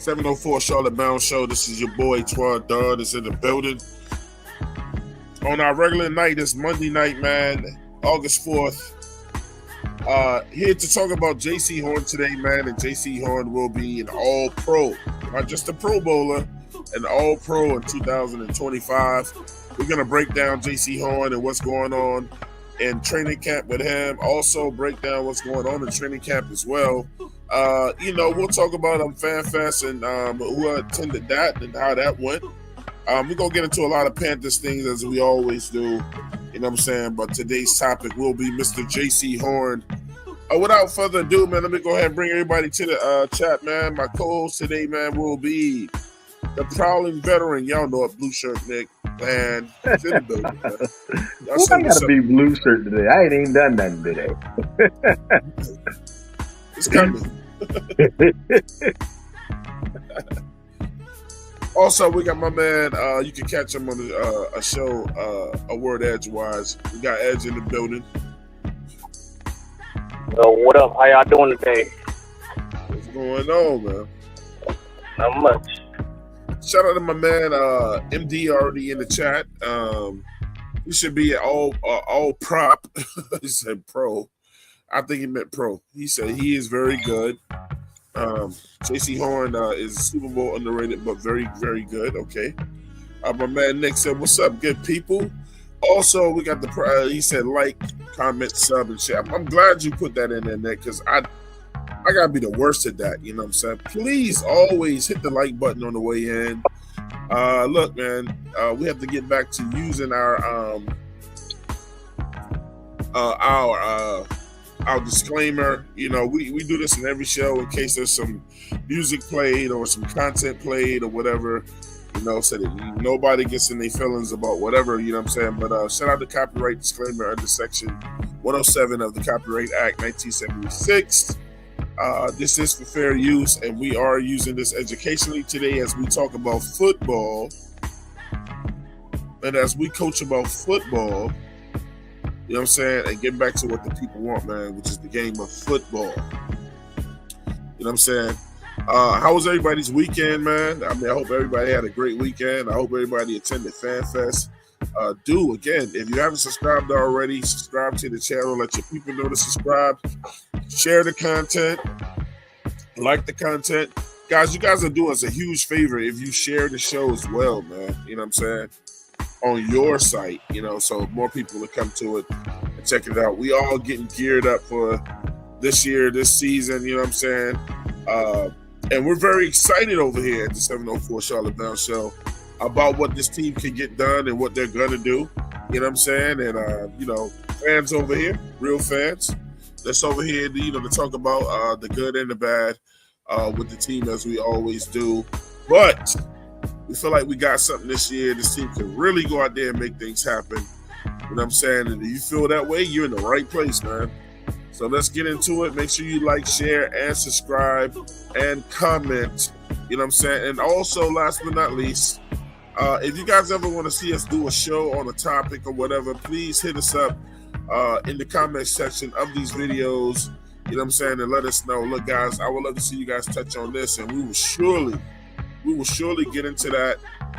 704 Charlotte Bound Show. This is your boy Twan Dunn is in the building. On our regular night, it's Monday night, man, August 4th. Here to talk about Jaycee Horn today, man. And Jaycee Horn will be an all-pro, not just a Pro Bowler, an all-pro in 2025. We're going to break down Jaycee Horn and what's going on in training camp with him. Also break down what's going on in training camp as well. We'll talk about FanFest and who attended that and how that went. We're going to get into a lot of Panthers things as we always do. You know what I'm saying? But today's topic will be Mr. Jaycee Horn. Without further ado, man, let me go ahead and bring everybody to the chat, man. My co-host today, man, will be the prowling veteran. Y'all know it, Blue Shirt Nick. Man, it's in the building, man. I gotta be Blue Shirt today. I ain't even done nothing today. It's coming. Also, we got my man. You can catch him on a show, A Word Edgewise. We got Edge in the building. What up? How y'all doing today? What's going on, man? Not much. Shout out to my man MD already in the chat. He should be all prop. He said pro. I think he meant pro. He said he is very good. Jaycee Horn is Super Bowl underrated, but very, very good. Okay. My man Nick said, "What's up, good people?" Also, we got the he said like, comment, sub, and share. I'm glad you put that in there, Nick, because I gotta be the worst at that. You know what I'm saying? Please always hit the like button on the way in. Look, man, we have to get back to using our disclaimer. You know, we do this in every show in case there's some music played or some content played or whatever, you know, so that nobody gets in their feelings about whatever, you know what I'm saying? But shout out to copyright disclaimer under section 107 of the Copyright Act 1976. This is for fair use, and we are using this educationally today as we talk about football and as we coach about football. You know what I'm saying? And get back to what the people want, man, which is the game of football. You know what I'm saying? How was everybody's weekend, man? I mean, I hope everybody had a great weekend. I hope everybody attended FanFest. Again, if you haven't subscribed already, subscribe to the channel. Let your people know to subscribe. Share the content. Like the content. Guys, you guys are doing us a huge favor if you share the show as well, man. You know what I'm saying? On your site, you know, so more people will come to it and check it out. We all getting geared up for this year, this season, you know what I'm saying? And we're very excited over here at the 704 Charlotte Bound Show about what this team can get done and what they're going to do, you know what I'm saying? And, fans over here, real fans, that's over here, to talk about the good and the bad with the team as we always do. But we feel like we got something this year. This team can really go out there and make things happen. You know what I'm saying? And if you feel that way, you're in the right place, man. So let's get into it. Make sure you like, share, and subscribe, and comment. You know what I'm saying? And also, last but not least, if you guys ever want to see us do a show on a topic or whatever, please hit us up in the comment section of these videos. You know what I'm saying? And let us know. Look, guys, I would love to see you guys touch on this, and we will surely get into that.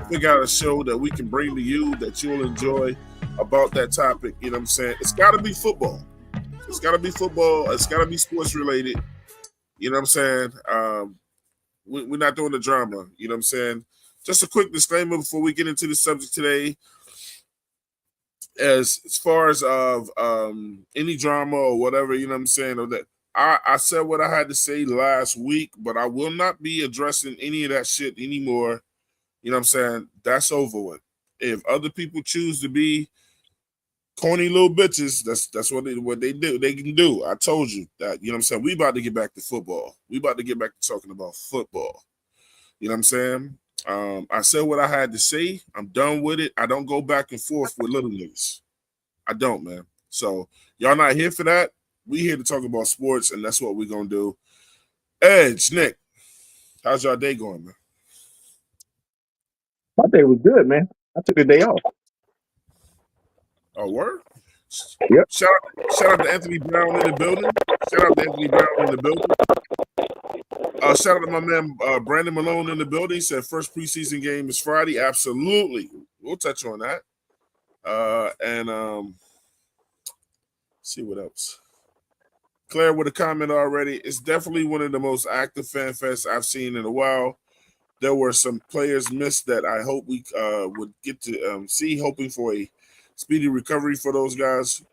Figure out a show that we can bring to you that you'll enjoy about that topic. You know what I'm saying? It's got to be football. It's got to be football. It's got to be sports related. You know what I'm saying? We're not doing the drama. You know what I'm saying? Just a quick disclaimer before we get into the subject today. As far as any drama or whatever, you know what I'm saying, or that I said what I had to say last week, but I will not be addressing any of that shit anymore. You know what I'm saying? That's over with. If other people choose to be corny little bitches, that's what they do. They can do. I told you that. You know what I'm saying? We about to get back to football. We about to get back to talking about football. You know what I'm saying? I said what I had to say. I'm done with it. I don't go back and forth with little niggas. I don't, man. So y'all not here for that. We here to talk about sports, and that's what we're gonna do. Edge, Nick, how's y'all day going, man? My day was good, man. I took the day off. Oh, word? Yep. Shout out to Anthony Brown in the building. Shout out to Anthony Brown in the building. Shout out to my man Brandon Malone in the building. Said first preseason game is Friday. Absolutely, we'll touch on that. And see what else. Claire with a comment already. It's definitely one of the most active fan fests I've seen in a while. There were some players missed that I hope we would get to see, hoping for a speedy recovery for those guys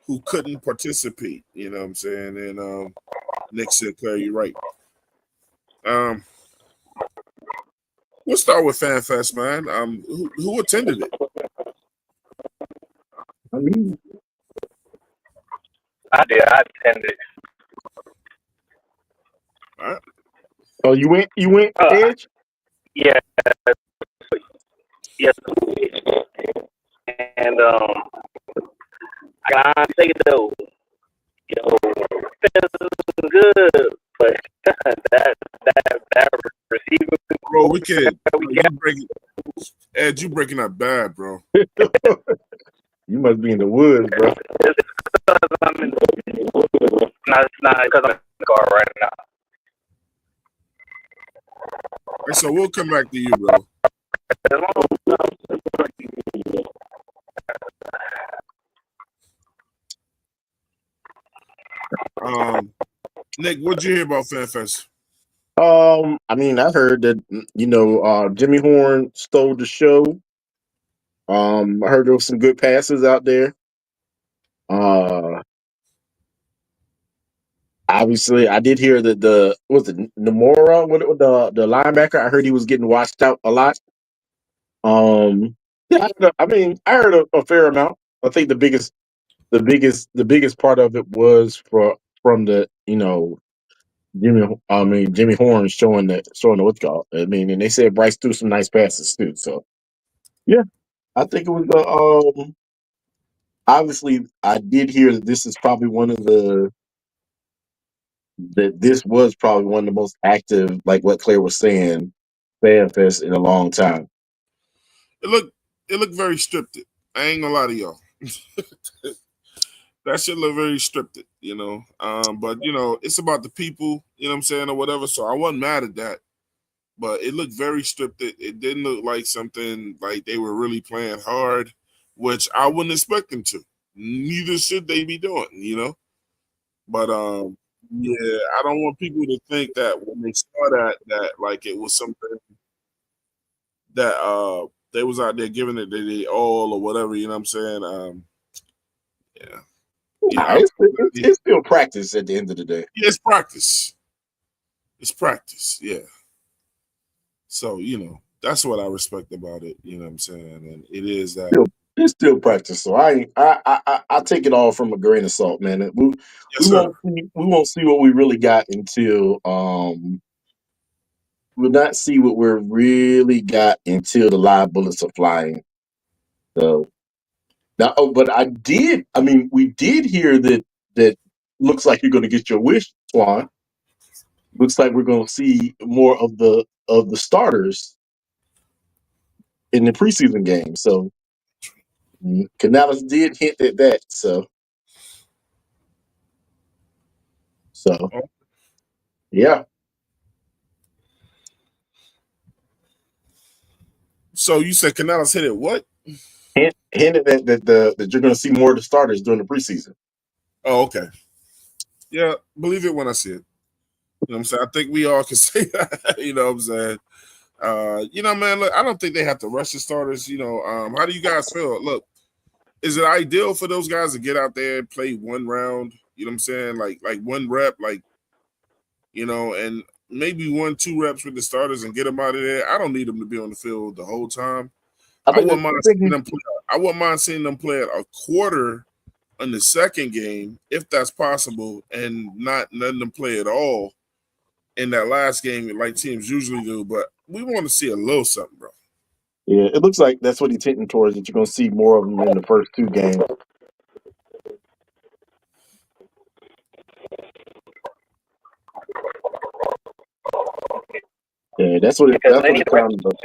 who couldn't participate. You know what I'm saying? And Nick said, Claire, you're right. We'll start with FanFest, man. Who attended it? I mean, I did. I attended. All right. oh, you went, Edge? Yeah, yes. And I gotta say though, feels good, but that receiver, Bro, we can't. we got Ed, you breaking up bad, bro. You must be in the woods, bro. it's because I'm in. It's not because I'm in the car right now. And so we'll come back to you, bro. Nick, what'd you hear about FanFest? I mean, I heard that Jimmy Horn stole the show. I heard there was some good passes out there. Obviously, I did hear that Namora, the linebacker. I heard he was getting watched out a lot. Yeah, I heard a fair amount. I think the biggest part of it was from the Jimmy Horn showing the what's called. I mean, and they said Bryce threw some nice passes too. So yeah, I think it was obviously I did hear that this is probably this was probably one of the most active, like what Claire was saying, fan fest in a long time. It looked very scripted. I ain't gonna lie to y'all. That shit look very scripted, but it's about the people, you know what I'm saying, or whatever. So I wasn't mad at that. But it looked very scripted. It didn't look like something like they were really playing hard, which I wouldn't expect them to. Neither should they be doing. But yeah, I don't want people to think that when they saw that like it was something that they was out there giving it they all or whatever, you know what I'm saying? Yeah. Nah, it's still practice at the end of the day. Yeah, it's practice. It's practice, yeah. So, that's what I respect about it, you know what I'm saying? And it is that It's still practice, so I take it all from a grain of salt, man. We yes, sir. won't see what we really got until we'll not see what we're really got until the live bullets are flying. So now, but we did hear that looks like you're going to get your wish, Swan. Looks like we're going to see more of the starters in the preseason game. So Canales did hint at that. So yeah. So you said Canales hit it what? Hinted that you're going to see more of the starters during the preseason. Oh, okay. Yeah, believe it when I see it. You know what I'm saying? I think we all can say that. You know what I'm saying? Man, look, I don't think they have to rush the starters. How do you guys feel? Look, is it ideal for those guys to get out there and play one round? You know what I'm saying? Like one rep, and maybe 1-2 reps with the starters and get them out of there. I don't need them to be on the field the whole time. I wouldn't mind seeing them play a quarter in the second game, if that's possible, and not letting them play at all in that last game like teams usually do. But we want to see a little something, bro. Yeah, it looks like that's what he's hinting towards, that you're going to see more of them in the first 2 games. Yeah, that's what it sounds like.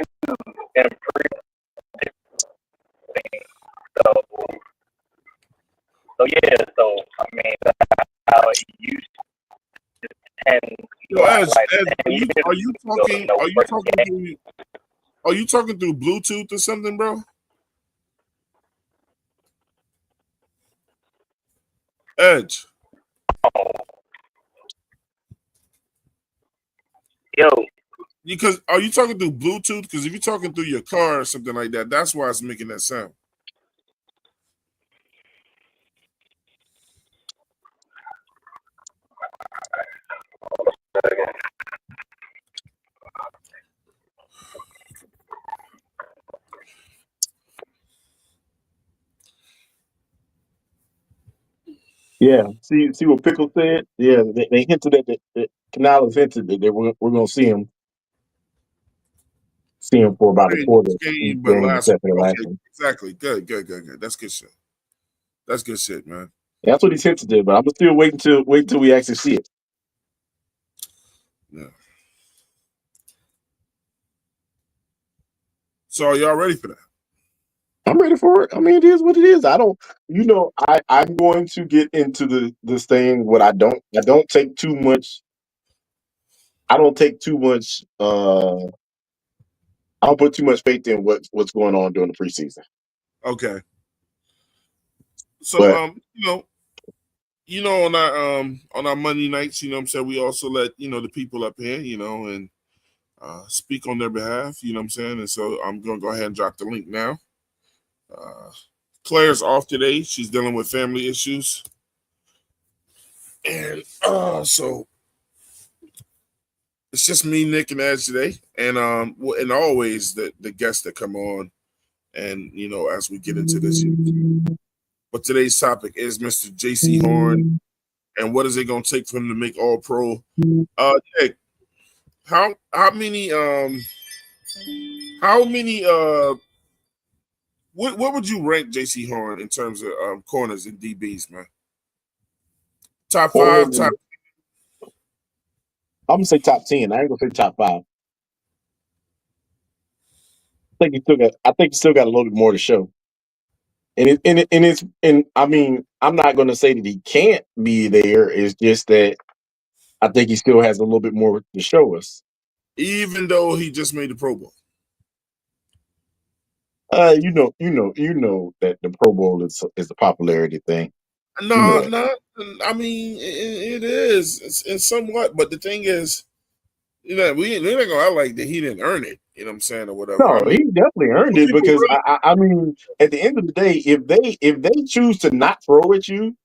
So yeah, I mean, how it used to tend, Yo, Edge, Like, Edge, and you didn't first game. are you talking through Bluetooth or something, bro? Edge, Yo, because are you talking through Bluetooth? Because if you're talking through your car or something like that, that's why it's making that sound. Yeah. See what Pickle said? Yeah, they hinted at that Canales hinted that we're going to see him for about a Ain't quarter this each game, but game last except for the week. last Okay, one. exactly. Good. That's good shit. That's good shit, man. Yeah, that's what he's hinted at, but I'm still waiting till we actually see it. Yeah. So are y'all ready for that? I'm ready for it. I mean, it is what it is. I don't, I'm going to get into this thing. What I don't take too much. I don't take too much. I don't put too much faith in what's going on during the preseason. Okay. So But on our Monday nights, you know what I'm saying, we also let, the people up here, and speak on their behalf, you know what I'm saying? And so I'm gonna go ahead and drop the link now. Claire's off today. She's dealing with family issues. And so it's just me, Nick, and Edge today. And and always the guests that come on and as we get into this. But today's topic is Mr. Jaycee Horn, and what is it gonna take for him to make all pro? Nick, how many what would you rank Jaycee Horn in terms of corners and DBs, man? Top five, top. I'm gonna say top 10. I ain't gonna say top 5. I think he still got a little bit more to show. And I mean, I'm not gonna say that he can't be there. It's just that I think he still has a little bit more to show us. Even though he just made the Pro Bowl. You know that the Pro Bowl is a popularity thing. You know No, that. not. I mean, it is. It's somewhat, but the thing is, we're not gonna act like that he didn't earn it. You know what I'm saying, or whatever. No, I mean, he definitely earned some it people because really. I mean, at the end of the day, if they choose to not throw at you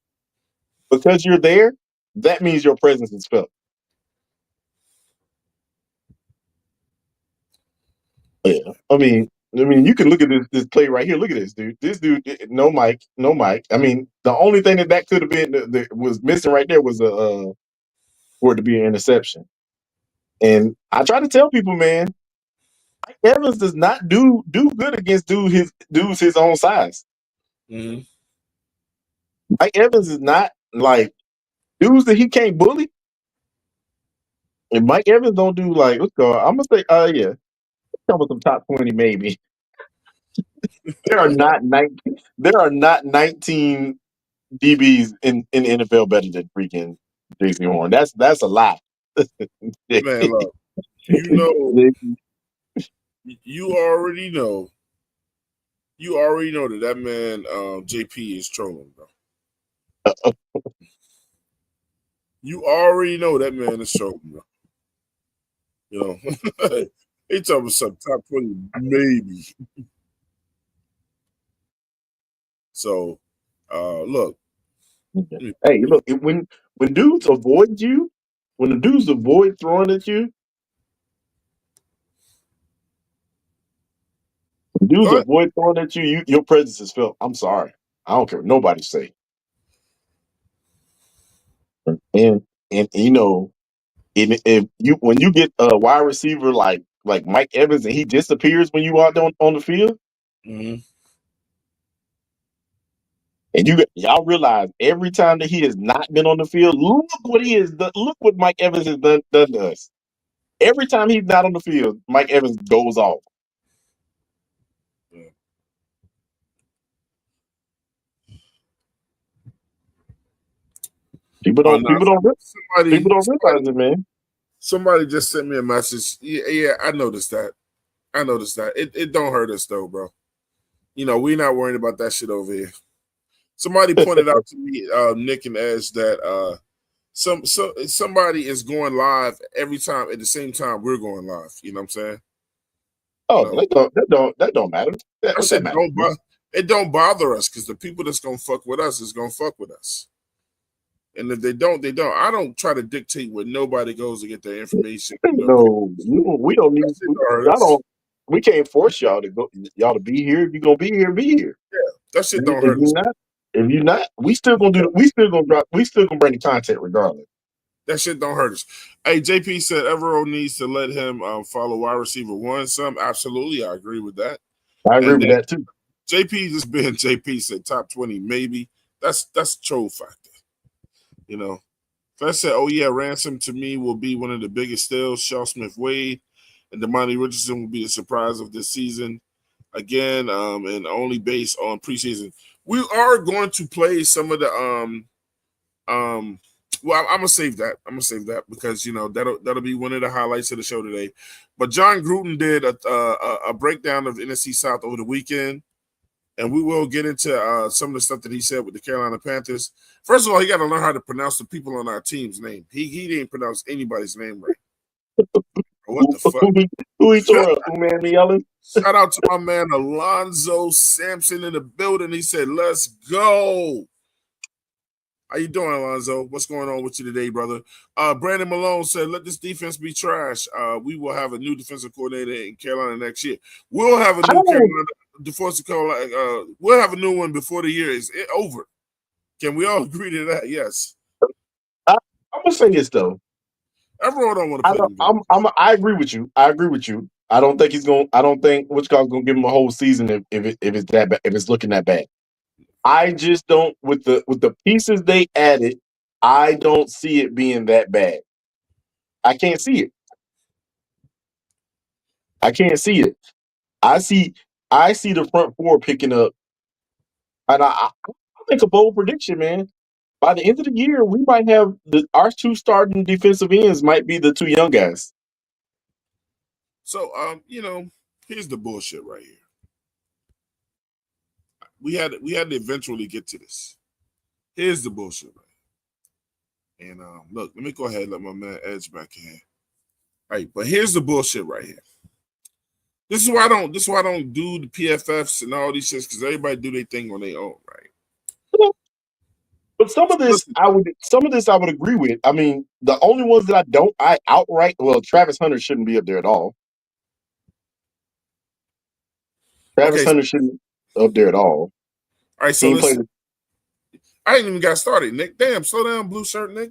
because you're there, that means your presence is felt. Yeah, I mean, you can look at this play right here. Look at this dude. This dude, no mic, no mic. I mean, the only thing that could have been was missing right there was for it to be an interception. And I try to tell people, man, Mike Evans does not do good against dudes his own size. Mhm. Mike Evans is not like dudes that he can't bully. And Mike Evans don't do like let's go. I'm gonna say, yeah, come with some top 20 maybe. There are not 19. There are not 19 DBs in the NFL better than freaking Jaycee Horn. That's a lot. Man, look, you know, you already know, that man JP is trolling, bro. You already know that man is trolling, bro. You know, he talking about some top 20 maybe. So, look, Hey, look, when dudes avoid you, when the dudes avoid throwing at you, go ahead. your presence is felt. I'm sorry. I don't care what nobody say. And if you when you get a wide receiver like Mike Evans and he disappears when you out there on the field, Mhm. and y'all realize every time that he has not been on the field, look what he has done. Look what Mike Evans has done to us. Every time he's not on the field, Mike Evans goes off. Yeah. People Oh don't no, people don't re- people somebody, don't somebody, realize it, man. Somebody just sent me a message. Yeah, I noticed that. It don't hurt us though, bro. We're not worried about that shit over here. Somebody pointed out to me, Nick and Edge, that somebody is going live every time at the same time we're going live. You know what I'm saying? Oh, that don't matter. That What that shit matter? it don't bother us because the people that's gonna fuck with us is gonna fuck with us. And if they don't, they don't. I don't try to dictate where nobody goes to get their information. No, we don't That need. shit don't hurt Y'all us. don't. We can't force y'all to go. Y'all to be here. If you're gonna be here, be here. That shit If don't you're hurt us. not, if you're not, we still gonna do. We still gonna drop. We still gonna bring the content regardless. That shit don't hurt us. Hey, JP said Evero needs to let him follow wide receiver one. Some absolutely, I agree with that. I agree And with then that too. JP just being JP said top 20 maybe. That's troll factor. Fest said, oh yeah, Ransom to me will be one of the biggest steals. Shaw Smith Wade and Damani Richardson will be the surprise of this season. Again, and only based on preseason. We are going to play some of the well, I'm gonna save that. Because that'll be one of the highlights of the show today. But John Gruden did a breakdown of NFC South over the weekend, and we will get into some of the stuff that he said with the Carolina Panthers. First of all, he got to learn how to pronounce the people on our team's name. He didn't pronounce anybody's name right. What the fuck? Who he tore up? Who man me yelling? Shout out to my man Alonzo Sampson in the building. He said, "Let's go." How you doing, Alonzo? What's going on with you today, brother? Brandon Malone said, let this defense be trash. We will have a new defensive coordinator in Carolina next year. We'll have a new Carolina defensive coordinator. We'll have a new one before the year is over. Can we all agree to that? Yes. I'm gonna say this though. Everyone don't want to play them. I agree with you. I don't think he's going. I don't think Wichita's going to give him a whole season if it's that bad, if it's looking that bad. I just don't with the pieces they added. I don't see it being that bad. I can't see it. I can't see it. I see the front four picking up, and I think a bold prediction, man. By the end of the year, we might have our two starting defensive ends might be the two young guys. So, here's the bullshit right here. We had to eventually get to this. Here's the bullshit right here. And look, let me go ahead and let my man Edge back in. All right, but here's the bullshit right here. This is why I don't do the PFFs and all these shits, because everybody do their thing on their own, right? But some of this I would agree with. I mean, the only ones that I outright Travis Hunter shouldn't be up there at all. Travis Hunter shouldn't be up there at all. All right, so listen. I ain't even got started, Nick. Damn, slow down, blue shirt, Nick.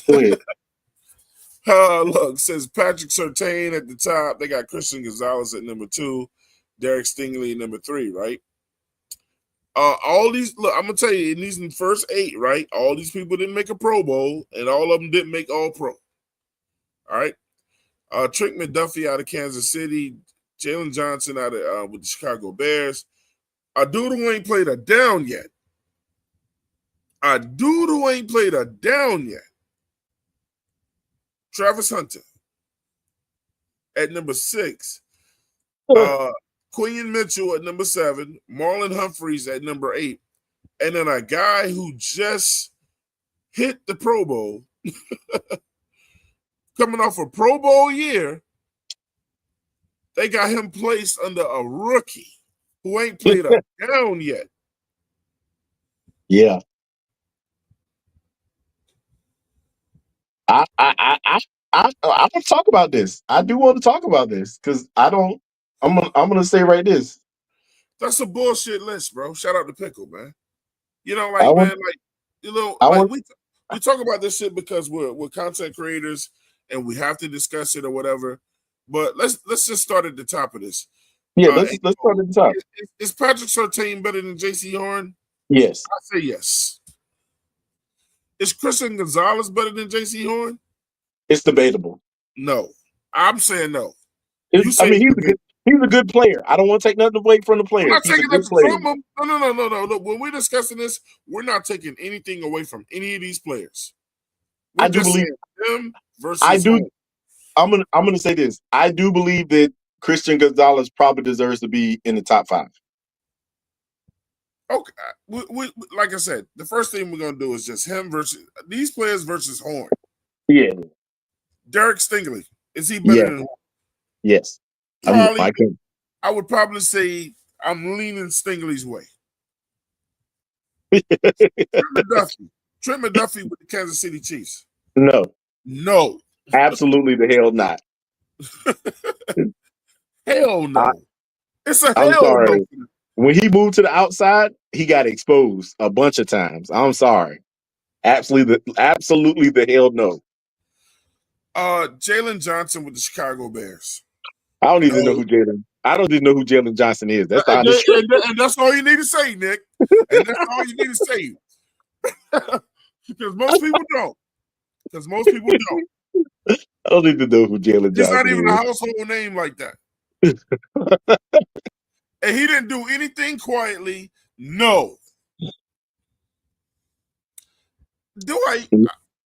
Go ahead. Look, says Patrick Surtain at the top. They got Christian Gonzalez at number 2, Derek Stingley at number 3, right? All these, look, I'm gonna tell you, in these first 8, right? All these people didn't make a Pro Bowl, and all of them didn't make All Pro. All right. Trent McDuffie out of Kansas City, Jalen Johnson out of with the Chicago Bears. A dude who ain't played a down yet. Travis Hunter at number 6. Quinion Mitchell at number 7. Marlon Humphreys at number 8. And then a guy who just hit the Pro Bowl, coming off a Pro Bowl year, they got him placed under a rookie who ain't played a down yet. Yeah. I want to talk about this. I do want to talk about this because I'm gonna say right this. That's a bullshit list, bro. Shout out to Pickle, man. We talk about this shit because we're content creators and we have to discuss it or whatever. But let's just start at the top of this. Yeah, let's start at the top. Is Patrick Surtain better than Jaycee Horn? Yes. I say yes. Is Christian Gonzalez better than Jaycee Horn? It's debatable. No. I'm saying no. He's a good player. I don't want to take nothing away from the player. I'm not He's taking a good nothing player. from him. No. Look, when we're discussing this, we're not taking anything away from any of these players. We're just saying them versus Horn. gonna say this. I do believe that Christian Gonzalez probably deserves to be in the top 5. Okay, like I said, the first thing we're gonna do is just him versus these players versus Horn. Yeah. Derek Stingley, is he better Yes. than Horn? Yes. Probably. I would probably say I'm leaning Stingley's way. Trent McDuffie with the Kansas City Chiefs. No. Absolutely the hell not. Hell no. It's a I'm hell sorry. no. When he moved to the outside, he got exposed a bunch of times. I'm sorry. Absolutely the hell no. Jalen Johnson with the Chicago Bears. I don't even know who Jalen Johnson is. That's the honest truth. And that's all you need to say, Nick. And that's all you need to say. Because most people don't. I don't even know who Jalen Johnson is. He's not even a household name like that. And he didn't do anything quietly. No.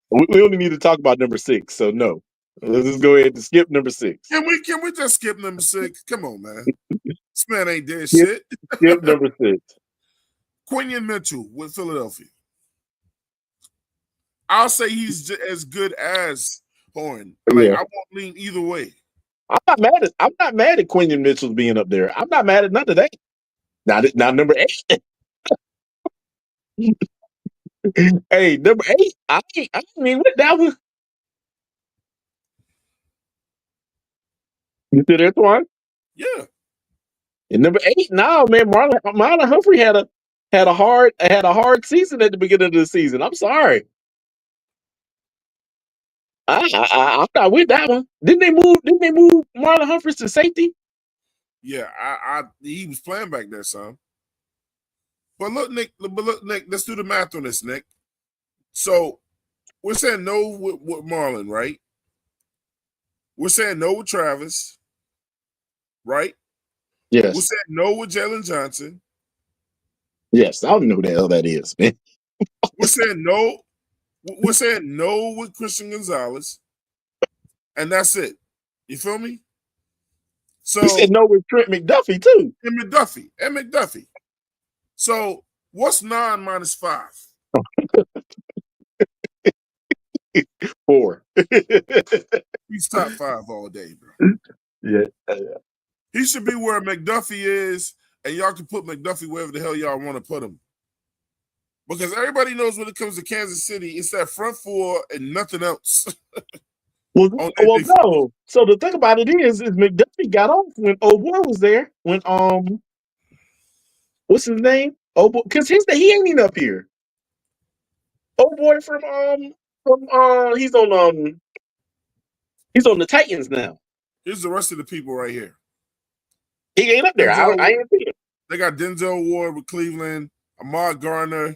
We only need to talk about number 6, so no. Let's just go ahead and skip number 6. Can we just skip number 6? Come on, man. This man ain't dead shit. Skip number 6. Quinion Mitchell with Philadelphia. I'll say he's as good as Horn. I won't lean either way. I'm not mad at Quinion Mitchell being up there. I'm not mad at none of that. Now number 8. Hey, number 8. I mean, what that was. You see that one? Yeah. And number 8, now, man, Marlon Humphrey had a hard season at the beginning of the season. I'm sorry. I'm not with that one. Didn't they move Marlon Humphreys to safety? Yeah, he was playing back there, son. But look, Nick, let's do the math on this, Nick. So we're saying no with Marlon, right? We're saying no with Travis, right? Yes. We're saying no with Jalen Johnson. Yes, I don't know who the hell that is, man. We're saying no. We're saying no with Christian Gonzalez, and that's it. You feel me? So he said no with Trent McDuffie too. And McDuffie. So what's 9 minus 5? 4. He's top 5 all day, bro. Yeah. He should be where McDuffie is, and y'all can put McDuffie wherever the hell y'all want to put him. Because everybody knows when it comes to Kansas City, it's that front 4 and nothing else. Well, no. So the thing about it is McDuffie got off when old boy was there. When what's his name? Oh, because he ain't even up here. Old boy from he's on the Titans now. Here's the rest of the people right here. He ain't up there. I ain't see him. They got Denzel Ward with Cleveland, Ahmad Garner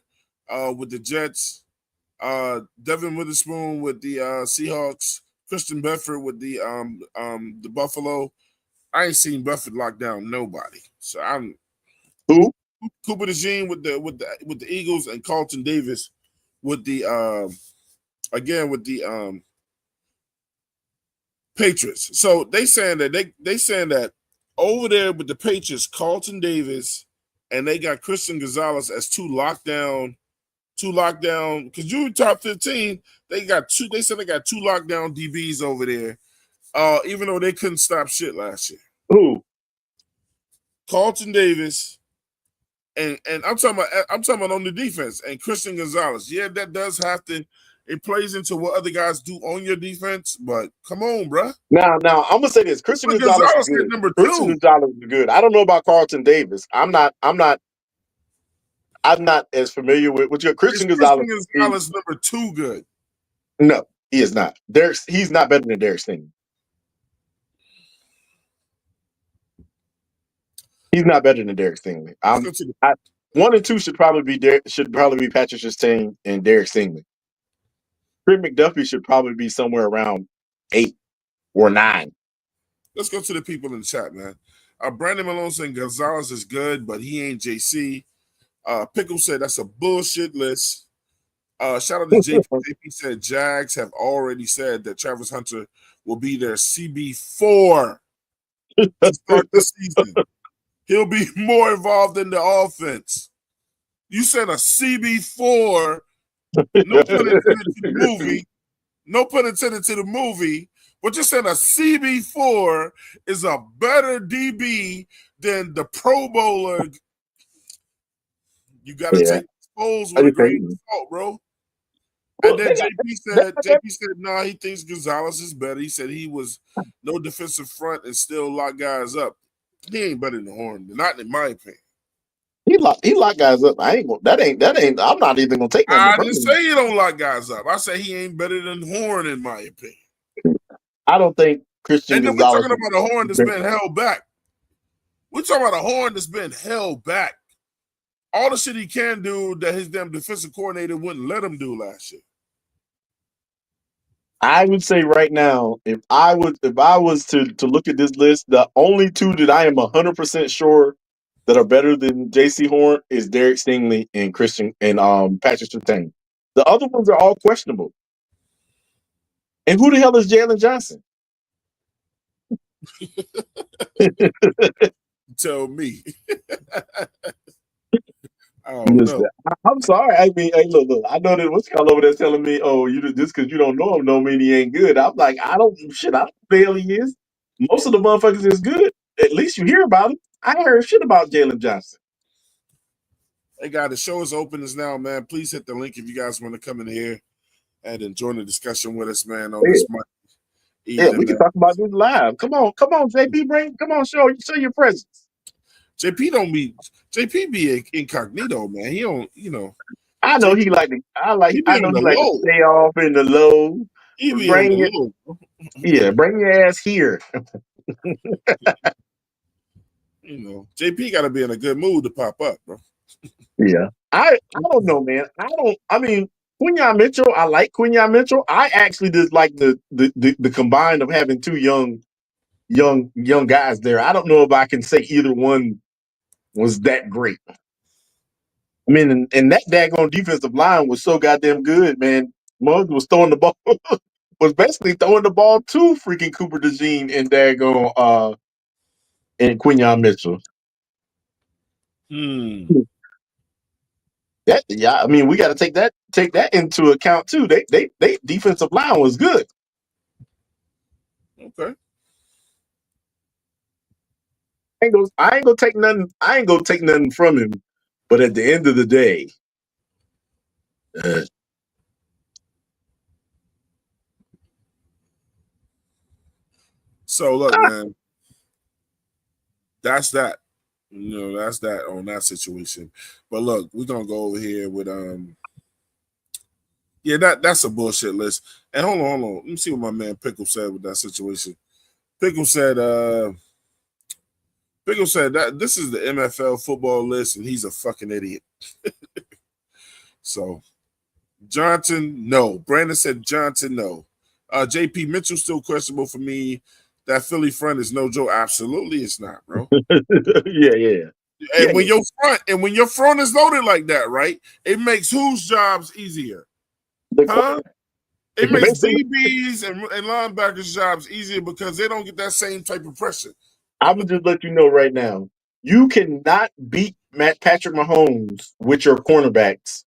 with the Jets, Devin Witherspoon with the Seahawks, Christian Bedford with the Buffalo. I ain't seen Bedford lock down nobody. So I'm who? Cooper DeJean with the Eagles, and Carlton Davis with the Patriots. So they saying that over there with the Patriots, Carlton Davis, and they got Christian Gonzalez as two lockdown. Because you top 15, they said they got 2 lockdown DBs over there. Even though they couldn't stop shit last year. Who? Carlton Davis, and I'm talking about on the defense, and Christian Gonzalez. Yeah, that does have to. It plays into what other guys do on your defense, but come on, bro. Now I'm gonna say this: Christian Gonzalez is good. Number 2. Christian Gonzalez is good. I don't know about Carlton Davis. I'm not as familiar with your Christian Gonzalez. Christian Gonzalez number 2 good. No, he is not. He's not better than Derek Stingley. He's not better than Derek Stingley. 1 and 2 should probably be Patrick Surtain and Derek Stingley. Trent McDuffie should probably be somewhere around 8 or 9. Let's go to the people in the chat, man. Brandon Malone saying Gonzalez is good, but he ain't JC. Pickle said that's a bullshit list. Shout out to JP. JP said Jags have already said that Travis Hunter will be their CB4 to start the season. He'll be more involved in the offense. You said a CB4, no pun intended to the movie. No pun intended to the movie. But you said a CB4 is a better DB than the Pro Bowler. You got to take polls with a grain of salt, bro. And then JP said, nah, he thinks Gonzalez is better. He said he was no defensive front and still lock guys up. He ain't better than Horn, not in my opinion. He lock guys up. I'm not even gonna take that. I didn't say he don't lock guys up. I say he ain't better than Horn in my opinion. I don't think Christian and then Gonzalez. We're talking about a Horn that's been held back. We're talking about a Horn that's been held back. All the shit he can do that his damn defensive coordinator wouldn't let him do last year. I would say right now, if I was to look at this list, the only two that I am 100% sure that are better than Jaycee Horn is Derek Stingley and Patrick Surtain. The other ones are all questionable. And who the hell is Jalen Johnson? Tell me. I don't know. I'm sorry. I mean, hey, look. I know that what's all over there telling me, "Oh, you just because you don't know him, don't mean he ain't good." I'm like, I don't feel he is. Most of the motherfuckers is good. At least you hear about him. I heard shit about Jalen Johnson. Hey, guys, the show is open now, man. Please hit the link if you guys want to come in here and join the discussion with us, man, on this Monday evening. Yeah, we can talk about this live. Come on, JP, come on, show your presence. JP be incognito, man. He don't, I know JP, he like to stay off in the low. He be bring the low. Bring your ass here. JP got to be in a good mood to pop up, bro. Yeah, I don't know, man. I mean, Quinyon Mitchell. I like Quinyon Mitchell. I actually just like the combined of having two young guys there. I don't know if I can say either one was that great. I mean, and that daggone defensive line was so goddamn good, man. Muggs was throwing the ball, was basically throwing the ball to freaking Cooper DeJean and daggone and Quinyon Mitchell. I mean, we got to take that into account too. They defensive line was good. Okay. I ain't gonna take nothing from him. But at the end of the day, so look, man, that's that. That's that on that situation. But look, we're gonna go over here with that's a bullshit list. And hold on. Let me see what my man Pickle said with that situation. Pickle said that this is the MFL football list and he's a fucking idiot. So Johnson, no. Brandon said Johnson, no. JP Mitchell still questionable for me. That Philly front is no joke. Absolutely, it's not, bro. Yeah. And when your front is loaded like that, right? It makes whose jobs easier? Huh? It makes DBs and linebackers' jobs easier because they don't get that same type of pressure. I would just let you know right now, you cannot beat Patrick Mahomes with your cornerbacks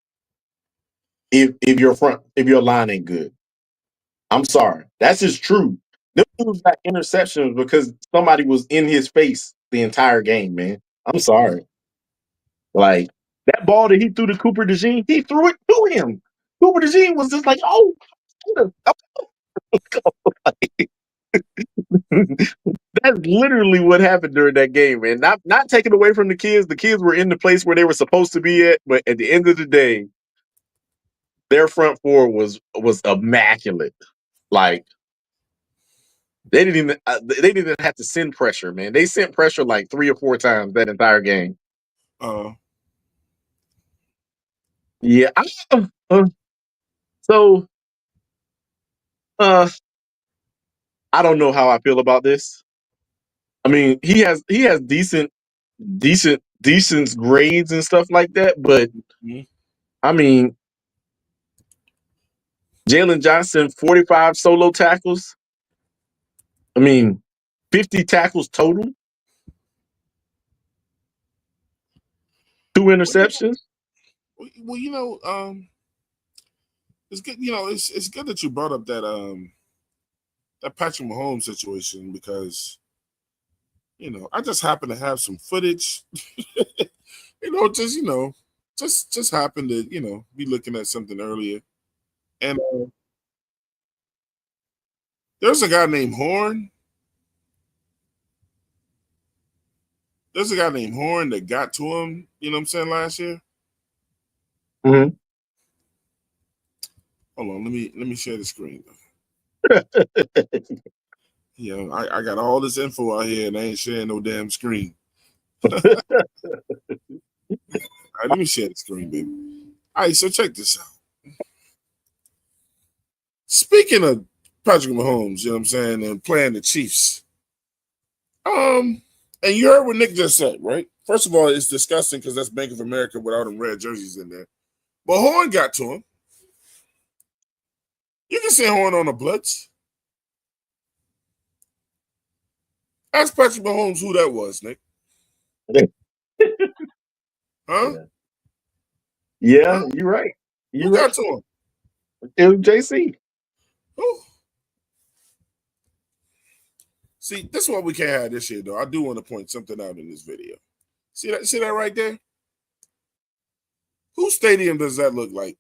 if your line ain't good. I'm sorry. That's just true. Them dudes got interceptions because somebody was in his face the entire game, man. I'm sorry. Like, that ball that he threw to Cooper DeJean, he threw it to him. Cooper DeJean was just like, oh. That's literally what happened during that game, man. Not taken away from the kids. The kids were in the place where they were supposed to be at, but at the end of the day, their front four was immaculate. Like, they didn't even have to send pressure, man. They sent pressure like 3 or 4 times that entire game. Yeah. I don't know how I feel about this. I mean, he has decent grades and stuff like that, but I mean, Jalen Johnson, 45 solo tackles. I mean, 50 tackles total, 2 Well, you interceptions. it's good. It's good that you brought up that Patrick Mahomes situation because I just happen to have some footage. Just happened to be looking at something earlier, and there's a guy named Horn. There's a guy named Horn that got to him. You know what I'm saying last year. Mm-hmm. Hold on, let me share the screen. I got all this info out here and I ain't sharing no damn screen. All right, let me share the screen, baby. All right, so check this out. Speaking of Patrick Mahomes, you know what I'm saying, and playing the Chiefs. And you heard what Nick just said, right? First of all, it's disgusting because that's Bank of America with all them red jerseys in there. But Horn got to him. You can say Horn on the blitz. Ask Patrick Mahomes who that was, Nick. Huh? Yeah, Huh? you're right. You're Who right. got to him? It was JC. Who? See, this is what we can't have this year, though. I do want to point something out in this video. See that? See that right there? Whose stadium does that look like?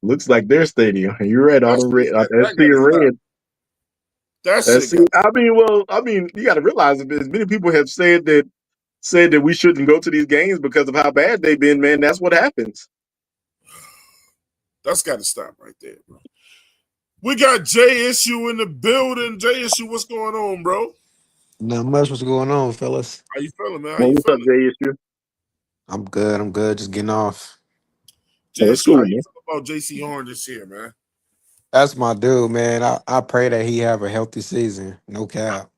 Looks like their stadium. You're right. All That the red, shit that that sea got to of stop. red. That That's shit see. got. You got to realize that as many people have said that we shouldn't go to these games because of how bad they've been. Man, that's what happens. That's got to stop right there, bro. We got JSU in the building. JSU, what's going on, bro? Not much. What's going on, fellas? How you feeling, man? How Man, you what's up, feeling? JSU? I'm good. I'm good. Just getting off. Oh, that's JSU, how cool, you man. feel about Jaycee Horn this year, man? That's my dude, man. I pray that he have a healthy season. No cap.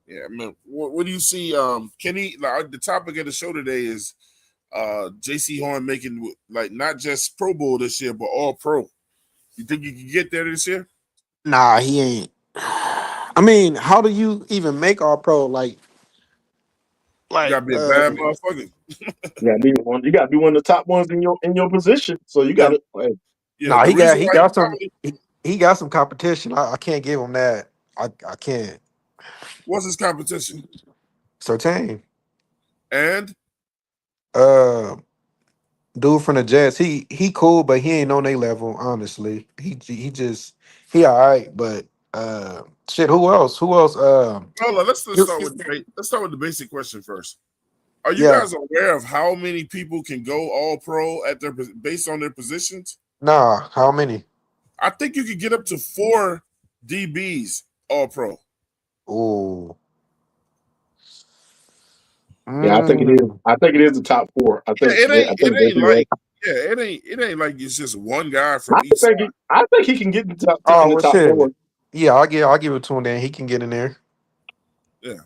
Yeah, man. What do you see? Can he? Like, the topic of the show today is Jaycee Horn making like not just Pro Bowl this year, but All Pro. You think you can get there this year? Nah, he ain't. I mean, how do you even make all pro? You Like, gotta be a bad motherfucker. You got to be one of the top ones in your position. So you got Yeah, to. yeah. nah, The he got reason he why he got some probably he got some competition. I can't give him that. I can't. was his competition, Certain. and Uh, dude from the Jets, he cool, but he ain't on their level. Honestly, he all right, but shit. Who else? Who else? hold on. Let's You- start with let's start with the basic question first. Are you yeah. guys aware of how many people can go All Pro at their based on their positions? Nah. How many? I think you could get up to 4 DBs All Pro. Ooh. Yeah, I think it is. Mm. I think it is the top four. I Yeah, think. I it think ain't JC right. like it ain't like it's just one guy from each think side. he can get in Oh the well, top four. shit. Yeah, I'll give it to him. Then he can get in there. Yeah,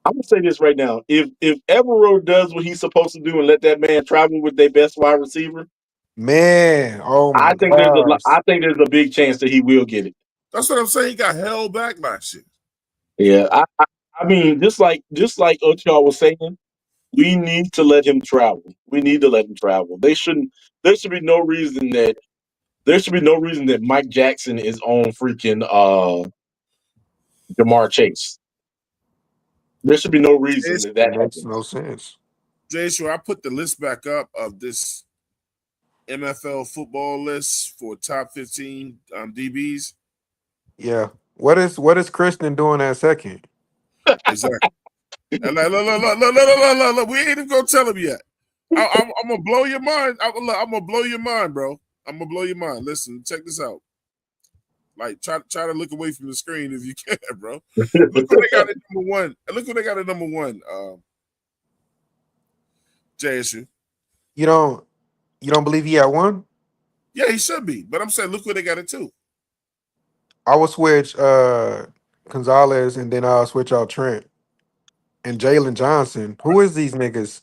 I'm gonna say this right now. If Evero does what he's supposed to do and let that man travel with their best wide receiver, Man, oh my gosh. I think there's a big chance that he will get it. that's what I'm saying. He got held back last year. Yeah, I mean, just like Ochoa was saying, we need to let him travel. We need to let him travel. They shouldn't. There should be no reason that Mike Jackson is on freaking Jamar Chase. There should be no reason Jason, that It makes no happens. sense. Jason, I put the list back up of this NFL football list for top 15 DBs. Yeah. What is Kristen doing at second? Exactly. And like, look, we ain't even gonna tell him yet. I'm gonna blow your mind. I'm gonna blow your mind, bro. I'm gonna blow your mind. Listen, check this out. Like, try to look away from the screen if you can, bro. Look what they got at number one. Look what they got at number one. JSU. You don't believe he had one? Yeah, he should be. But I'm saying, look what they got at two. I would switch Gonzalez and then I'll switch out Trent and Jalen Johnson. Who is these niggas?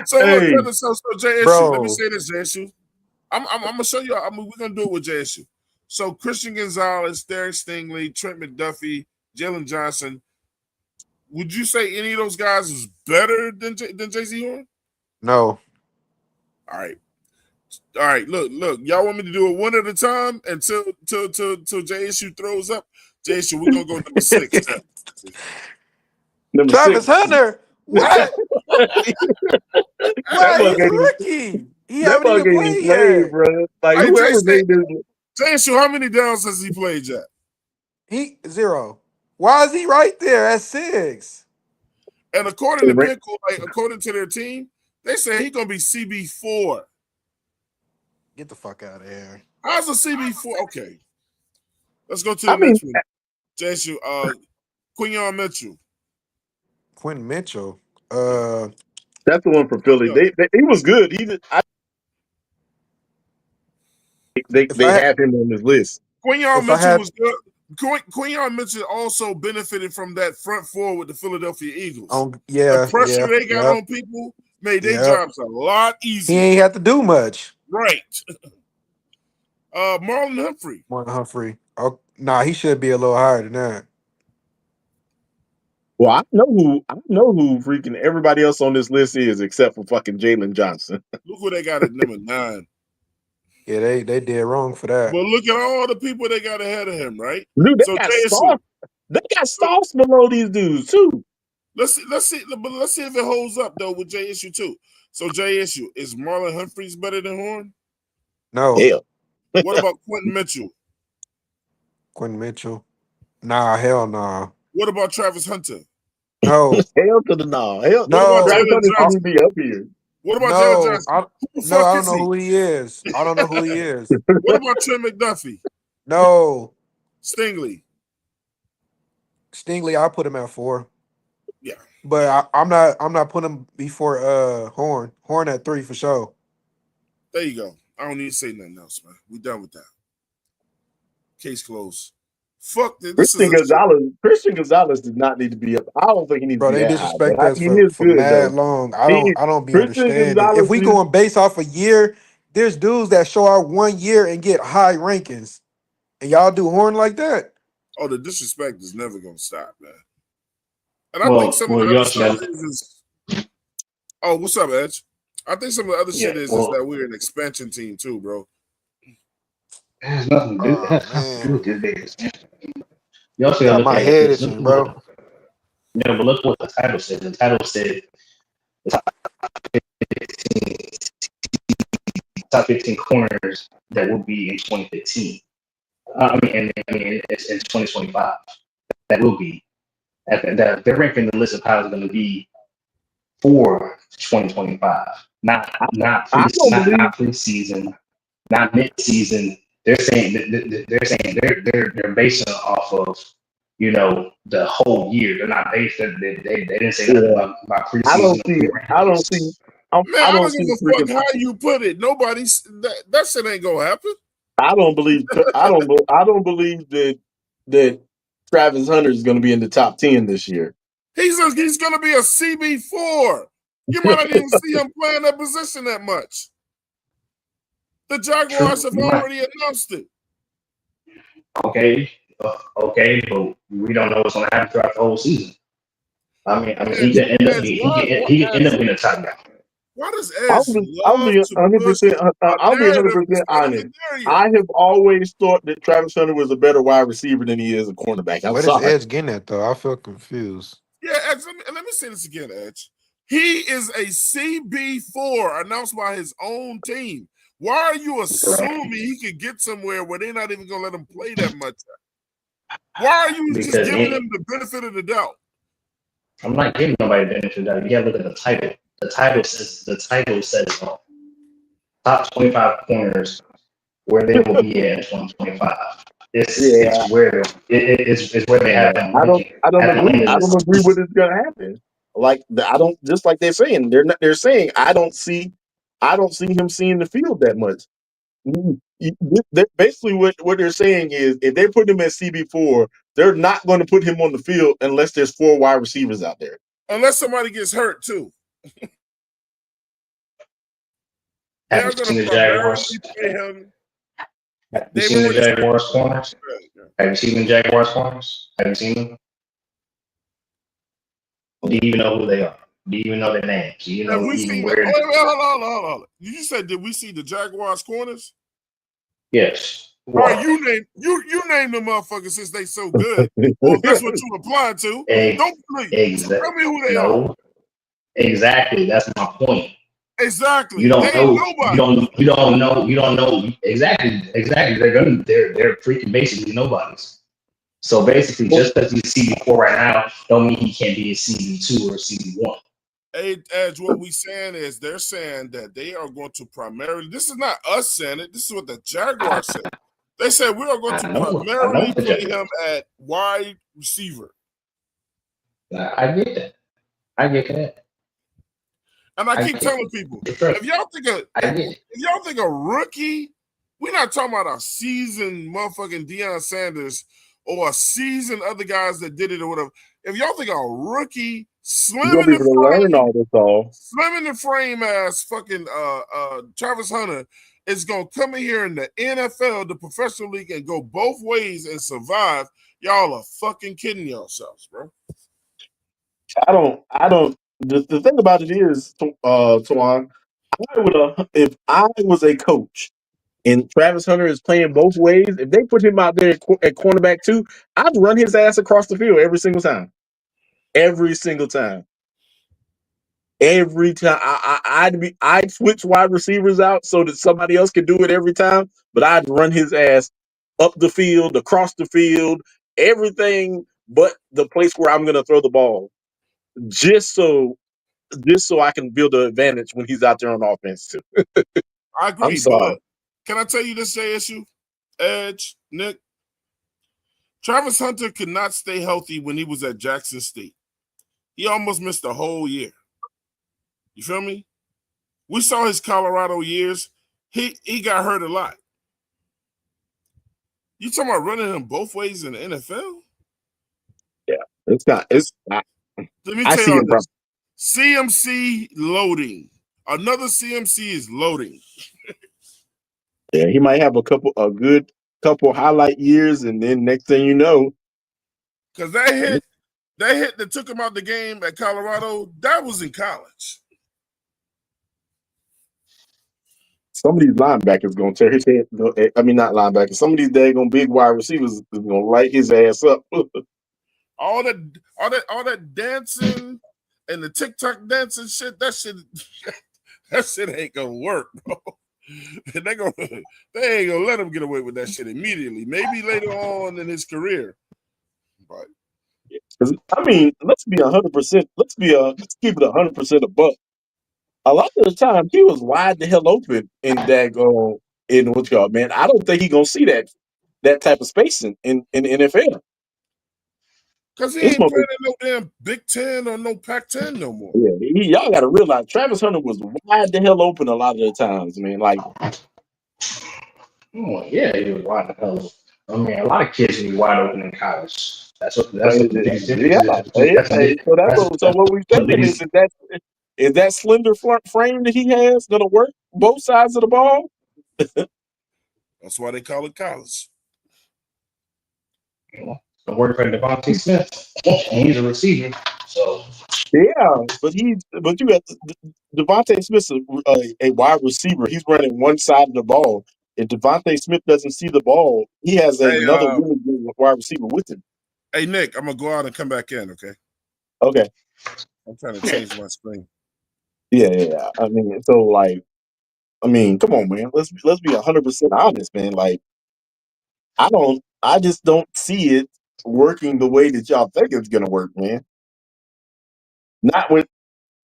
So look, Hey, so JSU. Let me Bro, say this, JSU. I'm gonna show you. We're gonna do it with JSU. So Christian Gonzalez, Derek Stingley, Trent McDuffie, Jalen Johnson. Would you say any of those guys is better than Jaycee Horn? No. All right. Look. Y'all want me to do it one at a time until JSU throws up? JSU, we're gonna go number 6. Number Travis 6. Hunter. What? That Why? mug He's a ain't even, rookie. He that haven't mug even ain't even played played, yet. bro. Like Hey, whoever made this. JSU, how many downs has he played yet? He 0. Why is he right there at 6? And according to Pickle, according to their team, they say he's gonna be CB4. Get the fuck out of here. How's a CB4? Okay, let's go to I the mean, next one. JSU, Quinyon Mitchell. Quentin Mitchell. that's the one for Philly. He was good. If They I have him on this list. Quinyon if I Mitchell had was good. Quinyon Mitchell also benefited from that front four with the Philadelphia Eagles. The pressure they got on people made their jobs a lot easier. He ain't have to do much. Right. Marlon Humphrey. Marlon Humphrey. Oh, nah, he should be a little higher than that. Well, I know who freaking everybody else on this list is except for fucking Jalen Johnson. Look who they got at number 9. Yeah, they did wrong for that. But look at all the people they got ahead of him, right? Dude, So JSU, they got stars below these dudes too. let's see if it holds up though with JSU too. So JSU, is Marlon Humphreys better than Horn? No. Hell. What about Quentin Mitchell? Quentin Mitchell. Nah, hell nah. What about Travis Hunter? No. Hell to the no. Hell. What about Travis Jalen Hunter Johnson? shouldn't be up here. What about Jalen No. Johnson? Who the I fuck don't is know he? who he is. I don't know who he is. What about Trent McDuffie? No. Stingley? Stingley, I'll put him at 4. Yeah. But I'm not putting him before Horn. Horn at 3 for sure. There you go. I don't need to say nothing else, man. We done with that. Case closed. Fuck this. Christian Gonzalez does not need to be up. I don't think he needs Bro, to be they that high, but disrespect us he is for good mad though. long. I don't be Christian understanding. If Gonzalez we is going based off a year, there's dudes that show out 1 year and get high rankings. And y'all do Horn like that? Oh, the disrespect is never gonna stop, man. And I think some of the you other also stuff is oh, what's up, Edge? I think some of the other shit is that we're an expansion team too, bro. It has nothing to do. It Oh has nothing to do man. with this big. You also gotta Got look my at head this. Look itching, what, bro. but look what the title said. The title said the top 15 corners that will be in 2015. It's in 2025. That will be. They're ranking the list of how it's going to be for 2025. Not I don't believe preseason, not mid-season. They're saying they're basing it off of the whole year. They're not based. They didn't say nothing about I don't preseason or see pre-ranking I don't games. see Man, I I don't don't see give a fuck freaking how you put it. Nobody's that shit ain't gonna happen. I don't believe that Travis Hunter is going to be in the top 10 this year. He's gonna be a CB4. You might not even see him playing that position that much. The Jaguars have already announced it. Okay, but we don't know what's going to happen throughout the whole season. He could end up being a top guy. Why does I'll Edge love be to 100%. push a I'll be narrative 100% instead of honest. the narrative? I have always thought that Travis Hunter was a better wide receiver than he is a cornerback. I'm What is sorry. Edge getting at though? I feel confused. Yeah, Edge, let me say this again, Edge. He is a CB4 announced by his own team. Why are you assuming he could get somewhere where they're not even gonna let him play that much? Why are you just giving him the benefit of the doubt? I'm not giving nobody the benefit of the doubt. You gotta look at the title. The title says top 25 corners where they will be in 2025. It's where they have them. I don't at the agree. end I of don't this. agree with it's going to happen. I don't, just like they're saying, they're saying I don't see him seeing the field that much. Basically what they're saying is if they put him at CB4, they're not going to put him on the field unless there's 4 wide receivers out there. Unless somebody gets hurt too. They Have are you going seen to the primarily Jaguars? play him. Have you They've seen the already said. Jaguars corners? Have you seen the Jaguars corners? Have you seen them? Do you even know who they are? Do you even know their names? Do you Have know we even seen? where? Hold on. You said, did we see the Jaguars corners? Yes. All right, What? you name them motherfuckers since they so good. Well, if that's what you applying to, don't please tell me who they are. No. Exactly. That's my point. You Exactly. They don't ain't know. nobody. You don't know. You don't know. Exactly. They're freaking basically nobodies. So basically, just because he's CB4 right now, don't mean he can't be a CB2 or a CB1. Edge, what we saying is they're saying that they are going to primarily. This is not us saying it. This is what the Jaguars said. They said we are going to I know primarily the play Jaguars. him at wide receiver. I get that. I get that. And I keep telling people, if y'all think a rookie, we're not talking about a seasoned motherfucking Deion Sanders or a seasoned other guys that did it or whatever. If y'all think a rookie, You're gonna be able to learn all this all. slim in the frame ass fucking Travis Hunter is gonna come in here in the NFL, the professional league, and go both ways and survive, y'all are fucking kidding yourselves, bro. I don't. The thing about it is, Twan, I would if I was a coach and Travis Hunter is playing both ways. If they put him out there at cornerback too, I'd run his ass across the field every single time. Every single time. Every time I'd switch wide receivers out so that somebody else could do it every time, but I'd run his ass up the field, across the field, everything but the place where I'm gonna throw the ball. Just so I can build an advantage when he's out there on offense too. I I'm agree, but sorry. look, can I tell you this issue? Edge, Nick, Travis Hunter could not stay healthy when he was at Jackson State. He almost missed a whole year. You feel me? We saw his Colorado years. He got hurt a lot. You talking about running him both ways in the NFL? Yeah, it's not. It's not. Let me I tell see you all him. this. CMC loading. Another CMC is loading. Yeah, he might have a good couple highlight years, and then next thing you know, Because that hit that took him out the game at Colorado, that was in college. some of these linebackers gonna tear his head. I mean, not linebackers. Some of these daggone big wide receivers is gonna light his ass up. All that dancing and the TikTok dancing shit, that shit ain't gonna work, bro. they ain't gonna let him get away with that shit immediately. Maybe later on in his career. But I mean, let's be 100%. Let's keep it 100% a buck. A lot of the time, he was wide the hell open in daggone in what you call, man. I don't think he gonna see that type of spacing in the NFL. because he It's ain't gonna be, playing in no damn Big Ten or no Pac-10 no more. yeah. Y'all got to realize Travis Hunter was wide the hell open a lot of the times, man. Like, Oh, yeah, he was wide the hell. I mean, a lot of kids be wide open in college. That's what the biggest difference yeah. is. So what we The saying is biggest. that slender frame that he has gonna work both sides of the ball? That's why they call it college. I'm working for Devontae Smith, and he's a receiver. So Yeah, but you got Devontae Smith's a wide receiver. He's running one side of the ball. If Devontae Smith doesn't see the ball, he has Hey, another really good wide receiver with him. hey Nick, I'm gonna go out and come back in, okay? Okay. I'm trying to change my screen. Yeah. I mean, so like, come on, man. Let's be 100% honest, man. Like, I just don't see it working the way that y'all think it's gonna work, man. Not when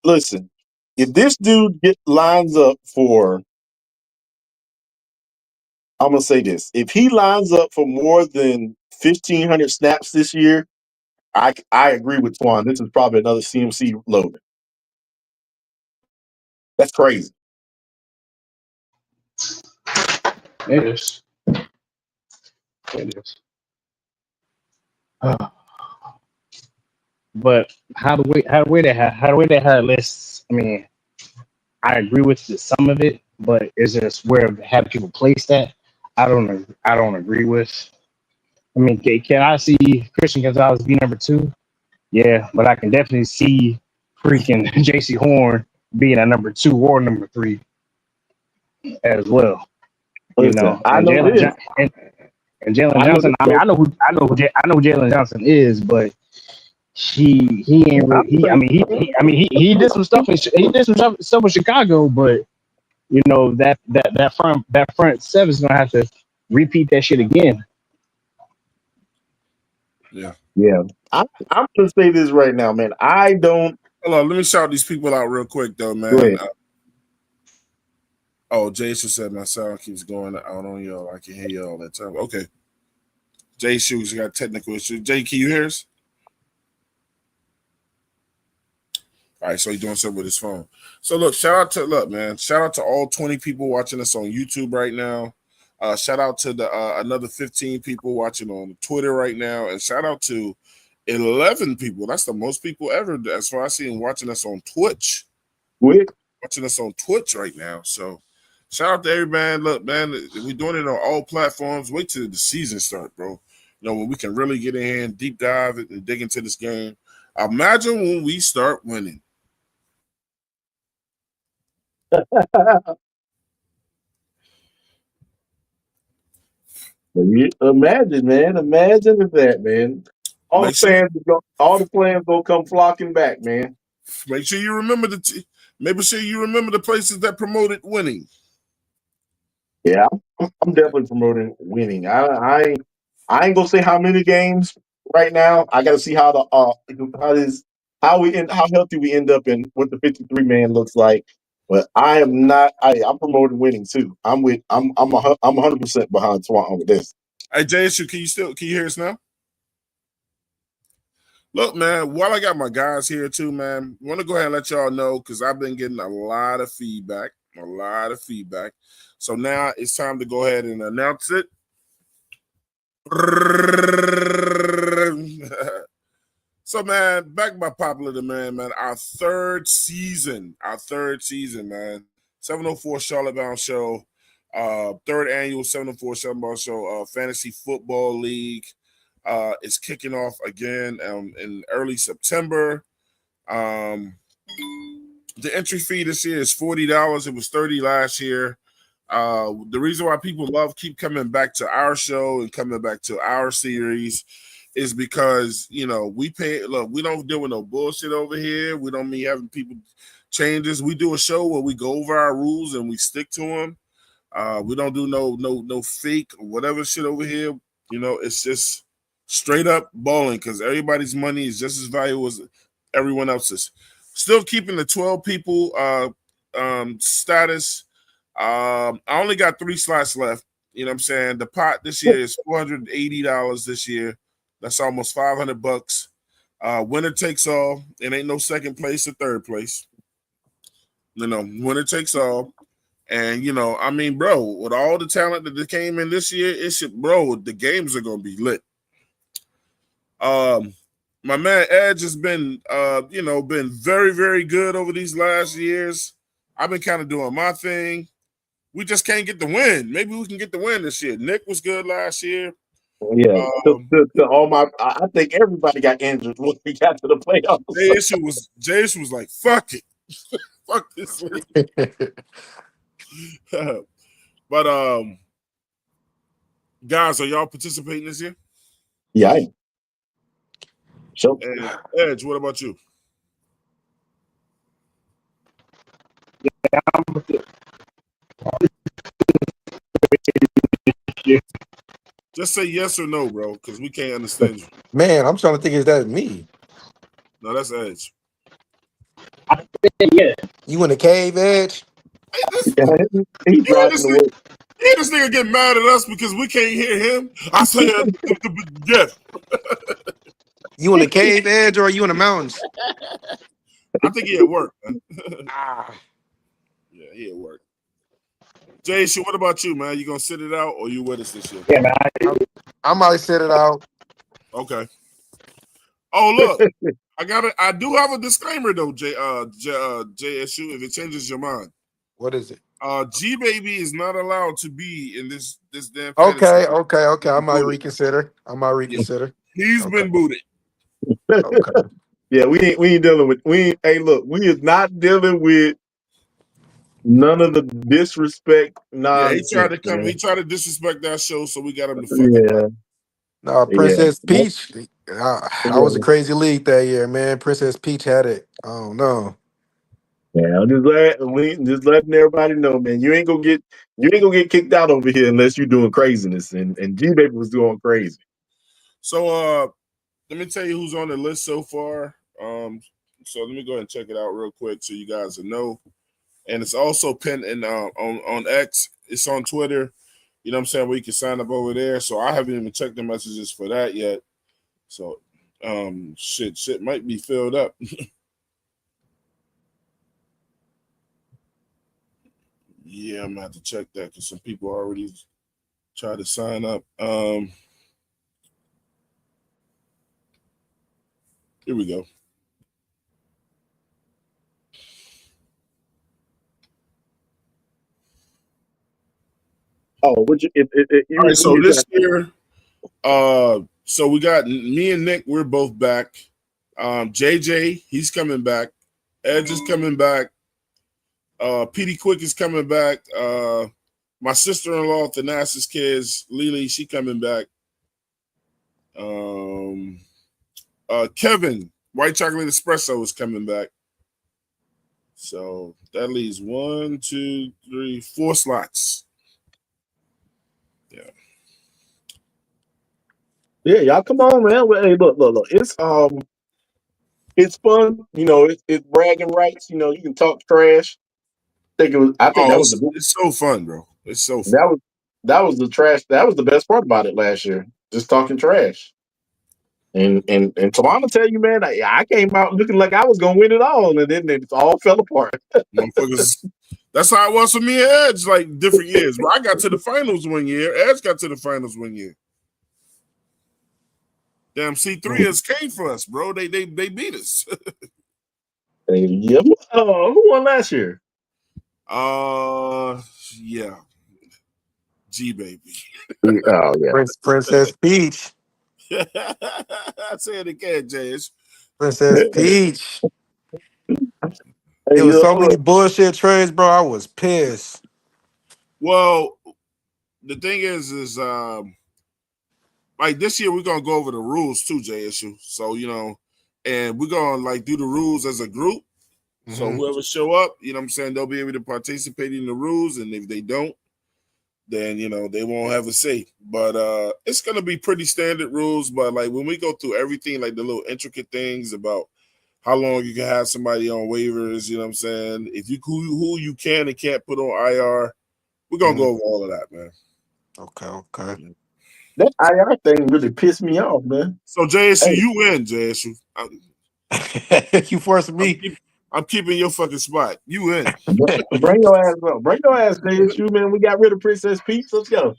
listen, if this dude lines up for, I'm gonna say this: if he lines up for more than 1,500 snaps this year, I agree with Twan. This is probably another CMC load. That's crazy. it is. It is. But how the way they had lists. I mean, I agree with some of it, but it's just where have people placed that. I don't agree with. I mean, can I see Christian Gonzalez be number 2? Yeah, but I can definitely see freaking Jaycee Horn being a number 2 or number 3 as well. Listen, I And know this. Jalen I know Johnson. this. I mean, Though. I know who Jalen Johnson is, but he ain't I'm really. saying, He did some stuff. He did some stuff in Chicago, but that front seven is gonna have to repeat that shit again. Yeah. yeah. I'm gonna say this right now, man. I don't. Hold on, let me shout these people out real quick, though, Go man. ahead. Jason said my sound keeps going out on y'all. I can hear you all that time. Okay. Jay Shoes got technical issues. Jay, can you hear us? All right, so he's doing something with his phone. So shout out to all 20 people watching us on YouTube right now. Shout out to the another 15 people watching on Twitter right now, and shout out to 11 people. That's the most people ever, as far as I see, watching us on Twitch. Watching us on Twitch right now. So shout out to everybody. Look, man, we're doing it on all platforms. Wait till the season start, bro. When we can really get in here and deep dive and dig into this game. Imagine when we start winning. Imagine, man. Imagine that, man. All Make sure the fans gonna come flocking back, man. Make sure you remember the places that promoted winning. Yeah, I'm definitely promoting winning. I ain't gonna say how many games right now. I got to see how how healthy we end up and what the 53 man looks like. But I am not. I'm promoting winning too. I'm 100% behind Swan with this. Hey, JSU, can you hear us now? Look, man, while I got my guys here too, man, I want to go ahead and let y'all know because I've been getting a lot of feedback. So now it's time to go ahead and announce it. So, man, back by popular demand, man, our third season, man. 704 Charlotte Bound Show, third annual 704 Charlotte Bound Show Fantasy Football League is kicking off again in early September. The entry fee this year is $40. It was $30 last year. The reason why people keep coming back to our show and coming back to our series is because, we pay. Look, we don't deal with no bullshit over here. We don't mean having people changes. We do a show where we go over our rules and we stick to them. We don't do no fake or whatever shit over here. It's just straight up balling because everybody's money is just as valuable as everyone else's. Still keeping the 12 people status. I only got 3 slots left. You know what I'm saying? The pot this year is $480 this year. That's almost $500. Winner takes all. It ain't no second place or third place. Winner takes all. And I mean, bro, with all the talent that came in this year, the games are gonna be lit. My man Edge has been been very, very good over these last years. I've been kind of doing my thing. We just can't get the win. Maybe we can get the win this year. Nick was good last year. Yeah, I think everybody got injured when we got to the playoffs. Jay was like, fuck it. Fuck this league. But guys, are y'all participating this year? Yeah, I am. So And Edge, what about you? Just say yes or no, bro, because we can't understand you. Man, I'm trying to think, is that me? No, that's Edge. Yeah. You in the cave, Edge? he's driving the way. Yeah, this nigga get mad at us because we can't hear him. I said yes. You in the cave, Edge, or are you in the mountains? I think he at work, man. Ah. Yeah, he at work. Jaycee, what about you, man? You gonna sit it out or you with us this year? Yeah, man. I might sit it out. Okay. Oh, look, I do have a disclaimer though, JSU. If it changes your mind, What is it? G Baby is not allowed to be in this damn fantasy. Okay. I might Booted. reconsider. Yeah, he's Okay. been booted. Okay. Yeah, we ain't dealing with hey look, we is not dealing with none of the disrespect Yeah, he tried nonsense, to come. He man. tried to disrespect that show, so we got him the fuck up out. Yeah, No, yeah. Princess Peach. I was a Yeah. crazy league that year, man. Princess Peach had it. I don't know. Yeah, just letting everybody know, man. You ain't gonna get kicked out over here unless you're doing craziness. And G Baby was doing crazy. So let me tell you who's on the list so far. So let me go ahead and check it out real quick so you guys will know. And it's also pinned in on X. It's on Twitter. You know what I'm saying? Where you can sign up over there. So I haven't even checked the messages for that yet. So shit might be filled up. Yeah, I'm gonna have to check that because some people already tried to sign up. Here we go. Oh, would you? All right, so You this year, so we got me and Nick. We're both back. JJ, he's coming back. Edge is coming back. PD Quick is coming back. My sister-in-law, Thanasis Kids, Lily, she coming back. Kevin, White Chocolate Espresso is coming back. So that leaves 1, 2, 3, 4 slots. Yeah. Yeah, y'all come on, man. Well, hey, look. It's fun. You know, it's bragging rights. You know, you can talk trash. I think Oh, that was the it's so fun, bro. It's so fun. that was the trash. That was the best part about it last year. Just talking trash. And Tawana tell you, man, I came out looking like I was gonna win it all, and then it all fell apart. Motherfuckers. That's how it was for me and Edge, like different years. But I got to the finals one year. Edge got to the finals one year. Damn, C3 came for us, bro. They beat us. Yeah, who won last year? Yeah. G baby. Oh yeah, Princess Peach. I say it again, James. Princess Peach. hey, It was so many look, bullshit trades, bro. I was pissed. Well, the thing is like this year we're gonna go over the rules too, JSU. So and we're gonna like do the rules as a group. So Mm-hmm. whoever show up, you know what I'm saying, they'll be able to participate in the rules, and if they don't, then they won't have a say. But it's gonna be pretty standard rules. But like when we go through everything, like the little intricate things about how long you can have somebody on waivers, you know what I'm saying? If you who you can and can't put on IR, we're gonna go over all of that, man. Okay. that IR thing really pissed me off, man. So JSU, Hey, you win, JSU. You forcing I'm, me. keep, I'm keeping your fucking spot. You win. bring your ass up. Bring your ass, JSU, man. We got rid of Princess Peach. Let's go.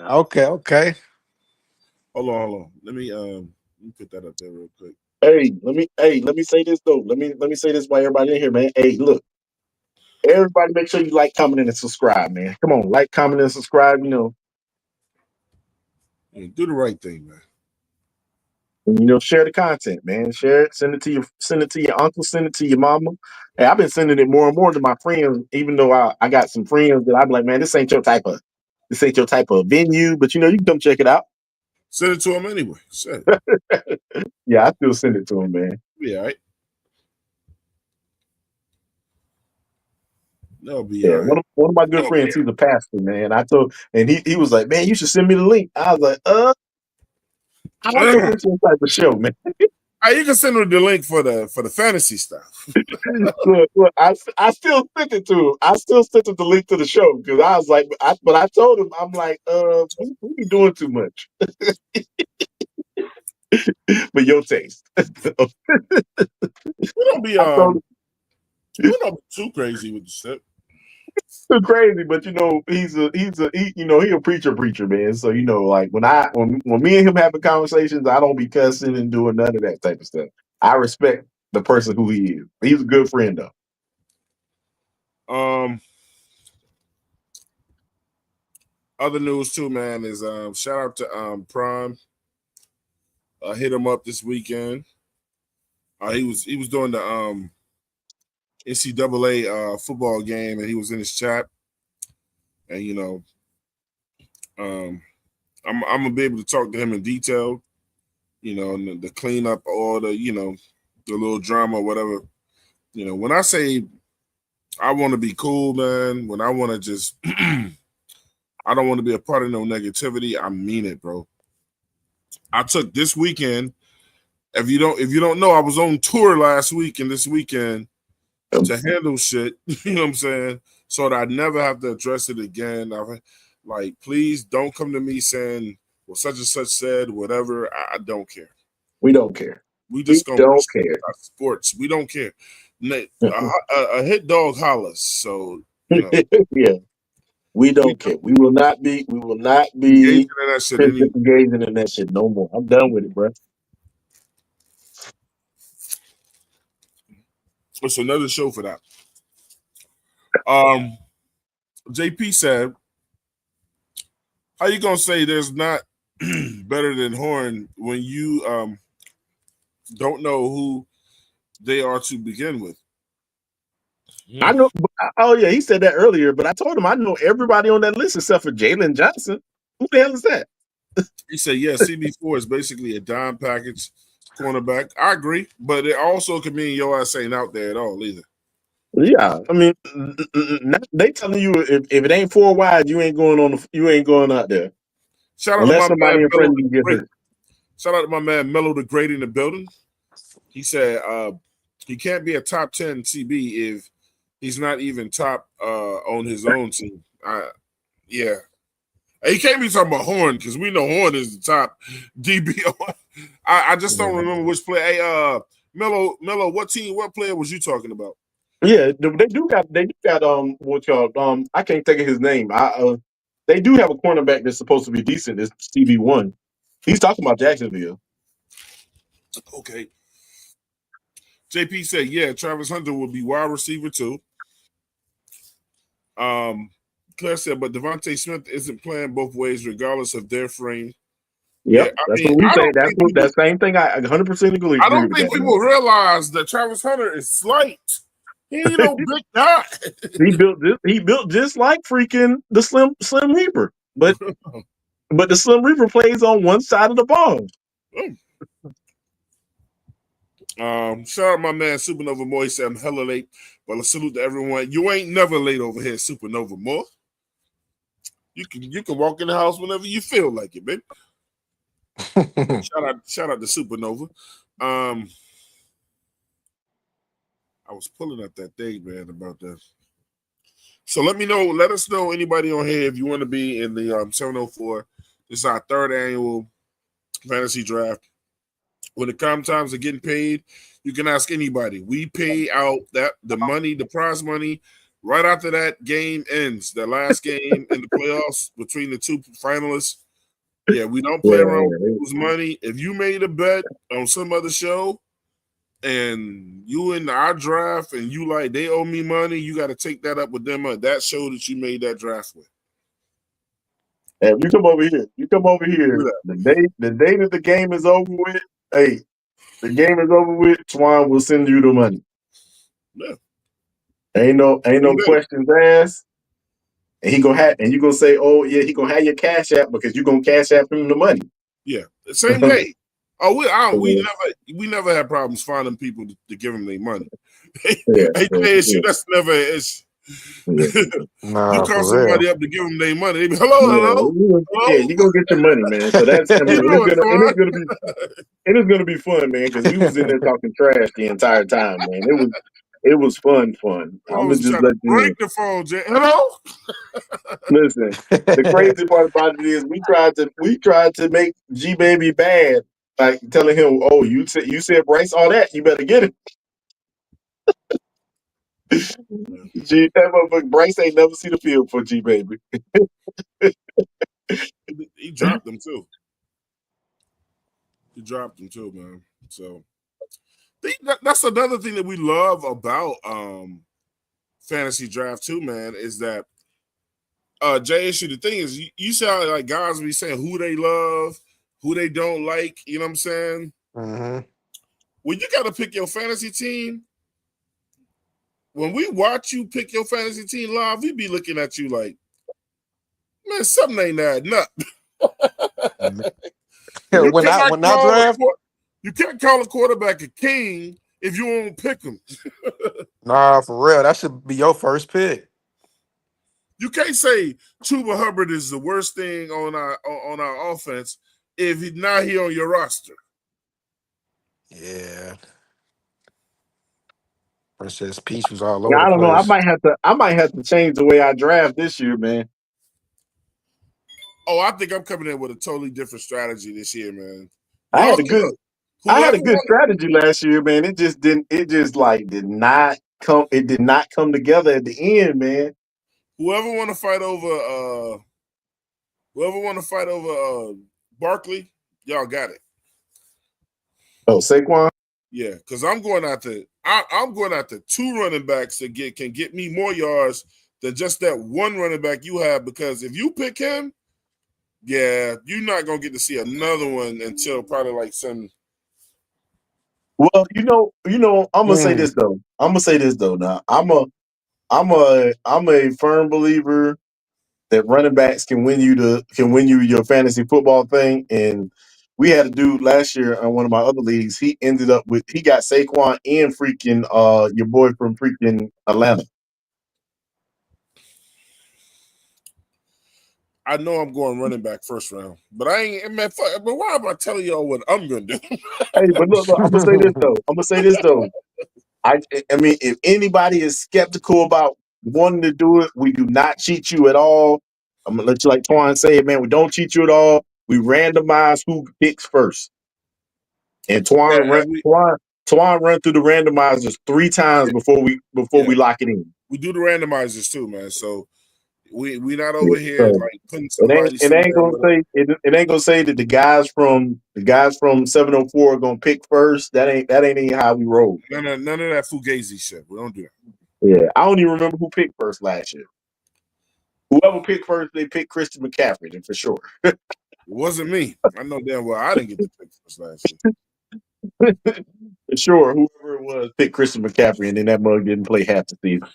Okay. Hold on. Let me put that up there real quick. Let me say this though. Let me say this while everybody in here, man. Hey, look, everybody, make sure you like, comment, and subscribe, man. Come on, like, comment, and subscribe. Do the right thing, man. And, share the content, man. Share it. Send it to your uncle. Send it to your mama. Hey, I've been sending it more and more to my friends, even though I got some friends that I'm like, man, this ain't your type of venue, but you can come check it out. Send it to him anyway. Shit. Yeah, I still send it to them, man. Be all right. That'll be Yeah, all right. one of my good friends, he's a pastor, man. And he was like, man, you should send me the link. I was like, I don't think it's your type of show, man. You can send him the link for the fantasy stuff. Look, I still sent it to him. I still sent him the link to the show because I was like, but I told him, I'm like, we be doing too much for your taste. We don't be I told him we don't be too crazy with the shit. too crazy, but he a preacher, man. So like when me and him having conversations, I don't be cussing and doing none of that type of stuff. I respect the person who he is. He's a good friend though. Other news too, man, is shout out to Prime. Hit him up this weekend. He was doing the NCAA football game, and he was in his chat. And um, I'm gonna be able to talk to him in detail. And the clean up all the the little drama, whatever. When I say I want to be cool, man, when I want to just I don't want to be a part of no negativity, I mean it, bro. I took this weekend. If you don't know, I was on tour last week and this weekend to handle shit. You know what I'm saying? So that I never have to address it again. Like, please don't come to me saying, well, such and such said, whatever. I don't care. We don't care. We just gonna don't care. sports. We don't care. A hit dog hollers. So Yeah. We don't care. We will not be engaging in that shit anymore. engaging in that shit no more. I'm done with it, bro. It's another show for that. JP said, how you gonna say there's not better than Horn when you don't know who they are to begin with? I know. Oh yeah, he said that earlier, but I told him I know everybody on that list except for Jalen Johnson. Who the hell is that? He said, yeah, CB4 is basically a dime package cornerback. I agree, but it also could mean your ass ain't out there at all either. Yeah, I mean, they telling you if it ain't 4 wide, you ain't going out there. Shout out Unless to my somebody man in front Mello of you get hurt. Shout out to my man Mello the Great in the building. He said he can't be a top 10 CB if he's not even top on his own team. Yeah. He can't be talking about Horn because we know Horn is the top DB. I just don't remember which player. Hey, Mello, what player was you talking about? Yeah, they do got what y'all I can't think of his name. They do have a cornerback that's supposed to be decent. It's CB1. He's talking about Jacksonville. Okay. JP said, yeah, Travis Hunter will be wide receiver too. Claire said, but Devontae Smith isn't playing both ways regardless of their frame. Yep, Yeah, that's what we say. That same thing. I 100% agree. I don't with think that. people realize that Travis Hunter is slight. He ain't no big guy. He built just like freaking the Slim Reaper, but the Slim Reaper plays on one side of the ball. Shout out my man Supernova Moore. He said I'm hella late, but a salute to everyone. You ain't never late over here, Supernova Moore. You can walk in the house whenever you feel like it, baby. shout out to Supernova. I was pulling up that thing, man, about that. So let us know anybody on here if you want to be in the 704. This is our 3rd annual fantasy draft. When it comes times of getting paid, you can ask anybody. We pay out the money, the prize money, right after that game ends. The last game in the playoffs between the two finalists. Yeah, we don't play around with people's money. If you made a bet on some other show and you in our draft and you like they owe me money, you got to take that up with them on that show that you made that draft with. And you come over here. The day that the game is over with, hey, the game is over with, Twan will send you the money. Yeah. Ain't no questions asked. And you gonna say, oh yeah, he gonna have your cash app because you gonna cash app him the money. Yeah. Same day. Oh, we never had problems finding people to give them their money. That's never an issue. Nah, you call somebody up to give them their money. They be, hello. Yeah, you gonna get your money, man. So that's it is gonna be fun, man, because we was in there talking trash the entire time, man. It was fun. I'm gonna just let you break the phone, Jay. Hello. Listen, the crazy part about it is we tried to make G Baby bad, like telling him, "Oh, you said Bryce all that, you better get it." That motherfucker Bryce ain't never seen the field for G Baby. He dropped them too. Man. So that's another thing that we love about fantasy draft too, man, is that Jay issue. The thing is, you sound like guys be saying who they love, who they don't like. You know what I'm saying? Mm-hmm. When you got to pick your fantasy team, when we watch you pick your fantasy team live, we be looking at you like, man, something ain't adding up. You when I cannot when I call a draft, you can't call a quarterback a king if you won't pick him. nah, for real, that should be your first pick. You can't say Chuba Hubbard is the worst thing on our offense if he's not here on your roster. Yeah, Princess Peach was all Yeah, over the I don't know. place. I might have to change the way I draft this year, man. Oh, I think I'm coming in with a totally different strategy this year, man. I Y'all had a get good up. I had Whoever a good won, strategy last year, man. It just didn't. It just like did not come. It did not come together at the end, man. whoever want to fight over whoever want to fight over Barkley, y'all got it. Oh, Saquon. Yeah, because I'm going after two running backs that can get me more yards than just that one running back you have. Because if you pick him, yeah, you're not gonna get to see another one until probably like some. Well, I'm gonna say Mm. this though. I'm gonna say this though. Now, I'm a firm believer that running backs can win you your fantasy football thing. And we had a dude last year on one of my other leagues. He got Saquon and freaking your boy from freaking Atlanta. I know I'm going running back first round, but I ain't man. But why am I telling y'all what I'm gonna do? Hey, but look, I'm gonna say this though. I I mean, if anybody is skeptical about wanting to do it, we do not cheat you at all. I'm gonna let you like Twan say it, man. We don't cheat you at all. We randomize who picks first. And Yeah, and Twan run through the randomizers 3 times before yeah, we lock it in. we do the randomizers too, man. So we not Yeah. over here So like putting somebody somewhere. it ain't gonna say that the guys from 704 are gonna pick first. That ain't even how we roll. None of that fugazi shit. We don't do that. Yeah, I don't even remember who picked first last year. Whoever picked first, they picked Christian McCaffrey, then for sure. It wasn't me. I know damn well I didn't get the pick first last year. For sure, whoever it was picked Christian McCaffrey, and then that mug didn't play half the season.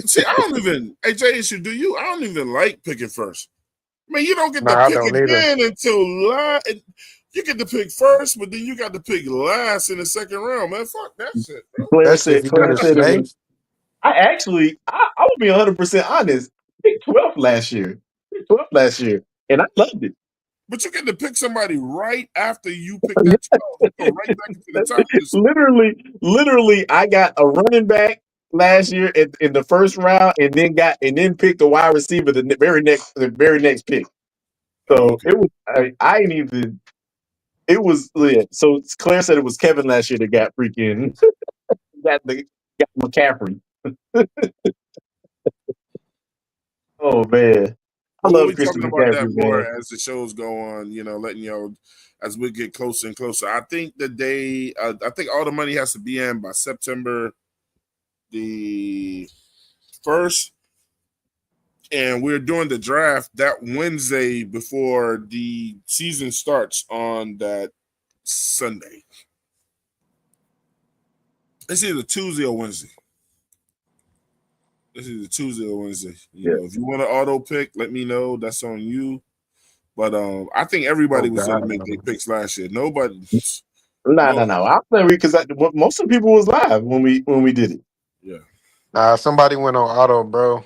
See, I don't even AJ issue. Do you? I don't even like picking first. I mean, you don't get to Nah, I pick don't either. again until last. You get to pick first, but then you got to pick last in the second round, man. Fuck that shit, bro. Especially if you do the Clarence said it was. snake. I would be 100% honest. I picked 12th last year. And I loved it. But you get to pick somebody right after you pick that 12. You go right back into the top. Literally, I got a running back last year in the first round, and then picked a wide receiver the very next pick. Oh, So okay. it was I ain't even it was yeah. So Claire said it was Kevin last year that got freaking got McCaffrey. Oh man, I Well, we'll love be talking Christian about that McCaffrey, more man. as the shows go on, letting y'all as we get closer and closer. I think I think all the money has to be in by September the 1st. And we're doing the draft that Wednesday before the season starts on that Sunday. It's either Tuesday or Wednesday. Yeah. If you want to auto pick, let me know. That's on you. But I think Oh everybody was there to God, make their no. picks last year. Nobody, No, no, no, no. I'm sorry because most of the people was live when we did it. yeah. Nah, somebody went on auto, bro.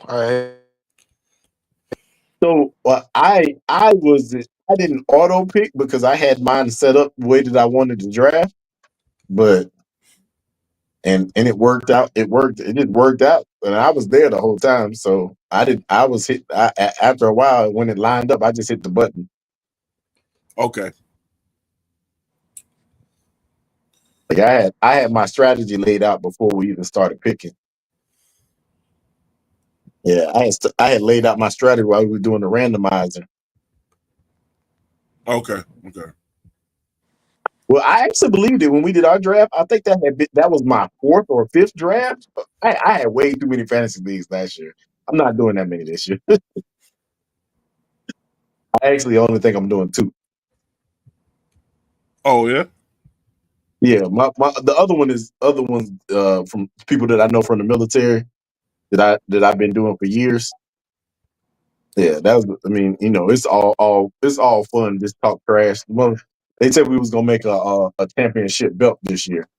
So I didn't auto pick because I had mine set up the way that I wanted to draft, but and it worked out. It just worked out, and I was there the whole time. So I did. I was hit after a while when it lined up. I just hit the button. Okay. Like I had my strategy laid out before we even started picking. Yeah, I had laid out my strategy while we were doing the randomizer. Okay. Okay. Well, I actually believed it when we did our draft. I think that was my fourth or fifth draft. I had way too many fantasy leagues last year. I'm not doing that many this year. I actually only think I'm doing 2. Oh yeah. Yeah, the other ones from people that I know from the military that I've been doing for years. Yeah, that was. I mean, it's all fun. Just talk trash. Well, they said we was gonna make a championship belt this year.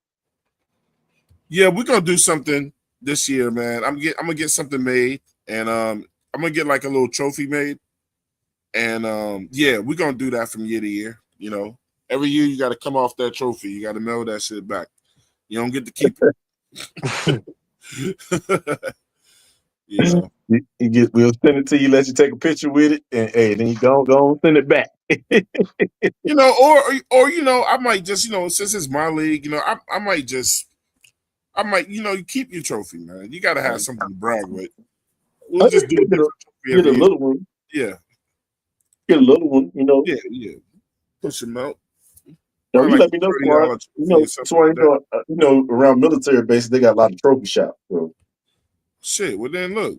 Yeah, we're gonna do something this year, man. I'm gonna get something made, and I'm gonna get like a little trophy made, and yeah, we're gonna do that from year to year. Every year you got to come off that trophy. You got to mail that shit back. You don't get to keep it. We'll send it to you, let you take a picture with it, and hey, then you go send it back. Or I might just since it's my league, I might you keep your trophy, man. You got to have something to brag with. We'll just do a different trophy get every a year. little one. Yeah. Get a little one. Yeah. Push them out. You Like let me know, Swan. Swan, around military bases, they got a lot of trophy shops. So. Shit. Well, then look.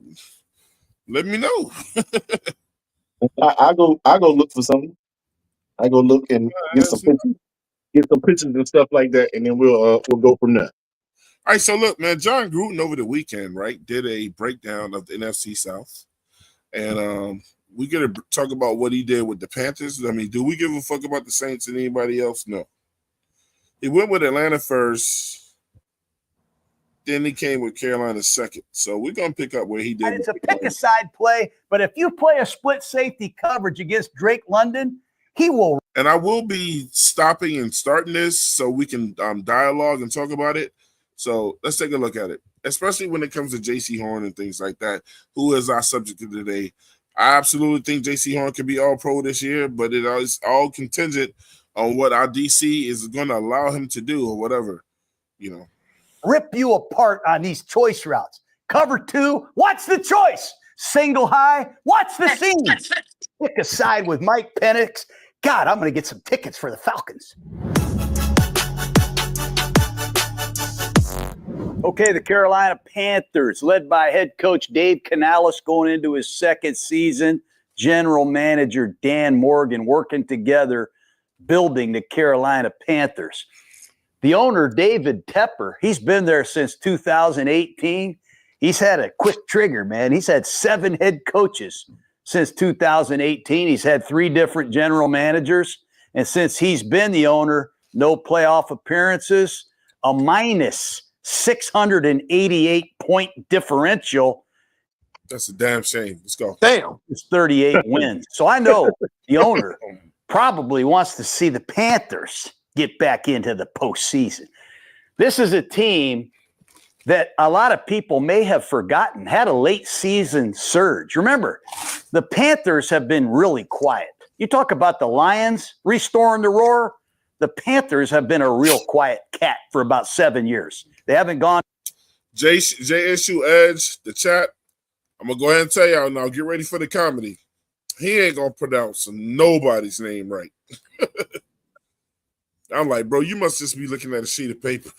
Let me know. I go look for something. I go look and get some pictures and stuff like that, and then we'll go from there. All right, so look, man, John Gruden over the weekend, right, did a breakdown of the NFC South, and we got to talk about what he did with the Panthers. I mean, do we give a fuck about the Saints and anybody else? No. He went with Atlanta first. Then he came with Carolina second. So we're going to pick up where he did. It's a pick-a-side play, but if you play a split safety coverage against Drake London, he will. And I will be stopping and starting this so we can dialogue and talk about it. So let's take a look at it, especially when it comes to Jaycee Horn and things like that, who is our subject of today. I absolutely think Jaycee Horn could be all-pro this year, but it is all contingent on what our DC is going to allow him to do or whatever, Rip you apart on these choice routes. Cover 2, what's the choice? Single high, what's the seam? Pick a side with Mike Penix. God, I'm going to get some tickets for the Falcons. Okay, the Carolina Panthers, led by head coach Dave Canales, going into his second season. General manager Dan Morgan working together, building the Carolina Panthers. The owner, David Tepper, he's been there since 2018. He's had a quick trigger, man. He's had 7 head coaches since 2018. He's had 3 different general managers. And since he's been the owner, no playoff appearances, a minus 688-point differential. That's a damn shame. Let's go. Damn. It's 38 wins. So I know the owner probably wants to see the Panthers get back into the postseason. This is a team that a lot of people may have forgotten, had a late season surge. Remember, the Panthers have been really quiet. You talk about the Lions restoring the roar. The Panthers have been a real quiet cat for about 7 years. They haven't gone. JSU Edge, the chat. I'm going to go ahead and tell y'all now, get ready for the comedy. He ain't going to pronounce nobody's name right. I'm like, bro, you must just be looking at a sheet of paper.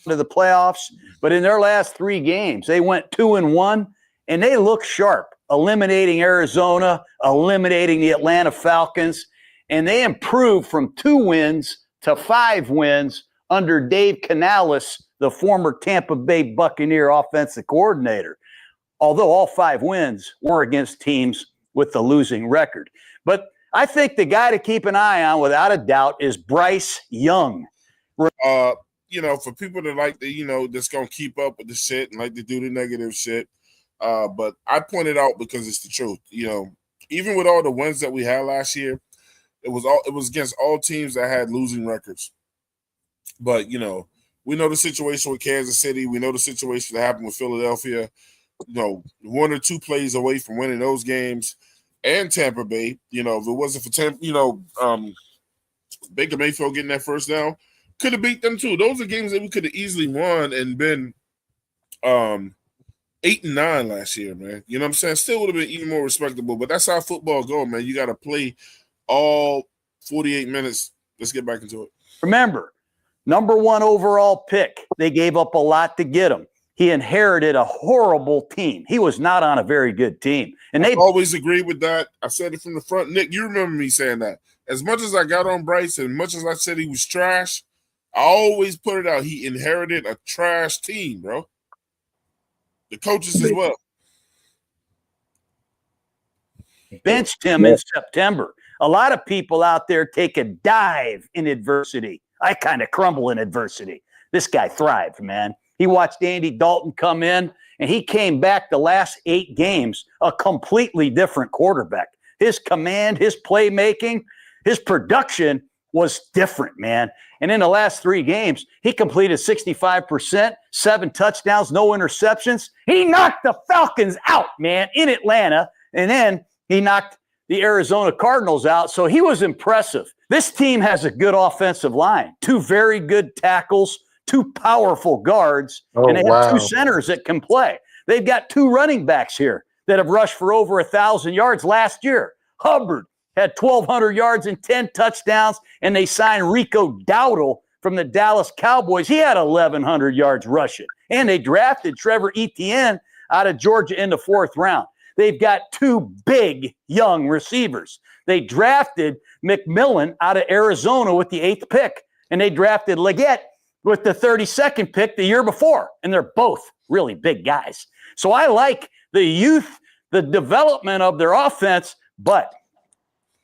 To the playoffs, but in their last 3 games, they went 2-1, and they look sharp, eliminating Arizona, eliminating the Atlanta Falcons, and they improved from 2 wins to 5 wins under Dave Canales, the former Tampa Bay Buccaneer offensive coordinator, although all 5 wins were against teams with the losing record. But I think the guy to keep an eye on, without a doubt, is Bryce Young. For people that like to, that's going to keep up with the shit and like to do the negative shit. But I point it out because it's the truth. Even with all the wins that we had last year, it was against all teams that had losing records. But, we know the situation with Kansas City. We know the situation that happened with Philadelphia. 1 or 2 plays away from winning those games. And Tampa Bay, if it wasn't for Tampa, Baker Mayfield getting that first down, could have beat them too. Those are games that we could have easily won and been 8-9 last year, man. You know what I'm saying? Still would have been even more respectable, but that's how football go, man. You got to play all 48 minutes. Let's get back into it. Remember, number 1 overall pick. They gave up a lot to get him. he inherited a horrible team. He was not on a very good team. And they always agreed with that. I said it from the front. Nick, you remember me saying that. As much as I got on Bryce and much as I said he was trash, I always put it out. He inherited a trash team, bro. The coaches as well. Benched him in September. A lot of people out there take a dive in adversity. I kind of crumble in adversity. This guy thrived, man. He watched Andy Dalton come in, and he came back the last 8 games a completely different quarterback. His command, his playmaking, his production was different, man. And in the last 3 games, he completed 65%, 7 touchdowns, no interceptions. He knocked the Falcons out, man, in Atlanta, and then he knocked the Arizona Cardinals out, so he was impressive. This team has a good offensive line, 2 very good tackles, 2 powerful guards, and they have 2 centers that can play. They've got 2 running backs here that have rushed for over 1,000 yards last year. Hubbard had 1,200 yards and 10 touchdowns, and they signed Rico Dowdle from the Dallas Cowboys. He had 1,100 yards rushing, and they drafted Trevor Etienne out of Georgia in the 4th round. They've got 2 big young receivers. They drafted McMillan out of Arizona with the 8th pick, and they drafted Leggett with the 32nd pick the year before, and they're both really big guys. So I like the youth, the development of their offense, but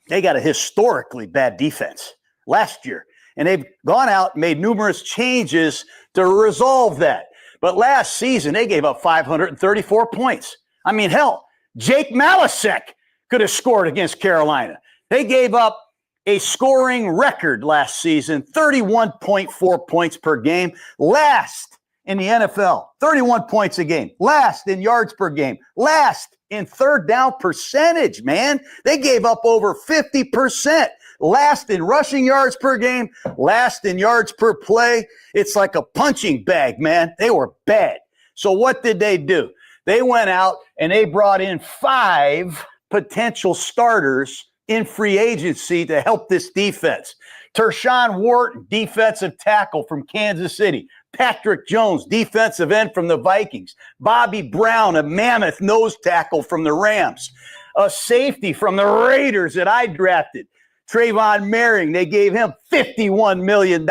they got a historically bad defense last year, and they've gone out and made numerous changes to resolve that. But last season, they gave up 534 points. I mean, hell, Jake Malasek could have scored against Carolina. They gave up a scoring record last season, 31.4 points per game. Last in the NFL, 31 points a game. Last in yards per game. Last in third down percentage, man. They gave up over 50%. Last in rushing yards per game. Last in yards per play. It's like a punching bag, man. They were bad. So what did they do? They went out and they brought in 5 potential starters in free agency to help this defense. Tershawn Wharton, defensive tackle from Kansas City. Patrick Jones, defensive end from the Vikings. Bobby Brown, a mammoth nose tackle from the Rams. A safety from the Raiders that I drafted. Trayvon Merring, they gave him $51 million.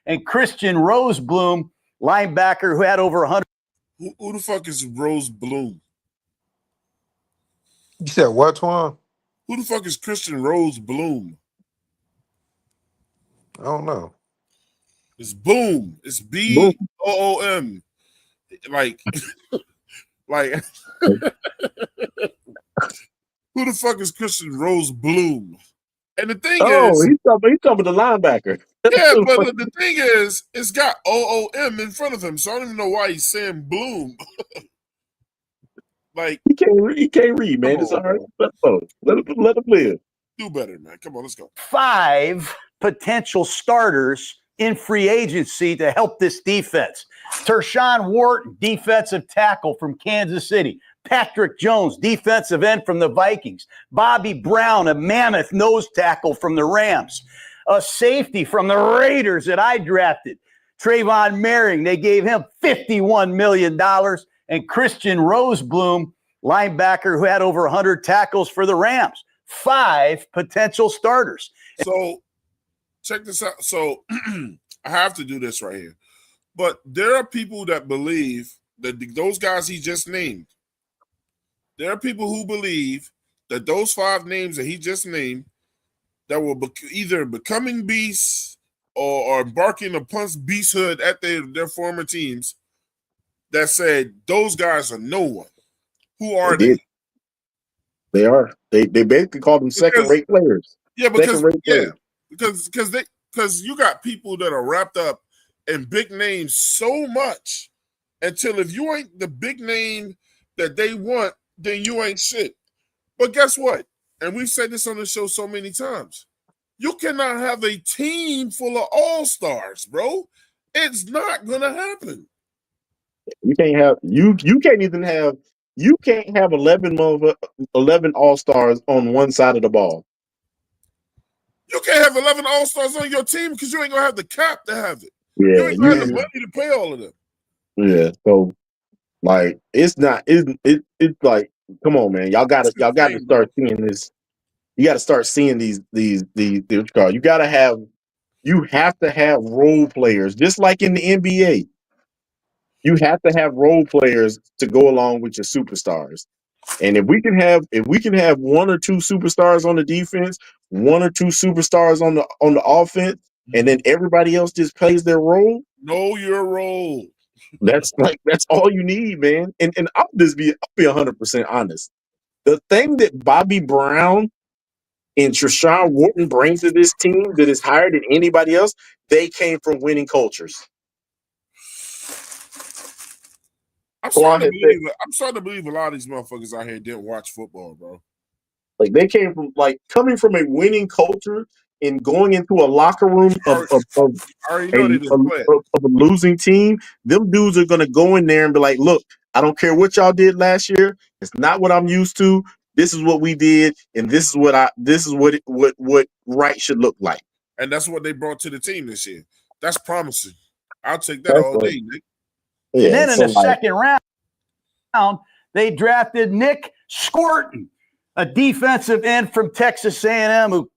And Christian Rosebloom, linebacker who had over 100. Who the fuck is Rose Bloom? You said what, Twan? Who the fuck is Christian Rose Bloom? I don't know. It's Boom. It's BOOM. Like, like, who the fuck is Christian Rose Bloom? And the thing is, he's talking about the linebacker. yeah, but the thing is, it's got OOM in front of him, so I don't even know why he's saying Bloom. Like, he can't read, man. It's all right. Let him live. Do better, man. Come on, let's go. 5 potential starters in free agency to help this defense. Tershawn Wharton, defensive tackle from Kansas City. Patrick Jones, defensive end from the Vikings. Bobby Brown, a mammoth nose tackle from the Rams. A safety from the Raiders that I drafted. Trayvon Merring, they gave him $51 million. And Christian Rosebloom, linebacker who had over 100 tackles for the Rams. 5 potential starters. So check this out. So I have to do this right here. But there are people that believe that those guys he just named, there are people who believe that those 5 names that he just named that were either becoming beasts or embarking upon beasthood at their former teams that said those guys are no one. Who are they? They are. They basically call them second-rate players. Yeah, because you got people that are wrapped up in big names so much until if you ain't the big name that they want, then you ain't shit. But guess what? And we've said this on the show so many times. You cannot have a team full of all-stars, bro. It's not gonna happen. You can't have you can't have 11 all-stars on one side of the ball. You can't have 11 all-stars on your team because you ain't gonna have the cap to have it. Yeah, you ain't gonna have the money to pay all of them. Yeah. So Like it's not. It's like, come on, man. Y'all got to Insane, bro. start seeing this. You got to start seeing these what you call. You have to have role players, just like in the NBA. You have to have role players to go along with your superstars. And if we can have one or two superstars on the defense, one or two superstars on the offense, and then everybody else just plays their role, Know your role. that's all you need, man. And I'll be 100% honest. The thing that Bobby Brown and Treshaun Wharton brings to this team that is higher than anybody else, they came from winning cultures. I'm Quan starting to has said, believe. I'm starting to believe a lot of these motherfuckers out here didn't watch football, bro. like they came from coming from a winning culture and going into a locker room I of already a, know they didn't play it. of a losing team. Them dudes are gonna go in there and be like, look, I don't care what y'all did last year. It's not what I'm used to. This is what we did, and this is what right should look like. And that's what they brought to the team this year. That's promising. I'll take that That's all what, day, Nick. yeah, And then in so the second round, they drafted Nick Scorton, a defensive end from Texas A&M who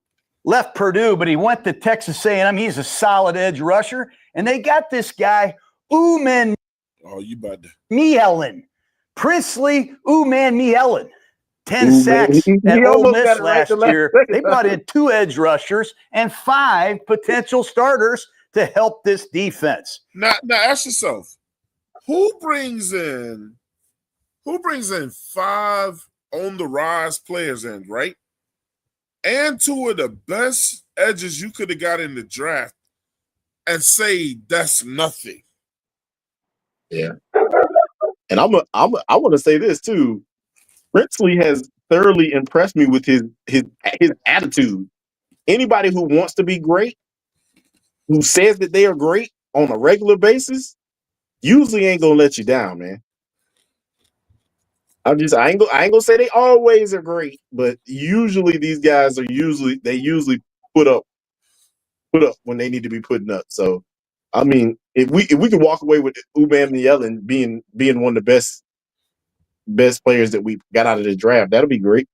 left Purdue, but he went to Texas A&M. He's a solid edge rusher. And they got this guy, Uman Oh, you about to. Mielen, Princely Uman Mielen. 10 Ooh, sacks man, at he Ole almost got Miss it right the last last year. second. They brought in 2 edge rushers and 5 potential starters to help this defense. Now ask yourself, who brings in 5 on the rise players in, right? And 2 of the best edges you could have got in the draft and say that's nothing. Yeah, and I want to say this too. Princely has thoroughly impressed me with his attitude. Anybody who wants to be great, who says that they are great on a regular basis, usually ain't gonna let you down, man. I ain't gonna say they always are great, but usually these guys usually put up when they need to be putting up. So, I mean, if we can walk away with Ubam Yellen being one of the best players that we got out of the draft, that'll be great.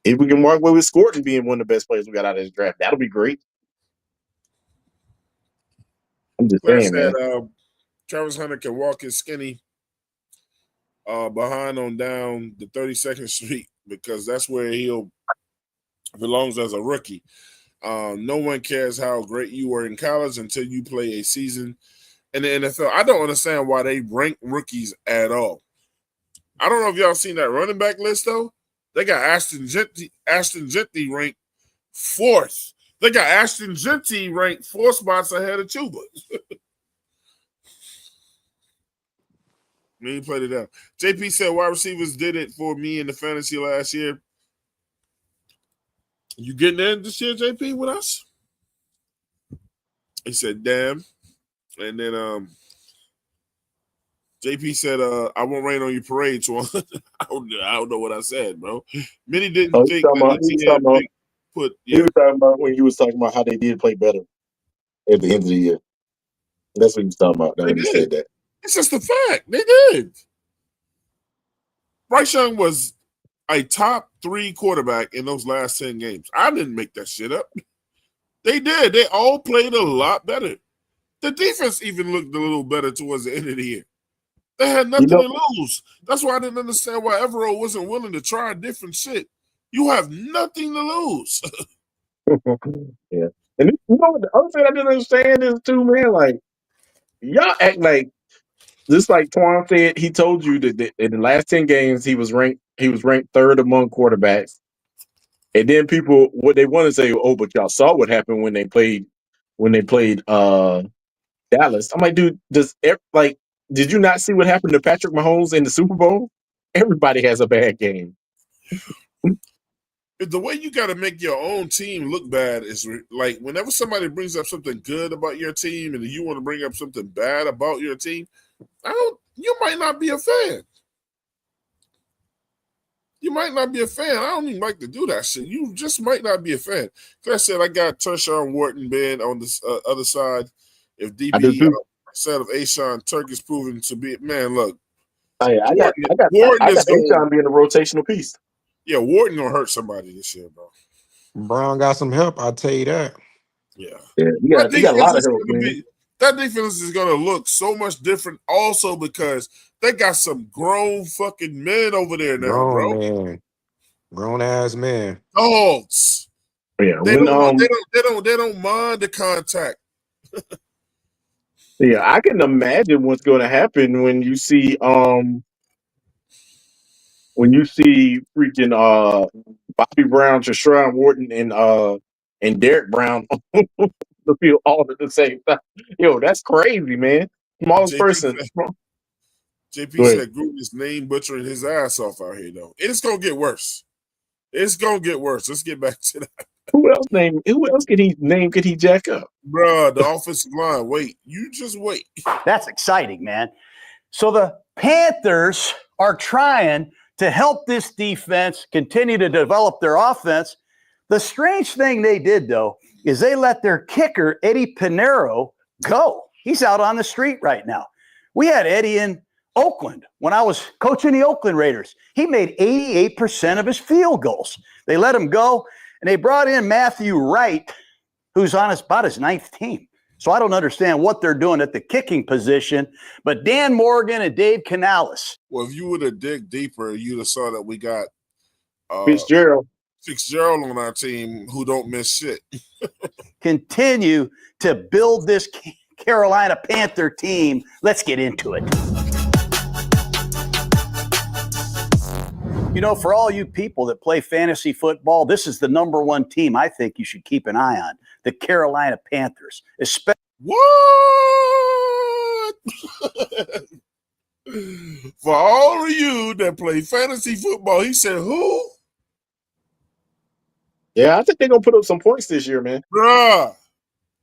If we can walk away with Scorton being one of the best players we got out of the draft, that'll be great. I'm just Claire saying, said man. Travis Hunter can walk his skinny behind on down the 32nd Street because that's where he'll belongs as a rookie. No one cares how great you were in college until you play a season in the NFL. I don't understand why they rank rookies at all. I don't know if y'all seen that running back list though. They got Ashton Genty ranked 4th. They got Ashton Genty ranked 4 spots ahead of Chuba. Me played it out. JP said wide receivers did it for me in the fantasy last year. You getting in this year, JP, with us? He said, damn. And then JP said, I won't rain on your parade, so I don't know what I said, bro. Many didn't think that Etienne put He was talking about when you was talking about how they did play better at the end of the year. That's what he was talking about they when he did. said that. It's just a fact. They did. Bryce Young was a top 3 quarterback in those last 10 games. I didn't make that shit up. They did. They all played a lot better. The defense even looked a little better towards the end of the year. They had nothing to lose. That's why I didn't understand why Evero wasn't willing to try different shit. You have nothing to lose. Yeah. And you know what the other thing I didn't understand is too, man, like y'all act like just like Twan said, he told you that in the last 10 games he was ranked 3rd among quarterbacks. And then people what they want to say, oh, but y'all saw what happened when they played Dallas. I'm like, dude, did you not see what happened to Patrick Mahomes in the Super Bowl? Everybody has a bad game. The way you got to make your own team look bad is like whenever somebody brings up something good about your team and you want to bring up something bad about your team, you might not be a fan. You might not be a fan. I don't even like to do that shit. You just might not be a fan. Like I said, I got Treshaun Wharton being on the other side. If I do DB too. instead of Ashawn, Turk is proven to be. Man, look, Hey, I got Wharton is going. Ashawn being a rotational piece. Yeah, Wharton gonna hurt somebody this year, bro. Brown got some help, I'll tell you that. Yeah, Yeah, he got a lot of help, man. That defense is gonna look so much different, also because they got some grown fucking men over there now, Grown ass man. Dogs. Yeah, They don't mind the contact. Yeah, I can imagine what's going to happen when you see freaking Bobby Brown, Trashon Wharton, and Derek Brown on the field all at the same time. Yo, that's crazy, man. Smallest person. JP said Gruden is name butchering his ass off out here, though. It's gonna get worse. It's gonna get worse. Let's get back to that. Who else could he jack up? Bruh, the offensive line. Wait. You just wait. That's exciting, man. So the Panthers are trying to help this defense continue to develop their offense. The strange thing they did, though, is they let their kicker, Eddie Pinheiro, go. He's out on the street right now. We had Eddie in Oakland when I was coaching the Oakland Raiders. He made 88% of his field goals. They let him go, and they brought in Matthew Wright, who's on about his ninth team. So I don't understand what they're doing at the kicking position. But Dan Morgan and Dave Canales. Well, if you would have dig deeper, you'd have saw that we got Fitzgerald on our team who don't miss shit. Continue to build this Carolina Panther team. Let's get into it. You know, for all you people that play fantasy football, this is the number one team I think you should keep an eye on, the Carolina Panthers. What? For all of you that play fantasy football, he said who? Yeah, I think they're going to put up some points this year, man. Bruh.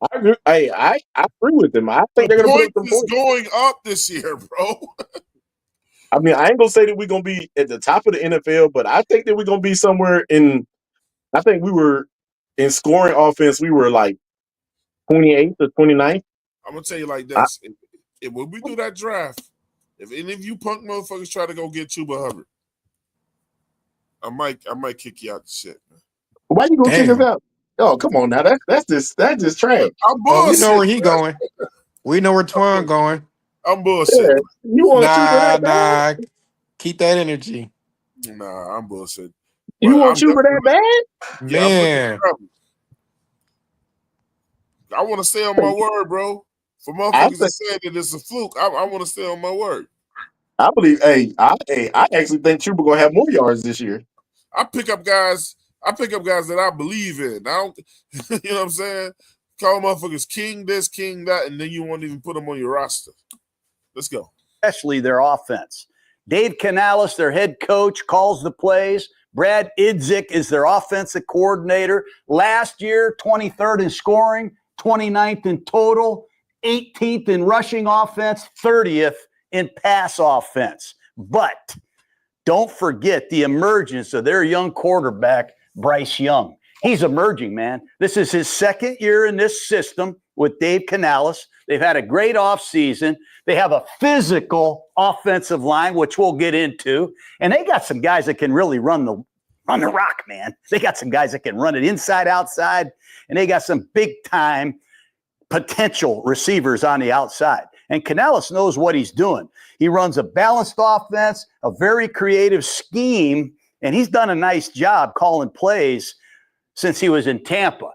I agree. I agree with them. I think they're going to put up some points. Going up this year, bro. I mean, I ain't gonna say that we're gonna be at the top of the NFL, but I think that we're gonna be somewhere in. I think we were in scoring offense. We were like 28th or 29th. I'm gonna tell you like this: if when we do that draft, if any of you punk motherfuckers try to go get Chuba Hubbard, I might kick you out the shit, man. Why you gonna kick us out? Oh, come on now, that's just trash. We know where he going. We know where Twan going. I'm bullshit. Yeah, you want Chuba that bad? Keep that energy. Nah, I'm bullshit. You want Chuba that bad? Man. I want to stay on my word, bro. For motherfuckers that said that it's a fluke, I want to stay on my word. I believe. I actually think Chuba gonna have more yards this year. I pick up guys that I believe in. I don't, you know what I'm saying? Call motherfuckers king this, king that, and then you won't even put them on your roster. Let's go. Especially their offense. Dave Canales, their head coach, calls the plays. Brad Idzik is their offensive coordinator. Last year, 23rd in scoring, 29th in total, 18th in rushing offense, 30th in pass offense. But don't forget the emergence of their young quarterback, Bryce Young. He's emerging, man. This is his second year in this system with Dave Canales. They've had a great offseason. They have a physical offensive line, which we'll get into. And they got some guys that can really run the rock, man. They got some guys that can run it inside, outside, and they got some big-time potential receivers on the outside. And Canales knows what he's doing. He runs a balanced offense, a very creative scheme, and he's done a nice job calling plays since he was in Tampa.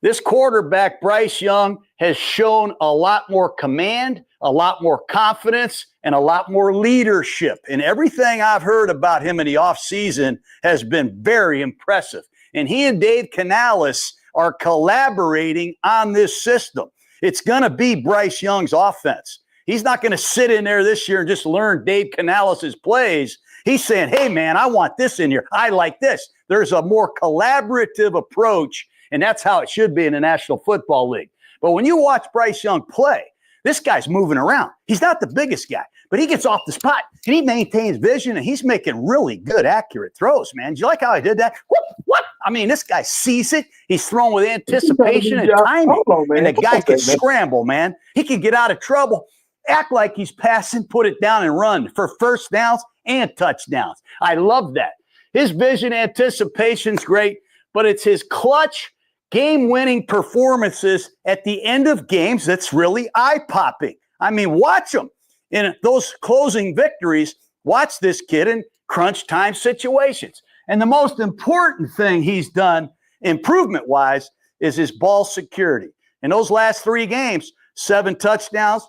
This quarterback, Bryce Young, has shown a lot more command, a lot more confidence, and a lot more leadership. And everything I've heard about him in the offseason has been very impressive. And he and Dave Canales are collaborating on this system. It's going to be Bryce Young's offense. He's not going to sit in there this year and just learn Dave Canales' plays. He's saying, hey, man, I want this in here. I like this. There's a more collaborative approach, and that's how it should be in the National Football League. But when you watch Bryce Young play, this guy's moving around. He's not the biggest guy, but he gets off the spot, and he maintains vision, and he's making really good, accurate throws, man. Do you like how I did that? What? I mean, this guy sees it. He's throwing with anticipation and timing. And the guy can scramble, man. He can get out of trouble. act like he's passing, put it down and run for first downs and touchdowns. I love that. His vision anticipation's great, but it's his clutch game-winning performances at the end of games that's really eye-popping. I mean, watch him in those closing victories. Watch this kid in crunch time situations. And the most important thing he's done improvement-wise is his ball security. In those last 3 games, 7 touchdowns,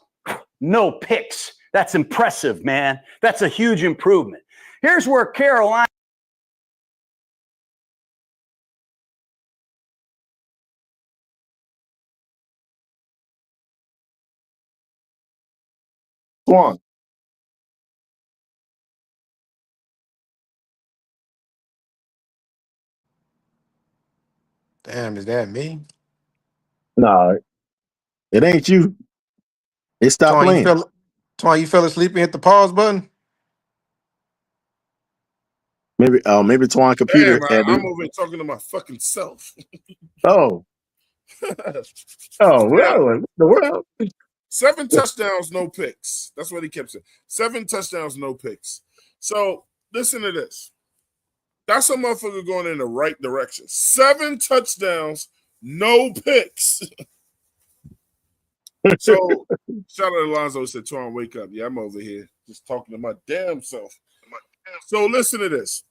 no picks. That's impressive, man. That's a huge improvement. Here's where Carolina. Swan. Damn, is that me? No, it ain't you. It stopped Twan, playing. You fell asleep and hit the pause button? Maybe Twan computer Damn, had it. I'm over here talking to my fucking self. Oh, Yeah. well, in the world. 7 touchdowns, no picks. That's what he kept saying. 7 touchdowns, no picks. So listen to this. That's a motherfucker going in the right direction. 7 touchdowns, no picks. So shout out to Alonzo, said, Twan, wake up. Yeah, I'm over here just talking to my damn self. So listen to this.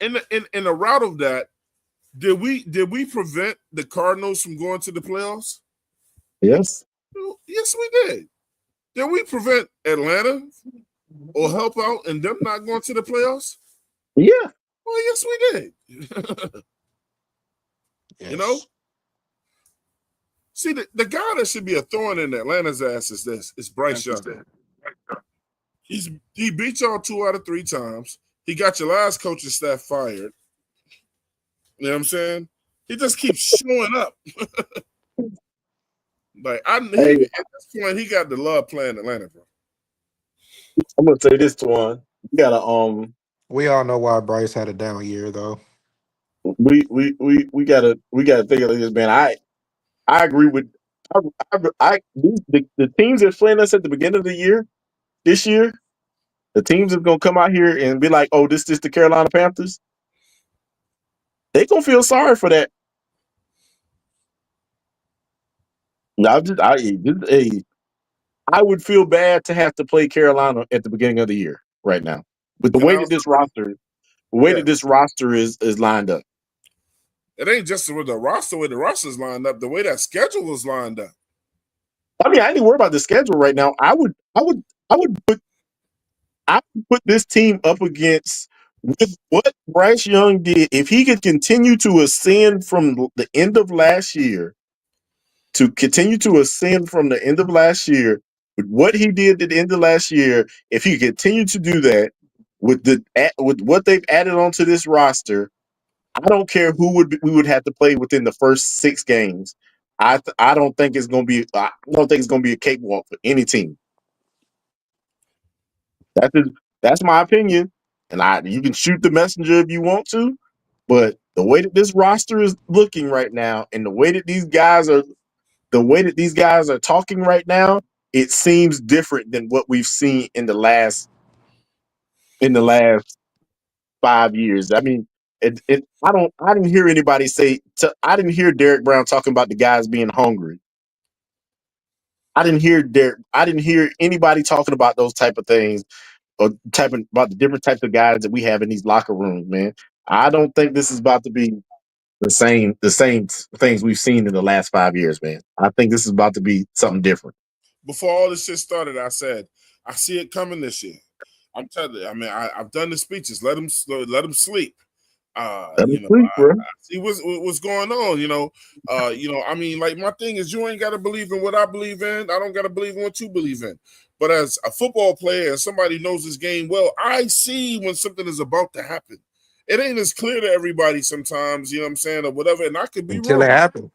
In the route of that, did we prevent the Cardinals from going to the playoffs? Yes. Yes, we did. Did we prevent Atlanta or help out and them not going to the playoffs? Yeah. Well, yes, we did. Yes. You know? See, the guy that should be a thorn in Atlanta's ass is Bryce Young. He beat y'all 2 out of 3 times. He got your last coaching staff fired. You know what I'm saying? He just keeps showing up. Like at this point, he got the love playing Atlanta, bro. I'm gonna say this, Twan. You gotta We all know why Bryce had a down year, though. we gotta think of this, man. I agree with the teams that playing us at the beginning of the year this year. The teams that's gonna come out here and be like, "Oh, this is the Carolina Panthers." They gonna feel sorry for that. No, I would feel bad to have to play Carolina at the beginning of the year right now with the Can way I that also, this roster is lined up. it ain't just with the roster, way the roster's lined up, the way that schedule is lined up. I mean, I ain't worried about the schedule right now. I would put this team up against with what Bryce Young did. If he could continue to ascend from the end of last year, with what he did at the end of last year, if he continued to do that with what they've added onto this roster, I don't care we would have to play within the first 6 games. I don't think it's going to be. I don't think it's going to be a cakewalk for any team. That's my opinion, and you can shoot the messenger if you want to, but the way that this roster is looking right now, and the way that these guys are talking right now, it seems different than what we've seen in the last 5 years. I mean, I didn't hear anybody I didn't hear Derek Brown talking about the guys being hungry. I didn't hear anybody talking about those type of things or about the different types of guys that we have in these locker rooms, man. I don't think this is about to be the same things we've seen in the last 5 years, man. I think this is about to be something different. Before all this shit started, I said, I see it coming this year. I'm telling you, I mean, I've done the speeches. Let them sleep. Sleep, bro. I see what's going on. I mean, like my thing is, you ain't got to believe in what I believe in. I don't got to believe in what you believe in. But as a football player and somebody knows this game well, I see when something is about to happen. It ain't as clear to everybody sometimes, you know what I'm saying, or whatever. And I could be Until wrong. it happened.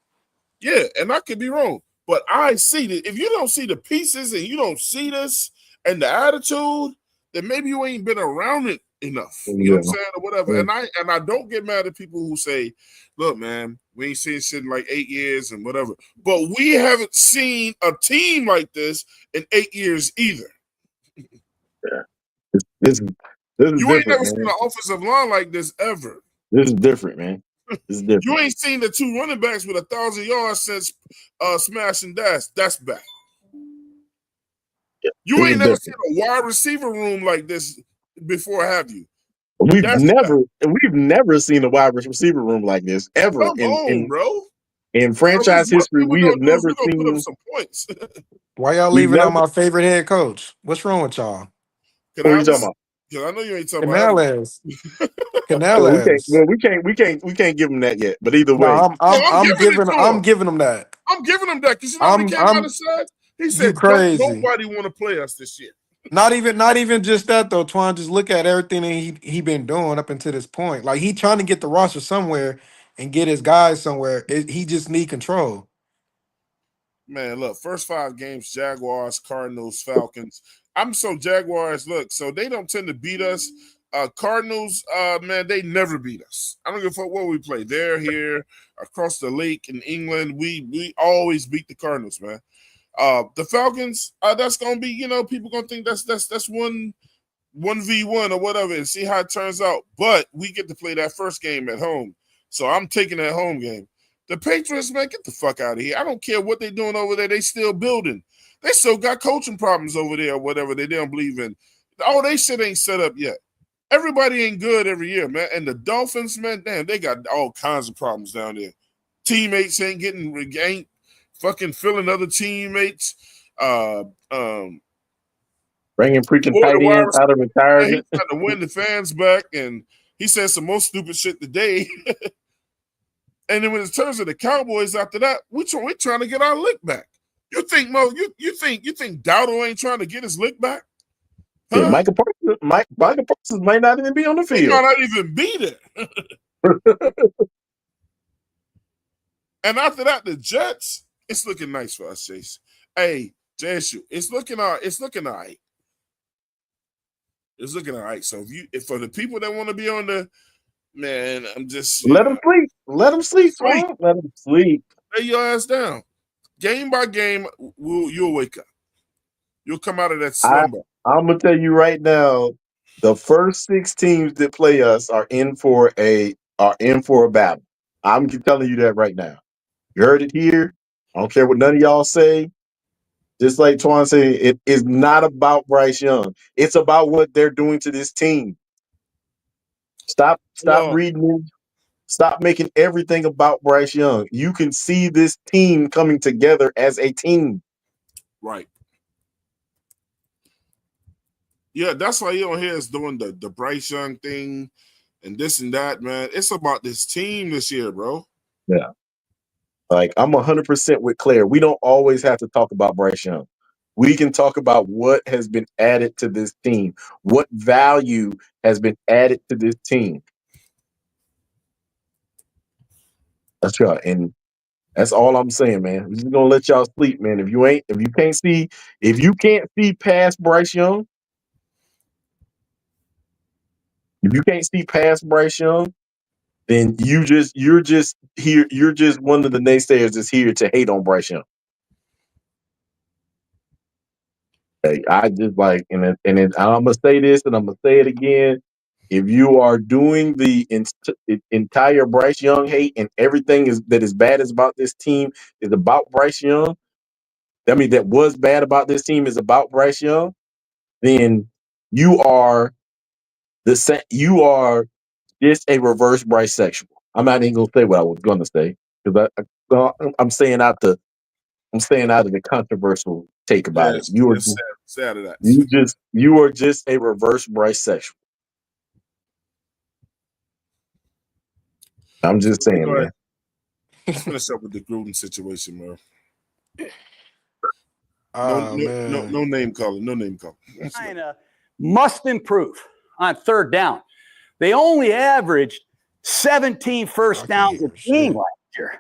Yeah, and I could be wrong. But I see that if you don't see the pieces and you don't see this and the attitude, then maybe you ain't been around it enough. You know Yeah. what I'm saying? Or whatever. Yeah. And I don't get mad at people who say, look, man, we ain't seen shit in like 8 years and whatever. But we haven't seen a team like this in 8 years either. This is You ain't different, never seen man. an offensive line like this ever. This is different, man. This is different. You ain't seen the 2 running backs with 1,000 yards since Smash and Dash. That's back. You This ain't is never different. seen a wide receiver room like this before, have you? We've That's never seen a wide receiver room like this ever Come on, bro. in What franchise history. we're We have gonna do is never we're gonna put up seen. some points. Why y'all We've leaving never. out my favorite head coach? What's wrong with y'all? Can What are I you talking about? because I know you ain't talking about Canales. So we can't. Canales. Well, we can't give them that yet. But either No, way, I'm giving it to him. I'm giving them that. I'm giving him that because you know what he came out I'm and said? He you said, don't crazy. nobody want to play us this year. Not even just that though, Twan. Just look at everything that he been doing up until this point. Like he trying to get the roster somewhere and get his guys somewhere. He just need control. Man, look, first 5 games, Jaguars, Cardinals, Falcons. I'm so Jaguars, look, so they don't tend to beat us. Cardinals, man, they never beat us. I don't give a fuck what we play. They're here across the lake in England. We always beat the Cardinals, man. The Falcons, that's gonna be, you know, people gonna think that's 1v1 or whatever and see how it turns out. But we get to play that first game at home. So I'm taking that home game. The Patriots, man, get the fuck out of here. I don't care what they're doing over there. They still building. They still got coaching problems over there or whatever they don't believe in. Oh, they shit ain't set up yet. Everybody ain't good every year, man. And the Dolphins, man, damn, they got all kinds of problems down there. Teammates ain't fucking filling other teammates. bringing freaking Boy, the tight wide ends out of receiver, man, retirement. he's trying to win the fans back, and he said some more stupid shit today. And then when it turns to the Cowboys after that, we're trying to get our lick back. You think Mo? You think Dowdle ain't trying to get his lick back? Huh? Yeah, Michael Parsons might not even be on the He might field. not even be there. And after that, the Jets, it's looking nice for us, Chase. Hey, JSU, it's looking all right. It's looking all right. So if for the people that want to be on the man, I'm just Let them sleep. Let them sleep. Sleep. Tom. Let them sleep. Lay your ass down. Game by game, you'll wake up. You'll come out of that slumber. I'm gonna tell you right now, the first 6 teams that play us are in for a battle. I'm telling you that right now. You heard it here. I don't care what none of y'all say. Just like Twan said, it is not about Bryce Young. It's about what they're doing to this team. Stop Well, reading. Stop making everything about Bryce Young. You can see this team coming together as a team. right. Yeah, that's why you don't hear us doing the Bryce Young thing and this and that, man. It's about this team this year, bro. Yeah. Like I'm 100% with Claire. We don't always have to talk about Bryce Young. We can talk about what has been added to this team, what value has been added to this team. That's right, and that's all I'm saying, man. We're just gonna let y'all sleep, man. If you can't see past Bryce Young, then you're just here. You're just one of the naysayers that's here to hate on Bryce Young. Like, I just like, and I'm gonna say this, and I'm gonna say it again. If you are doing the entire Bryce Young hate and everything that is bad is about this team is about Bryce Young, I mean that was bad about this team is about Bryce Young, then you are you are just a reverse Bryce sexual. I'm not even gonna say what I was gonna say because I'm staying out of the controversial take about it. Yes, You are yes, sad of that. you are just a reverse Bryce sexual. I'm just saying, Go man. ahead. Let's finish up with the Gruden situation, man. Man. No name calling. No name calling. China must improve on third down. They only averaged 17 first downs a game last year.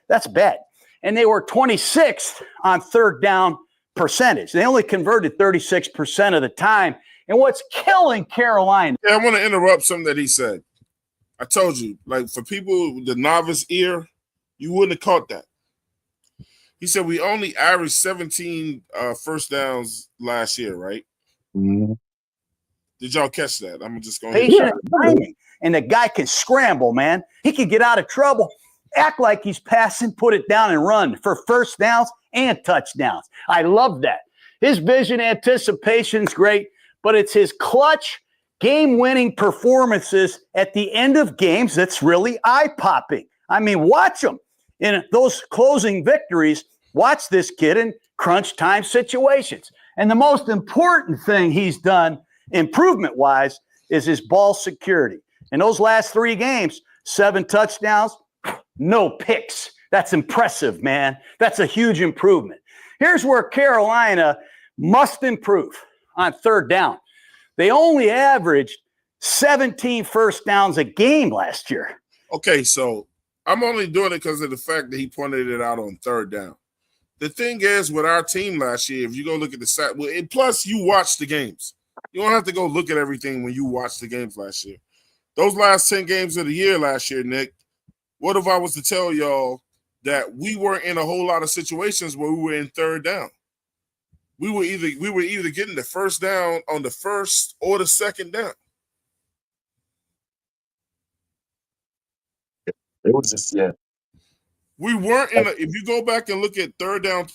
That's bad. And they were 26th on third down percentage. They only converted 36% of the time. And what's killing Carolina? Yeah, I want to interrupt something that he said. I told you, like for people with the novice ear, you wouldn't have caught that. He said we only averaged 17 first downs last year, right? Mhm. Did y'all catch that? I'm just going Patient timing. And the guy can scramble, man. He can get out of trouble, act like he's passing, put it down and run for first downs and touchdowns. I love that. His vision anticipation's great, but it's his clutch, game-winning performances at the end of games that's really eye-popping. I mean, watch him. In those closing victories, watch this kid in crunch time situations. And the most important thing he's done improvement-wise is his ball security. In those last 3 games, 7 touchdowns, no picks. That's impressive, man. That's a huge improvement. Here's where Carolina must improve on third down. They only averaged 17 first downs a game last year. Okay, so I'm only doing it because of the fact that he pointed it out on third down. The thing is, with our team last year, if you go look at the stat, plus you watch the games. You don't have to go look at everything when you watch the games last year. Those last 10 games of the year last year, Nick, what if I was to tell y'all that we weren't in a whole lot of situations where we were in third down? We were either getting the first down on the first or the second down. It was just We weren't in. If you go back and look at transitioning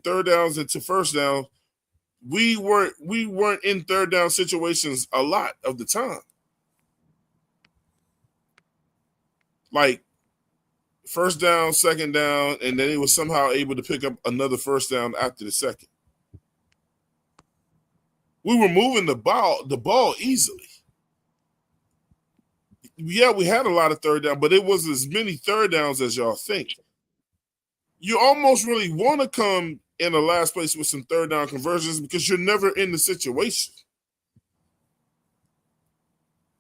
third downs into first down, we weren't in third down situations a lot of the time. Like first down, second down, and then he was somehow able to pick up another first down after the second. We were moving the ball easily. Yeah, we had a lot of third down, but it wasn't as many third downs as y'all think. You almost really want to come in the last place with some third down conversions because you're never in the situation.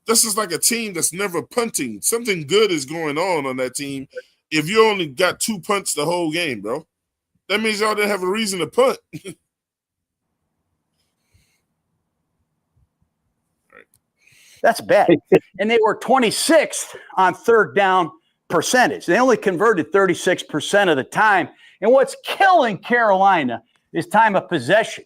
This is like a team that's never punting. Something good is going on that team. If you only got 2 punts the whole game, bro, that means y'all didn't have a reason to punt. That's bad. And they were 26th on third down percentage. They only converted 36% of the time. And what's killing Carolina is time of possession.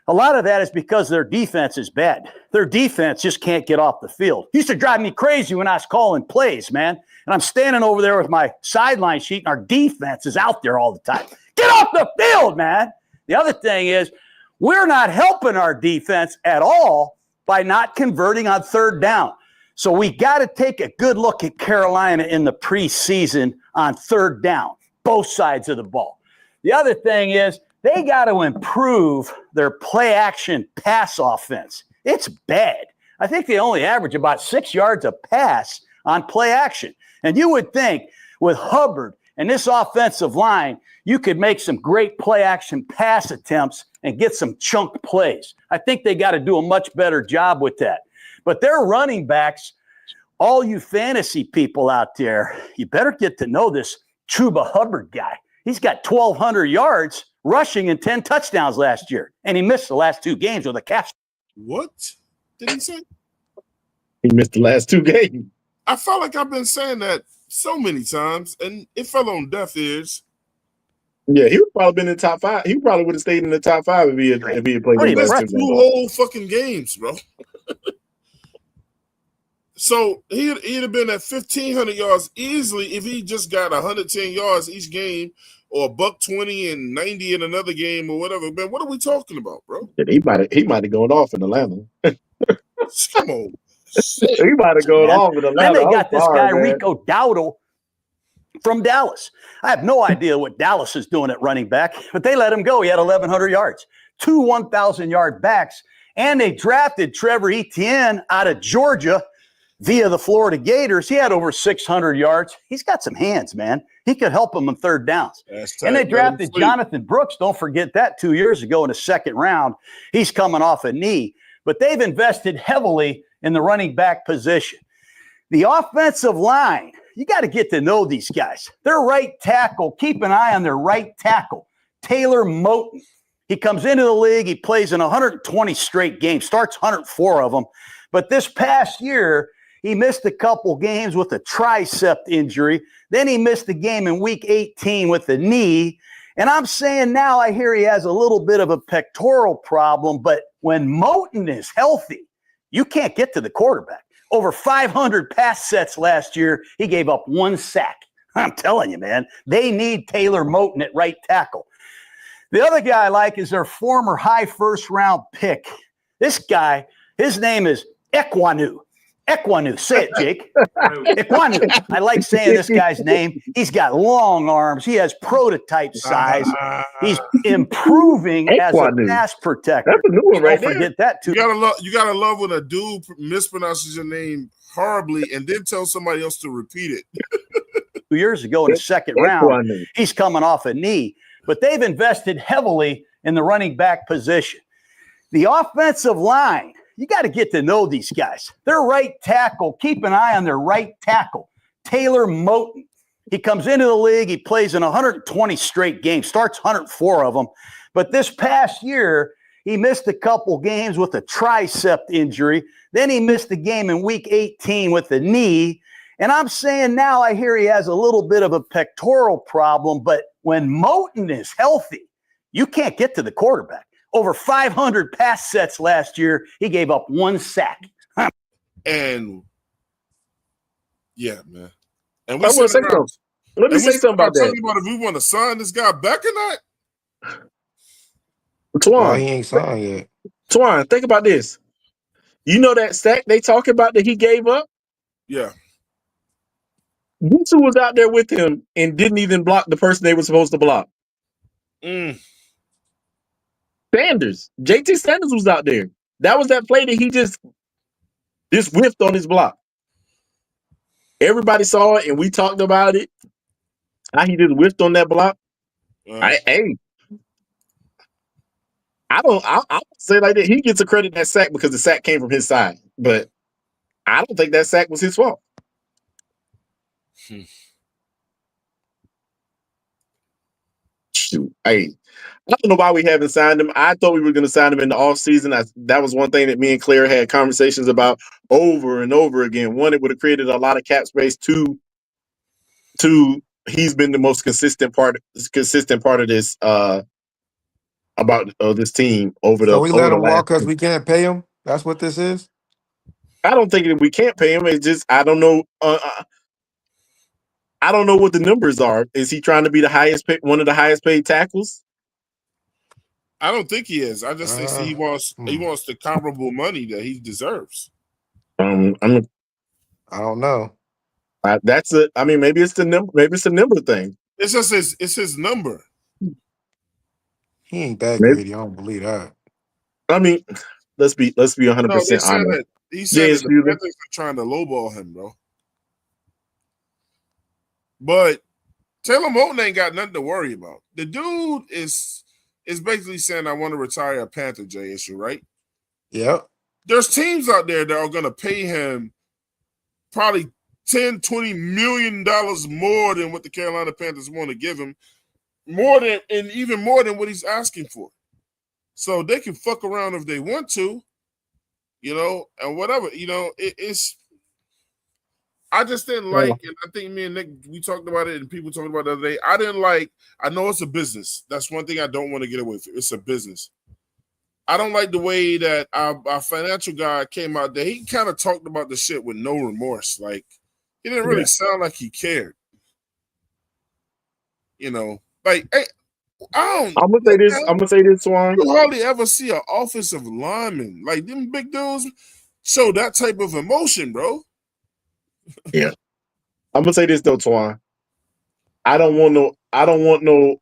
A lot of that is because their defense is bad. Their defense just can't get off the field. It used to drive me crazy when I was calling plays, man. And I'm standing over there with my sideline sheet, and our defense is out there all the time. Get off the field, man. The other thing is we're not helping our defense at all by not converting on third down. So we got to take a good look at Carolina in the preseason on third down, both sides of the ball. The other thing is they got to improve their play action pass offense. It's bad. I think they only average about 6 yards a pass on play action. And you would think with Hubbard and this offensive line, you could make some great play action pass attempts and get some chunk plays. I think they got to do a much better job with that. But their running backs, all you fantasy people out there, you better get to know this Chuba Hubbard guy. He's got 1,200 yards rushing and 10 touchdowns last year, and he missed the last 2 games with a calf. What did he say? he missed the last 2 games. I felt like I've been saying that so many times, and it fell on deaf ears. Yeah, he would probably been in the top 5. He probably would have stayed in the top 5 if he had played the last 2 2 whole fucking games, bro. So he'd have been at 1,500 yards easily if he just got 110 yards each game, or $120 and 90 in another game, or whatever. Man, what are we talking about, bro? He might have gone off in Atlanta. Come on. He might have gone off in Atlanta. Then they got this guy, Rico Dowdle, from Dallas. I have no idea what Dallas is doing at running back, but they let him go. He had 1,100 yards, 2 1,000-yard backs, and they drafted Trevor Etienne out of Georgia via the Florida Gators. He had over 600 yards. He's got some hands, man. He could help them on third downs. And they drafted Jonathan Brooks. Don't forget that 2 years ago in the second round. He's coming off a knee. But they've invested heavily in the running back position. The offensive line, you got to get to know these guys. Their right tackle, keep an eye on their right tackle, Taylor Moton. He comes into the league. He plays in 120 straight games, starts 104 of them. But this past year, he missed a couple games with a tricep injury. Then he missed a game in week 18 with the knee. And I'm saying now I hear he has a little bit of a pectoral problem. But when Moton is healthy, you can't get to the quarterback. Over 500 pass sets last year, he gave up 1 sack. I'm telling you, man, they need Taylor Moton at right tackle. The other guy I like is their former high first-round pick. This guy, his name is Ekwonu. Ekwonu. Say it, Jake. Ekwonu. I like saying this guy's name. He's got long arms. He has prototype size. He's improving as a pass protector. That's a new one right Don't forget that, too. You gotta love when a dude mispronounces your name horribly and then tell somebody else to repeat it. 2 years ago in the second round, he's coming off a knee. But they've invested heavily in the running back position. The offensive line, you got to get to know these guys. Their right tackle, keep an eye on their right tackle, Taylor Moton. He comes into the league. He plays in 120 straight games, starts 104 of them. But this past year, he missed a couple games with a tricep injury. Then he missed a game in week 18 with the knee. And I'm saying now I hear he has a little bit of a pectoral problem. But when Moton is healthy, you can't get to the quarterback. Over 500 pass sets last year, he gave up 1 sack. And yeah, man. And Let me say something about that. Talking about if we want to sign this guy back or not. Twan, he ain't signed yet. Twan, think about this. You know that sack they talking about that he gave up? Yeah. Guess who was out there with him and didn't even block the person they were supposed to block? Sanders. JT Sanders was out there. That was that play that he just whiffed on his block. Everybody saw it and we talked about it. How he just whiffed on that block. I say like that. He gets a credit that sack because the sack came from his side. But I don't think that sack was his fault. Shoot. I don't know why we haven't signed him. I thought we were going to sign him in the offseason. That was one thing that me and Claire had conversations about over and over again. One, it would have created a lot of cap space. Two, he's been the most consistent part of this about this team over the. So we let him walk because we can't pay him. That's what this is. I don't think that we can't pay him. It's just I don't know. I don't know what the numbers are. Is he trying to be one of the highest paid tackles? I don't think he is. I just think he wants the comparable money that he deserves. I don't know. Maybe it's the number. Maybe it's a number thing. It's just his number. He ain't that greedy. I don't believe that. I mean, let's be 100% honest. He said that the Panthers are trying to lowball him, bro. But Taylor Moton ain't got nothing to worry about. The dude is basically saying, I want to retire a Panther, issue, right? Yep. There's teams out there that are going to pay him probably $10-20 million more than what the Carolina Panthers want to give him, even more than what he's asking for. So they can fuck around if they want to, and whatever. It's. I just didn't like, and I think me and Nick, we talked about it, and people talked about it the other day. I know it's a business. That's one thing I don't want to get away from. It's a business. I don't like the way that our financial guy came out there. He kind of talked about the shit with no remorse. Like, he didn't really sound like he cared. Like, hey, I'm gonna say this, Swan. You hardly ever see an offensive lineman like them big dudes show that type of emotion, bro. Yeah, I'm gonna say this though, Twan. I don't want no.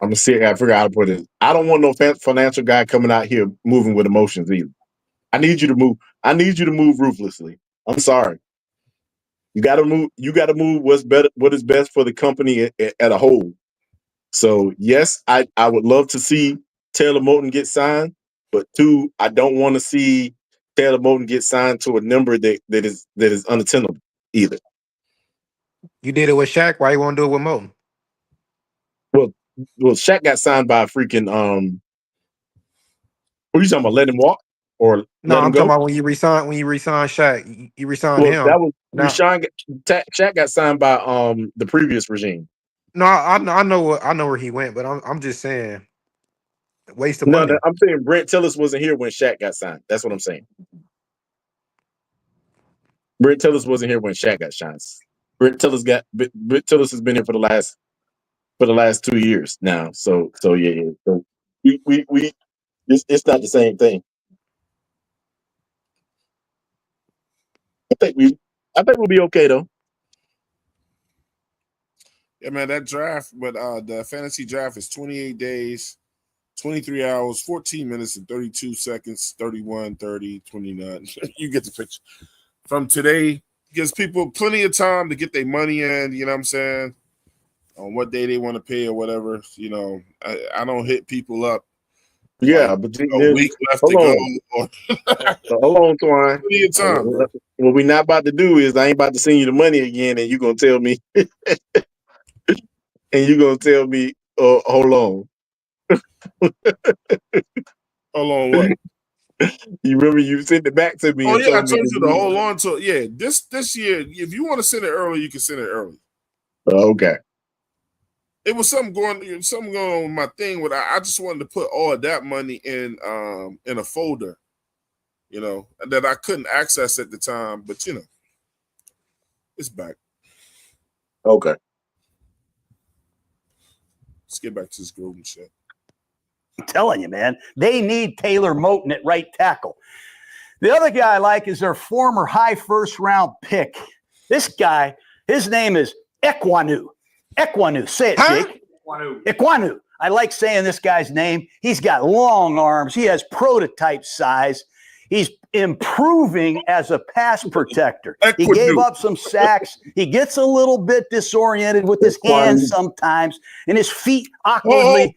I'm gonna see. I forgot how to put it. I don't want no financial guy coming out here moving with emotions either. I need you to move. I need you to move ruthlessly. I'm sorry. You got to move. You got to move what's better. What is best for the company at a whole. So yes, I would love to see Taylor Moton get signed, but two, I don't want to see Taylor Moton get signed to a number that is unattainable either. You did it with Shaq. Why you want to do it with Moton? Well, Well, Shaq got signed by a freaking What are you talking about? Let him walk or No, let him I'm talking go? about when you resign Shaq, you resign Well, that him. was Now, Shaq got signed by the previous regime. no, I know where he went, but I'm just saying, waste of No, money. I'm saying Brent Tillis wasn't here when Shaq got signed. That's what I'm saying. Brent Tillis wasn't here when Shaq got signed. Brent Tillis has been here for the last 2 years now. So yeah. So we it's not the same thing. I think we'll be okay though. Yeah, man, that draft, but the fantasy draft is 28 days, 23 hours, 14 minutes, and 32 seconds, 31, 30, 29. You get the picture. From today, gives people plenty of time to get their money in, you know what I'm saying, on what day they want to pay or whatever. You know, I don't hit people up Yeah, like but a week left to hold go. on. Or Hold on, Twine. plenty of time, bro. What we're not about to do is I ain't about to send you the money again, and you're gonna tell me, hold on. Hold on, what? You remember you sent it back to me Oh and yeah, I told me told you to hold on to. Yeah, this year, if you want to send it early, you can send it early. Okay. It was something going on with my thing. With I just wanted to put all of that money in a folder, you know, that I couldn't access at the time. But you know, it's back. Okay. Let's get back to this Gruden shit. I'm telling you, man, they need Taylor Moton at right tackle. The other guy I like is their former high first-round pick. This guy, his name is Ekwonu. Ekwonu. Say it, Jake. Ekwonu. I like saying this guy's name. He's got long arms. He has prototype size. He's improving as a pass protector. He gave up some sacks. He gets a little bit disoriented with his hands sometimes, and his feet awkwardly,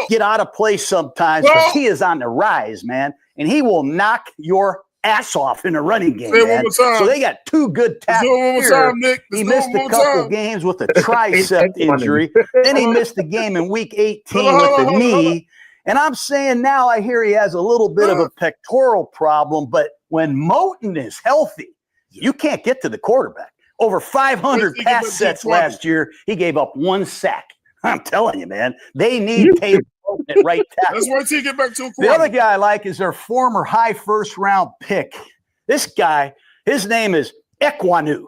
get out of place sometimes. But he is on the rise, man, and he will knock your ass off in a running game, man. So they got two good tackles here. He missed a couple games with a tricep injury. Then he missed the game in week 18 with the knee. And I'm saying now I hear he has a little bit of a pectoral problem, but when Moton is healthy, you can't get to the quarterback. Over 500 pass sets last year, he gave up one sack. I'm telling you, man, they need Taylor Moton at right tackle. That's why he get back to a The other guy I like is their former high first-round pick. This guy, his name is Ekwonu.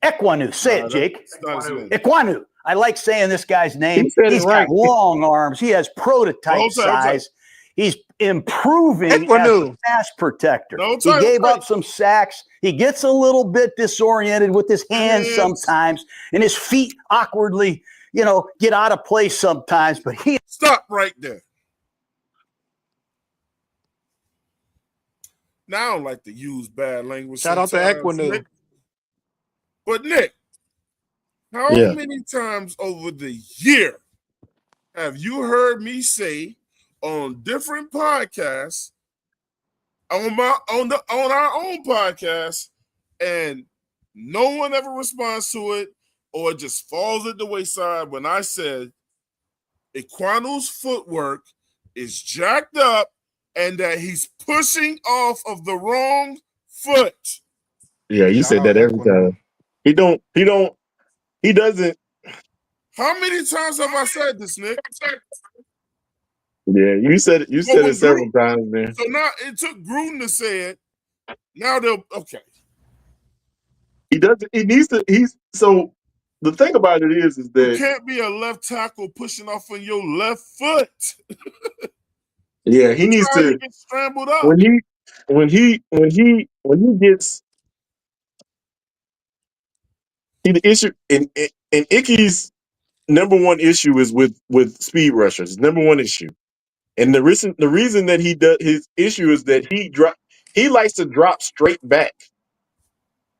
Ekwonu. Say it, Jake. Ekwonu. I like saying this guy's name. He's got long arms. He has prototype size. He's improving as a pass protector. He gave up some sacks. He gets a little bit disoriented with his hands sometimes, and his feet awkwardly, get out of place sometimes. But he stop right there. Now I don't like to use bad language. Shout out to Ekwonu. But Nick, how many times over the year have you heard me say on different podcasts, on our own podcast, and no one ever responds to it, or it just falls at the wayside when I said Ekwonu's footwork is jacked up and that he's pushing off of the wrong foot? Yeah, you said that every time. He doesn't. How many times have I said this, Nick? Yeah, you said it several times, man. So now it took Gruden to say it. Now they'll He doesn't. He needs to. So the thing about it is that you can't be a left tackle pushing off on your left foot. Yeah, he needs to get scrambled up. When he gets the issue and Icky's number one issue is with speed rushers. Number one issue, and the reason that he does his issue is that he likes to drop straight back.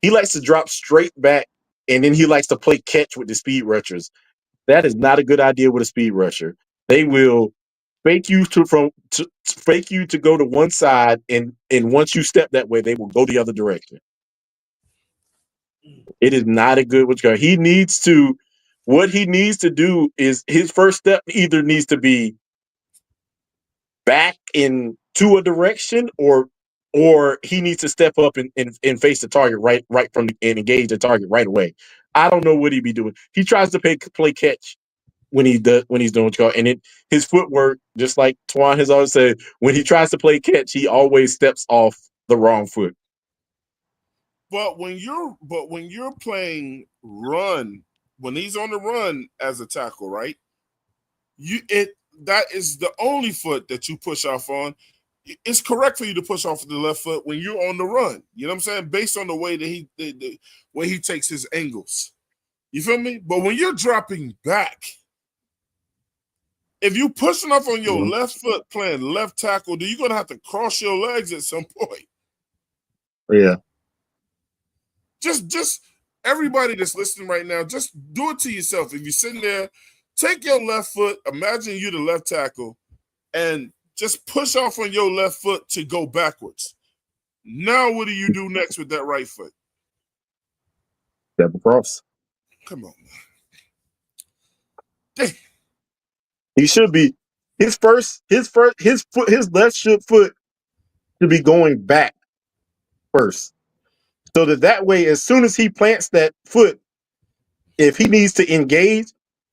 He likes to drop straight back, and then he likes to play catch with the speed rushers. That is not a good idea with a speed rusher. They will fake you to go to one side, and once you step that way, they will go the other direction. It is not a good he needs to what he needs to do is his first step either needs to be back into a direction or he needs to step up and face the target right from and engage the target right away. I don't know what he'd be doing. He tries to play catch when he's doing what and his footwork, just like Twan has always said, when he tries to play catch, he always steps off the wrong foot. But when you're playing run, when he's on the run as a tackle, right? That is the only foot that you push off on. It's correct for you to push off the left foot when you're on the run. You know what I'm saying? Based on the way that the way he takes his angles. You feel me? But when you're dropping back, if you pushing off on your left foot playing left tackle, then you're gonna have to cross your legs at some point. Yeah. Just everybody that's listening right now, just do it to yourself. If you're sitting there, take your left foot, imagine you're the left tackle, and just push off on your left foot to go backwards. Now, what do you do next with that right foot? Step across. Come on, man. Damn. He should be his left foot should be going back first. So that way, as soon as he plants that foot, if he needs to engage,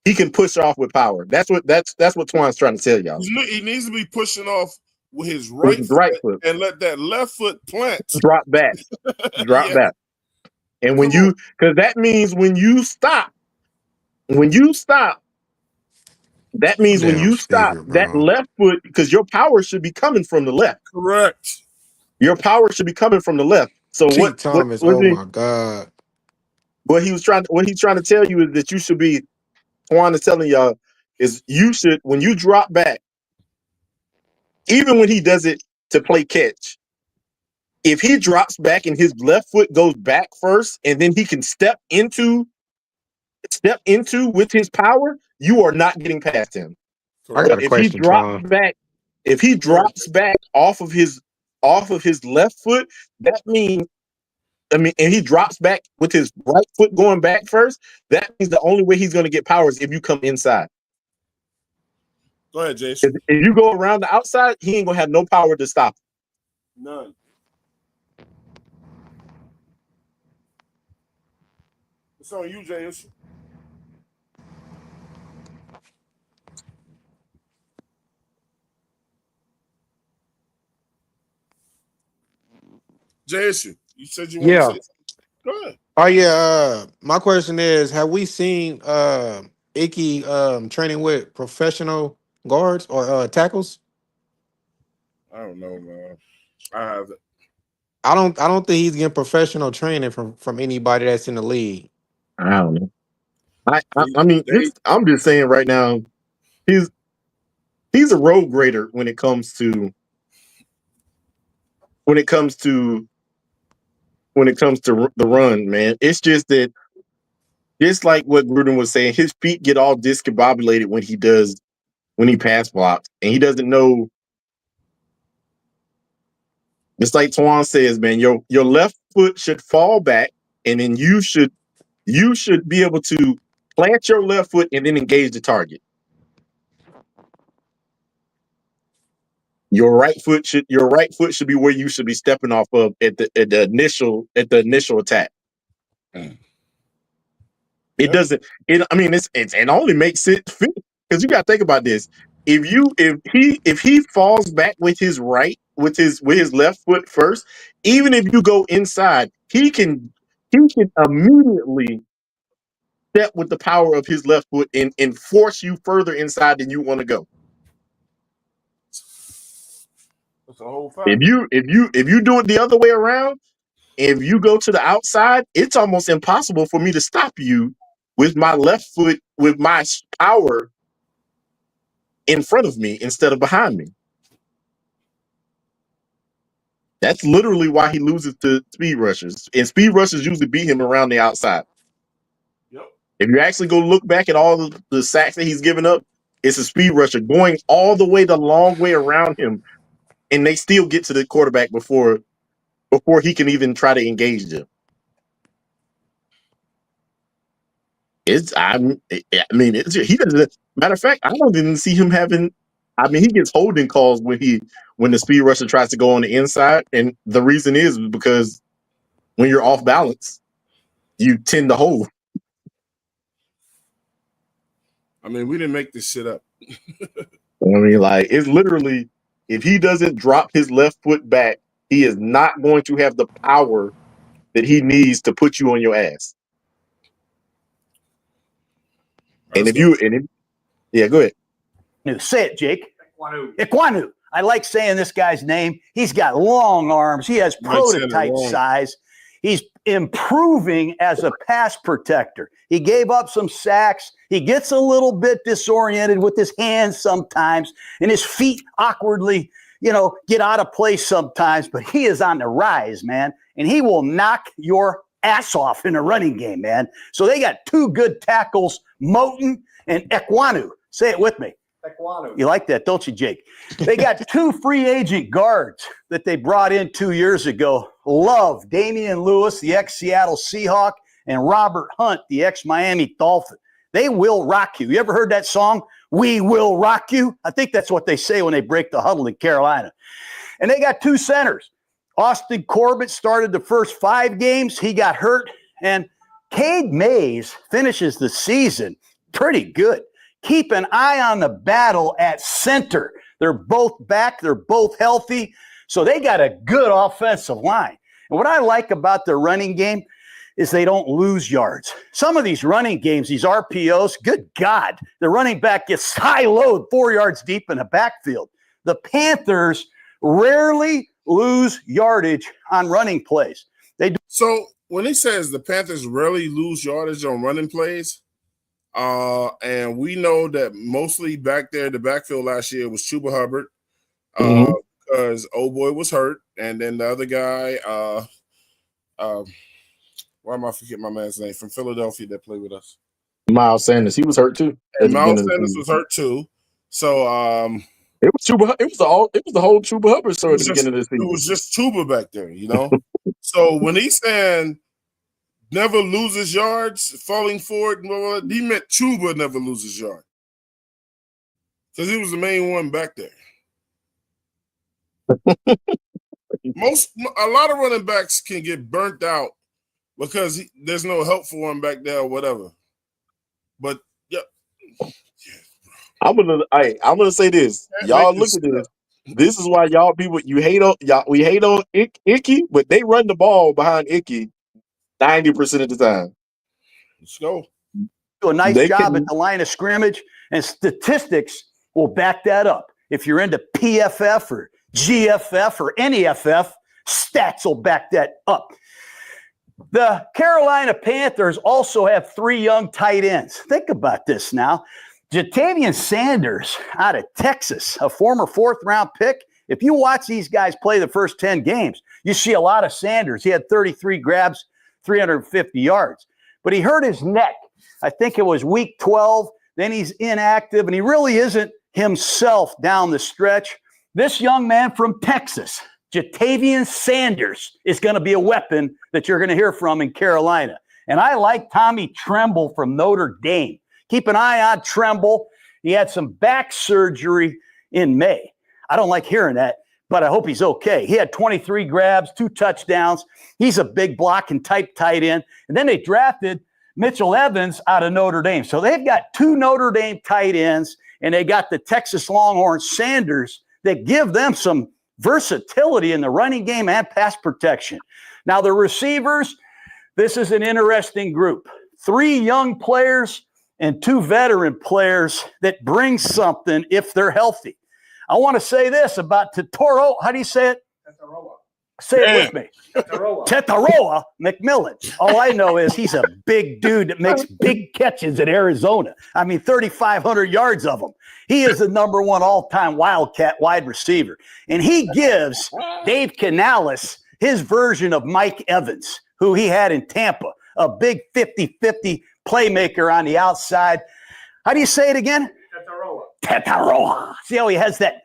he can push off with power. That's what Twan's trying to tell y'all. He needs to be pushing off with his right foot and let that left foot plant. Drop back. Drop back. And because that means when you stop, that means when you stop, that left foot, because your power should be coming from the left. Correct. Your power should be coming from the left. So Thomas, my God. What he's trying to tell you is that you should be, Juan is telling y'all, is you should, when you drop back, even when he does it to play catch, if he drops back and his left foot goes back first, and then he can step into with his power, you are not getting past him. I got a question, if he drops back off of his left foot, that means, and he drops back with his right foot going back first, that means the only way he's going to get power is if you come inside. Go ahead, Jason. If you go around the outside, he ain't going to have no power to stop him. None. It's on you, Jason. Jason, you said you want to say something. Go ahead. Oh yeah. My question is: have we seen Icky training with professional guards or tackles? I don't know, man. I haven't. I don't think he's getting professional training from anybody that's in the league. I don't know. I mean, I'm just saying right now, he's a road grader when it comes to the run, man. It's just that, just like what Gruden was saying, his feet get all discombobulated when he pass blocks, and he doesn't know. Just like Twan says, man, your left foot should fall back, and then you should be able to plant your left foot and then engage the target. Your right foot should be where you should be stepping off of at the initial attack. It doesn't. It only makes sense because you got to think about this. If he falls back with his left foot first, even if you go inside, he can immediately step with the power of his left foot and force you further inside than you want to go. That's a whole fact. If you do it the other way around, if you go to the outside, it's almost impossible for me to stop you with my left foot, with my power in front of me instead of behind me. That's literally why he loses to speed rushers. And speed rushers usually beat him around the outside. Yep. If you actually go look back at all the sacks that he's given up, it's a speed rusher going all the long way around him, and they still get to the quarterback before he can even try to engage them. He doesn't. Matter of fact, I don't even see him having. I mean, he gets holding calls when the speed rusher tries to go on the inside, and the reason is because when you're off balance, you tend to hold. I mean, we didn't make this shit up. I mean, like, it's literally, if he doesn't drop his left foot back, he is not going to have the power that he needs to put you on your ass. And yeah, go ahead. Say it, Jake. Ekwonu. I like saying this guy's name. He's got long arms. He has prototype size. He's improving as a pass protector. He gave up some sacks. He gets a little bit disoriented with his hands sometimes, and his feet awkwardly, get out of place sometimes. But he is on the rise, man, and he will knock your ass off in a running game, man. So they got two good tackles, Moton and Ekwonu. Say it with me. Ekwonu. You like that, don't you, Jake? They got two free agent guards that they brought in 2 years ago. Love, Damian Lewis, the ex-Seattle Seahawk, and Robert Hunt, the ex-Miami Dolphin. They will rock you. You ever heard that song, We Will Rock You? I think that's what they say when they break the huddle in Carolina. And they got two centers. Austin Corbett started the first 5 games. He got hurt. And Cade Mays finishes the season pretty good. Keep an eye on the battle at center. They're both back. They're both healthy. So they got a good offensive line. And what I like about their running game is they don't lose yards. Some of these running games, these RPOs, good God, the running back gets high load 4 yards deep in the backfield. The Panthers rarely lose yardage on running plays. They do. So when he says the Panthers rarely lose yardage on running plays, and we know that mostly back there in the backfield last year was Chuba Hubbard, because old boy was hurt, and then the other guy, why am I forgetting my man's name from Philadelphia that played with us? Miles Sanders, he was hurt too. And Miles Sanders was hurt too. So it was Chuba. It was the whole Chuba Hubbard story at the beginning of this season. It was just Chuba back there, So when he's saying never loses yards, falling forward, he meant Chuba never loses yards. Because he was the main one back there. A lot of running backs can get burnt out because there's no help for him back there or whatever. But yeah. I'm gonna say this. Y'all look at this. This is why y'all people we hate on Icky, but they run the ball behind Icky 90% of the time. Let's go. Do a nice job at the line of scrimmage, and statistics will back that up. If you're into PFF or GFF or any FF, stats will back that up. The Carolina Panthers also have 3 young tight ends. Think about this now. Ja'Tavion Sanders out of Texas, a former 4th-round pick. If you watch these guys play the first 10 games, you see a lot of Sanders. He had 33 grabs, 350 yards. But he hurt his neck. I think it was week 12. Then he's inactive, and he really isn't himself down the stretch. This young man from Texas, Ja'Tavion Sanders, is going to be a weapon that you're going to hear from in Carolina. And I like Tommy Tremble from Notre Dame. Keep an eye on Tremble. He had some back surgery in May. I don't like hearing that, but I hope he's okay. He had 23 grabs, 2 touchdowns. He's a big blocking type tight end. And then they drafted Mitchell Evans out of Notre Dame. So they've got 2 Notre Dame tight ends, and they got the Texas Longhorn Sanders that give them some versatility in the running game and pass protection. Now, the receivers, this is an interesting group. 3 young players and 2 veteran players that bring something if they're healthy. I want to say this about Totoro. How do you say it? Tataroa. Say it with me. Tataroa McMillan. All I know is he's a big dude that makes big catches at Arizona. I mean, 3,500 yards of them. He is the number 1 all-time Wildcat wide receiver. And he gives Dave Canales his version of Mike Evans, who he had in Tampa, a big 50-50 playmaker on the outside. How do you say it again? Tataroa. See how he has that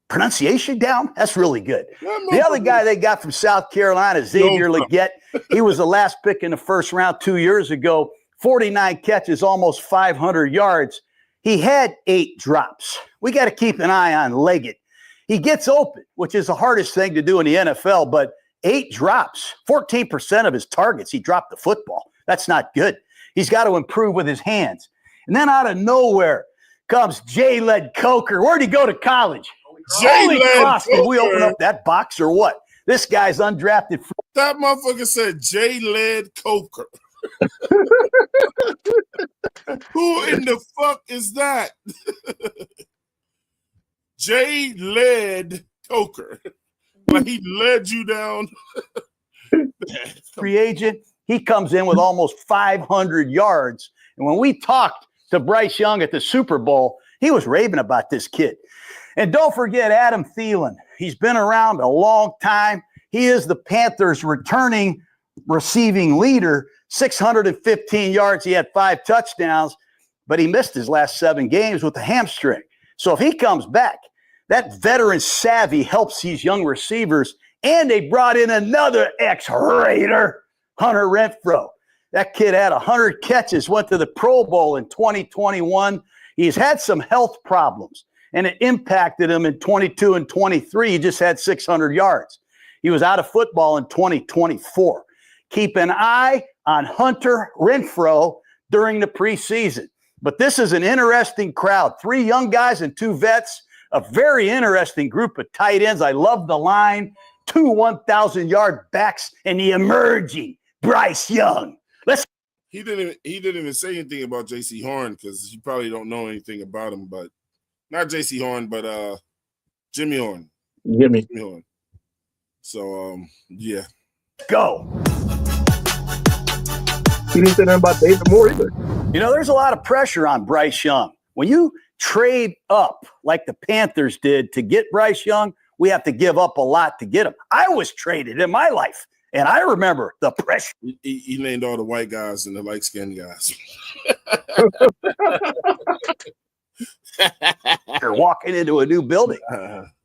pronunciation down? That's really good. The other guy they got from South Carolina, Xavier Legette, he was the last pick in the first round 2 years ago. 49 catches, almost 500 yards. He had 8 drops. We got to keep an eye on Leggett. He gets open, which is the hardest thing to do in the NFL, but 8 drops, 14% of his targets, he dropped the football. That's not good. He's got to improve with his hands. And then out of nowhere comes Jaycee Coker. Where'd he go to college? Holy cross, did we open up that box or what? This guy's undrafted. That motherfucker said Jaycee Coker. Who in the fuck is that? Jaycee Coker. Like he led you down. Free agent. He comes in with almost 500 yards. And when we talked to Bryce Young at the Super Bowl, he was raving about this kid. And don't forget Adam Thielen. He's been around a long time. He is the Panthers' returning receiving leader, 615 yards. He had 5 touchdowns, but he missed his last 7 games with a hamstring. So if he comes back, that veteran savvy helps these young receivers. And they brought in another ex-Raider, Hunter Renfrow. That kid had 100 catches, went to the Pro Bowl in 2021. He's had some health problems, and it impacted him in 22 and 23. He just had 600 yards. He was out of football in 2024. Keep an eye on Hunter Renfrow during the preseason. But this is an interesting crowd. 3 young guys and 2 vets, a very interesting group of tight ends. I love the line. 2 1,000-yard backs and the emerging Bryce Young. He didn't even say anything about Jaycee Horn because you probably don't know anything about him, but not Jaycee Horn, but Jimmy Horn. Jimmy Horn. So yeah. Go. He didn't say nothing about David Moore either. You know, there's a lot of pressure on Bryce Young. When you trade up like the Panthers did to get Bryce Young, we have to give up a lot to get him. I was traded in my life, and I remember the pressure. He named all the white guys and the light-skinned guys. You're walking into a new building.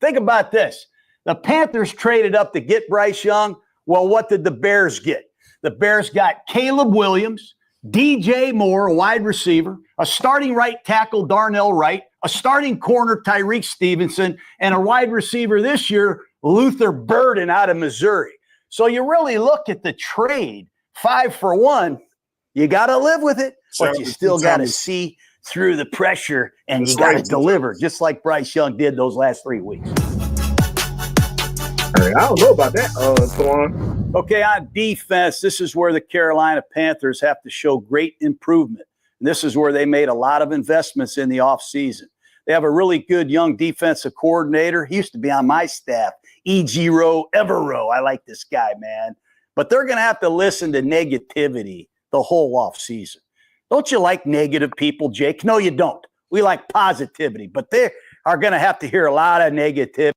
Think about this. The Panthers traded up to get Bryce Young. Well, what did the Bears get? The Bears got Caleb Williams, DJ Moore, a wide receiver, a starting right tackle, Darnell Wright, a starting corner, Tyreek Stevenson, and a wide receiver this year, Luther Burden out of Missouri. So you really look at the trade, 5 for 1. You got to live with it, but you still got to see through the pressure, and you got to deliver, just like Bryce Young did those last 3 weeks. I don't know about that, Thorne. Okay, on defense, this is where the Carolina Panthers have to show great improvement. And this is where they made a lot of investments in the offseason. They have a really good young defensive coordinator. He used to be on my staff, Ejiro Evero. I like this guy, man. But they're going to have to listen to negativity the whole offseason. Don't you like negative people, Jake? No, you don't. We like positivity. But they are going to have to hear a lot of negativity.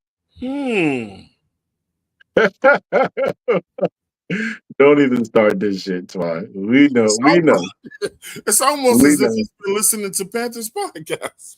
Don't even start this shit, Twan. We know. It's almost as if he's been listening to Panthers podcasts.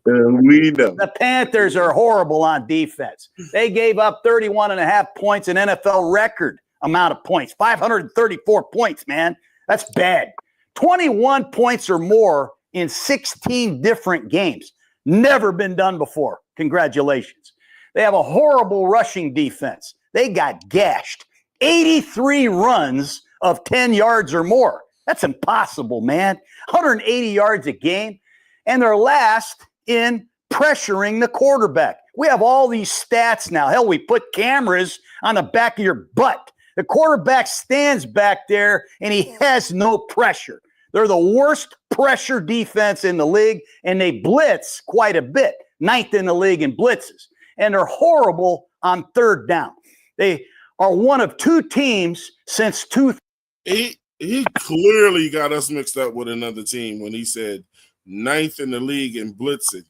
We know. The Panthers are horrible on defense. They gave up 31.5 points, an NFL record amount of points, 534 points, man. That's bad. 21 points or more in 16 different games. Never been done before. Congratulations. They have a horrible rushing defense. They got gashed. 83 runs of 10 yards or more. That's impossible, man. 180 yards a game. And they're last in pressuring the quarterback. We have all these stats now. Hell, we put cameras on the back of your butt. The quarterback stands back there, and he has no pressure. They're the worst pressure defense in the league, and they blitz quite a bit. 9th in the league in blitzes. And they're horrible on 3rd down. They are one of 2 teams since 2000. He clearly got us mixed up with another team when he said 9th in the league in blitzing.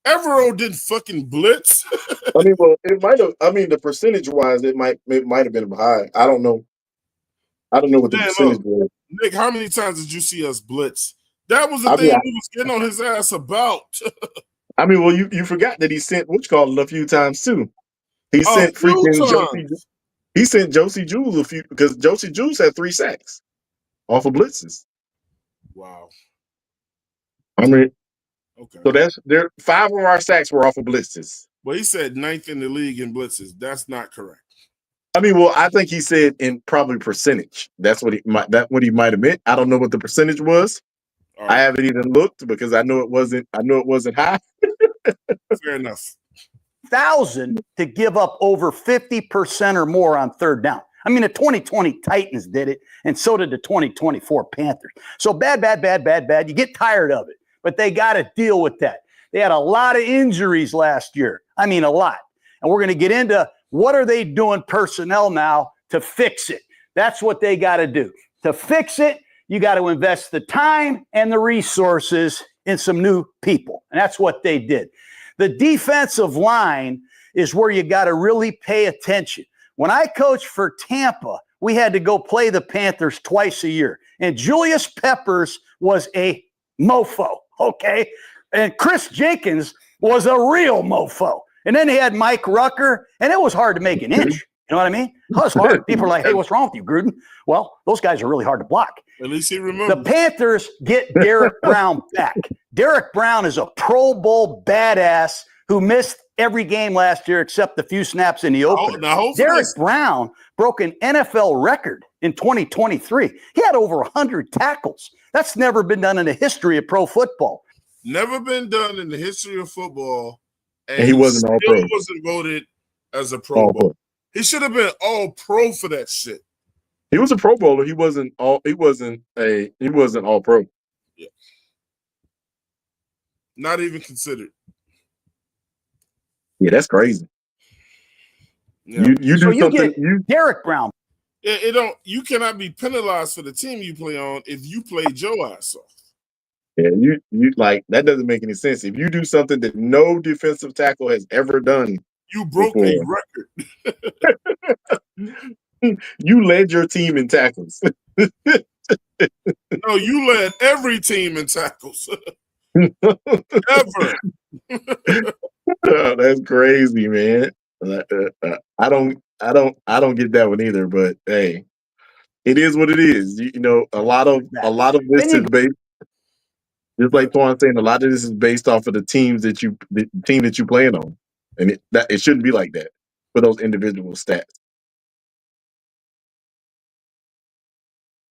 Evero didn't fucking blitz. I mean, well, it might have. I mean, the percentage-wise, it might have been high. I don't know. I don't know what the percentage was. Nick, how many times did you see us blitz? That was the thing he was getting on his ass about. I mean, well, you forgot that he sent a few times too. He sent freaking Jaycee Jules a few because Jaycee Jules had 3 sacks off of blitzes. Wow. I mean, Okay. so that's there. 5 of our sacks were off of blitzes. Well, he said 9th in the league in blitzes. That's not correct. I mean, well, I think he said in probably percentage. That's what he might have meant. I don't know what the percentage was. All I right. haven't even looked because I know it wasn't high. Fair enough. 1,000 to give up over 50% or more on third down. I mean, the 2020 Titans did it, and so did the 2024 Panthers. So bad. You get tired of it, but they got to deal with that. They had a lot of injuries last year. I mean, a lot. And we're going to get into what are they doing personnel now to fix it. That's what they got to do. To fix it, you got to invest the time and the resources in some new people. And that's what they did. The defensive line is where you got to really pay attention. When I coached for Tampa, we had to go play the Panthers twice a year. And Julius Peppers was a mofo, okay? And Chris Jenkins was a real mofo. And then they had Mike Rucker, and it was hard to make an inch. You know what I mean? It was hard. People are like, hey, what's wrong with you, Gruden? Well, those guys are really hard to block. At least he remembers. The Panthers get Derek Brown back. Derek Brown is a Pro Bowl badass who missed every game last year except the few snaps in the opener. Derek Brown broke an NFL record in 2023. He had over 100 tackles. That's never been done in the history of pro football. Never been done in the history of football. And he wasn't all pro. He wasn't voted as a Pro Bowl. He should have been all pro for that shit. He was a Pro Bowler. He wasn't all pro. Yeah. Not even considered. Yeah, that's crazy. Yeah. You do something. Derek Brown. You cannot be penalized for the team you play on if you play your ass off. Yeah, you like that doesn't make any sense. If you do something that no defensive tackle has ever done, you broke a record. You led your team in tackles. No, you led every team in tackles. Ever. Oh, that's crazy, man. I don't get that one either. But hey, it is what it is. You know, a lot of this is based. Just like Twan saying, a lot of this is based off of the team that you playing on, and it shouldn't be like that for those individual stats.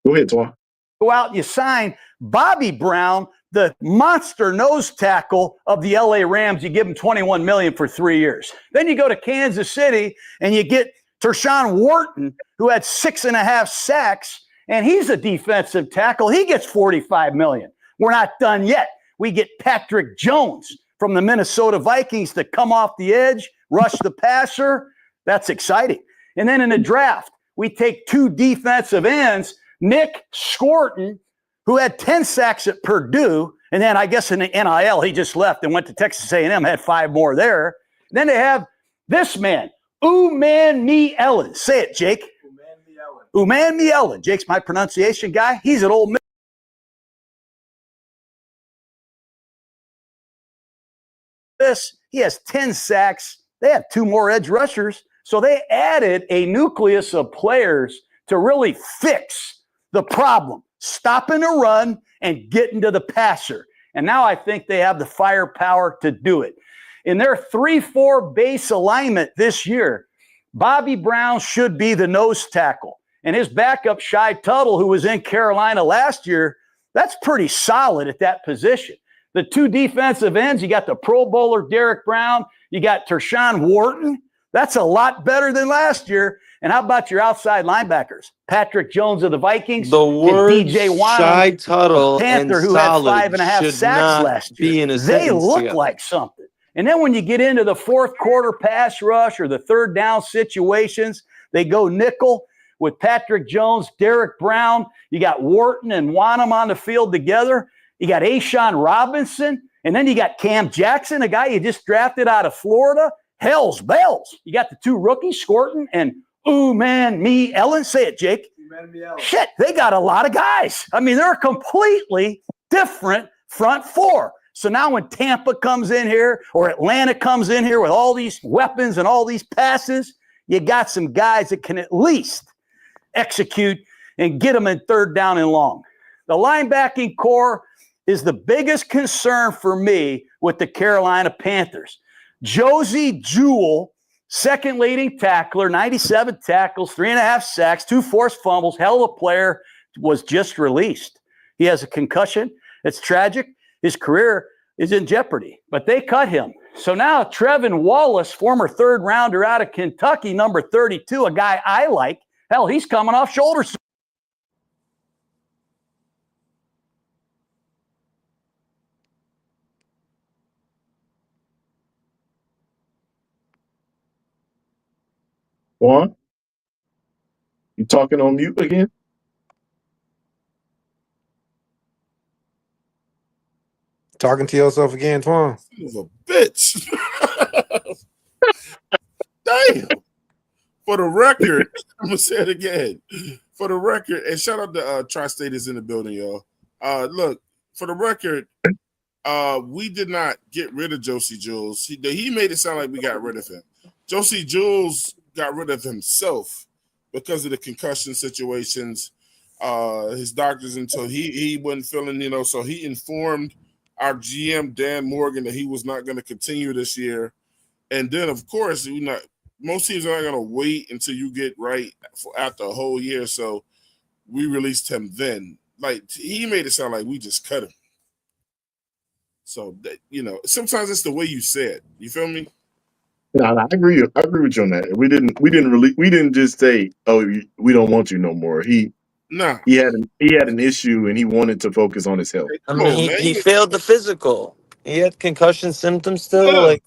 Go ahead, Twan. Go out and you sign Bobby Brown, the monster nose tackle of the LA Rams. You give him $21 million for 3 years. Then you go to Kansas City and you get Tershawn Wharton, who had 6.5 sacks, and he's a defensive tackle. He gets $45 million. We're not done yet. We get Patrick Jones from the Minnesota Vikings to come off the edge, rush the passer. That's exciting. And then in the draft, we take 2 defensive ends, Nick Scorton, who had 10 sacks at Purdue, and then I guess in the NIL, he just left and went to Texas A&M, had 5 more there. And then they have this man, Uman-Mi-Ellen. Say it, Jake. Uman-Mi-Ellen. Jake's my pronunciation guy. He's an Ole Miss. He has 10 sacks. They have 2 more edge rushers. So they added a nucleus of players to really fix the problem, stopping a run and getting to the passer. And now I think they have the firepower to do it. In their 3-4 base alignment this year, Bobby Brown should be the nose tackle. And his backup, Shai Tuttle, who was in Carolina last year, that's pretty solid at that position. The 2 defensive ends, you got the Pro Bowler Derek Brown, you got Tershawn Wharton. That's a lot better than last year. And how about your outside linebackers? Patrick Jones of the Vikings, the word DJ Shai Tuttle Panther, and who had solid 5.5 sacks last year. They look together. like something. And then when you get into the 4th quarter pass rush or the 3rd down situations, they go nickel with Patrick Jones, Derek Brown. You got Wharton and Wanham on the field together. You got Ashawn Robinson. And then you got Cam Jackson, a guy you just drafted out of Florida. Hell's bells. You got the 2 rookies, Scorton and Uman-Mi-Ellen. Say it, Jake. Shit, they got a lot of guys. I mean, they're a completely different front 4. So now when Tampa comes in here or Atlanta comes in here with all these weapons and all these passes, you got some guys that can at least execute and get them in 3rd down and long. The linebacking core is the biggest concern for me with the Carolina Panthers. Josey Jewell, second leading tackler, 97 tackles, 3.5 sacks, 2 forced fumbles, hell of a player, was just released. He has a concussion. It's tragic. His career is in jeopardy, but they cut him. So now Trevin Wallace, former third rounder out of Kentucky, number 32, a guy I like. Hell, he's coming off shoulder. Juan, you talking on mute again? Talking to yourself again, Twan. Son of a bitch. Damn. For the record, I'm gonna say it again. For the record, and shout out to Tri-State is in the building, y'all. Look, for the record, we did not get rid of Josey Jewell. He made it sound like we got rid of him. Josey Jewell got rid of himself because of the concussion situations. His doctors until he wasn't feeling, so he informed our GM Dan Morgan that he was not going to continue this year. And then, of course, most teams are not going to wait until you get right after a whole year. So we released him then. Like, he made it sound like we just cut him. So, sometimes it's the way you say it. You feel me? No, I agree. I agree with you on that. We didn't just say, "Oh, we don't want you no more." He had an issue and he wanted to focus on his health. I mean, he failed the physical. He had concussion symptoms still. Yeah. Like,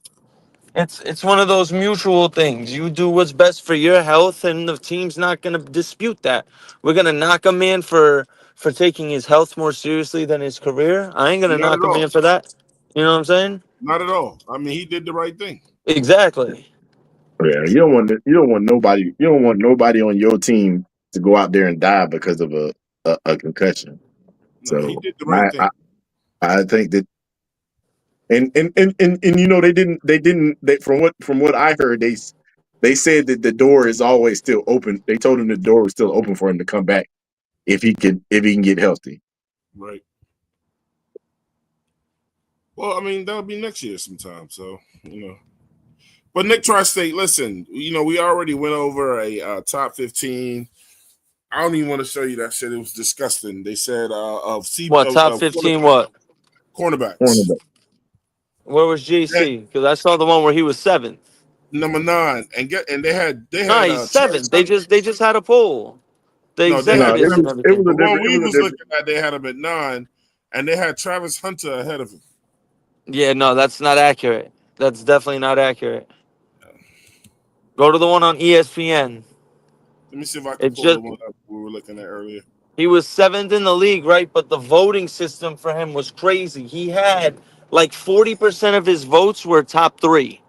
it's one of those mutual things. You do what's best for your health, and the team's not going to dispute that. We're going to knock a man for taking his health more seriously than his career. I ain't going to knock a man for that. You know what I'm saying? Not at all. I mean, he did the right thing. Exactly. Yeah, you don't want nobody on your team to go out there and die because of a concussion. No, So he did the right thing. I think that, and they from what I heard, they said that the door is always still open. They told him the door was still open for him to come back if he can get healthy. Right. Well, I mean, that'll be next year sometime. So, But Nick Tri-State, listen, we already went over a top 15. I don't even want to show you that shit. It was disgusting. They said Top 15 what? Cornerbacks. Where was JC? Because I saw the one where he was 7th. Number 9. And they had No, he's 7th. They just had a poll. The executives and everything. The one we was looking at, they had him at 9, and they had Travis Hunter ahead of him. Yeah, no, that's not accurate. That's definitely not accurate. Go to the one on ESPN. Let me see if I can pull the one up we were looking at earlier. He was 7th in the league, right? But the voting system for him was crazy. He had like 40% of his votes were top 3.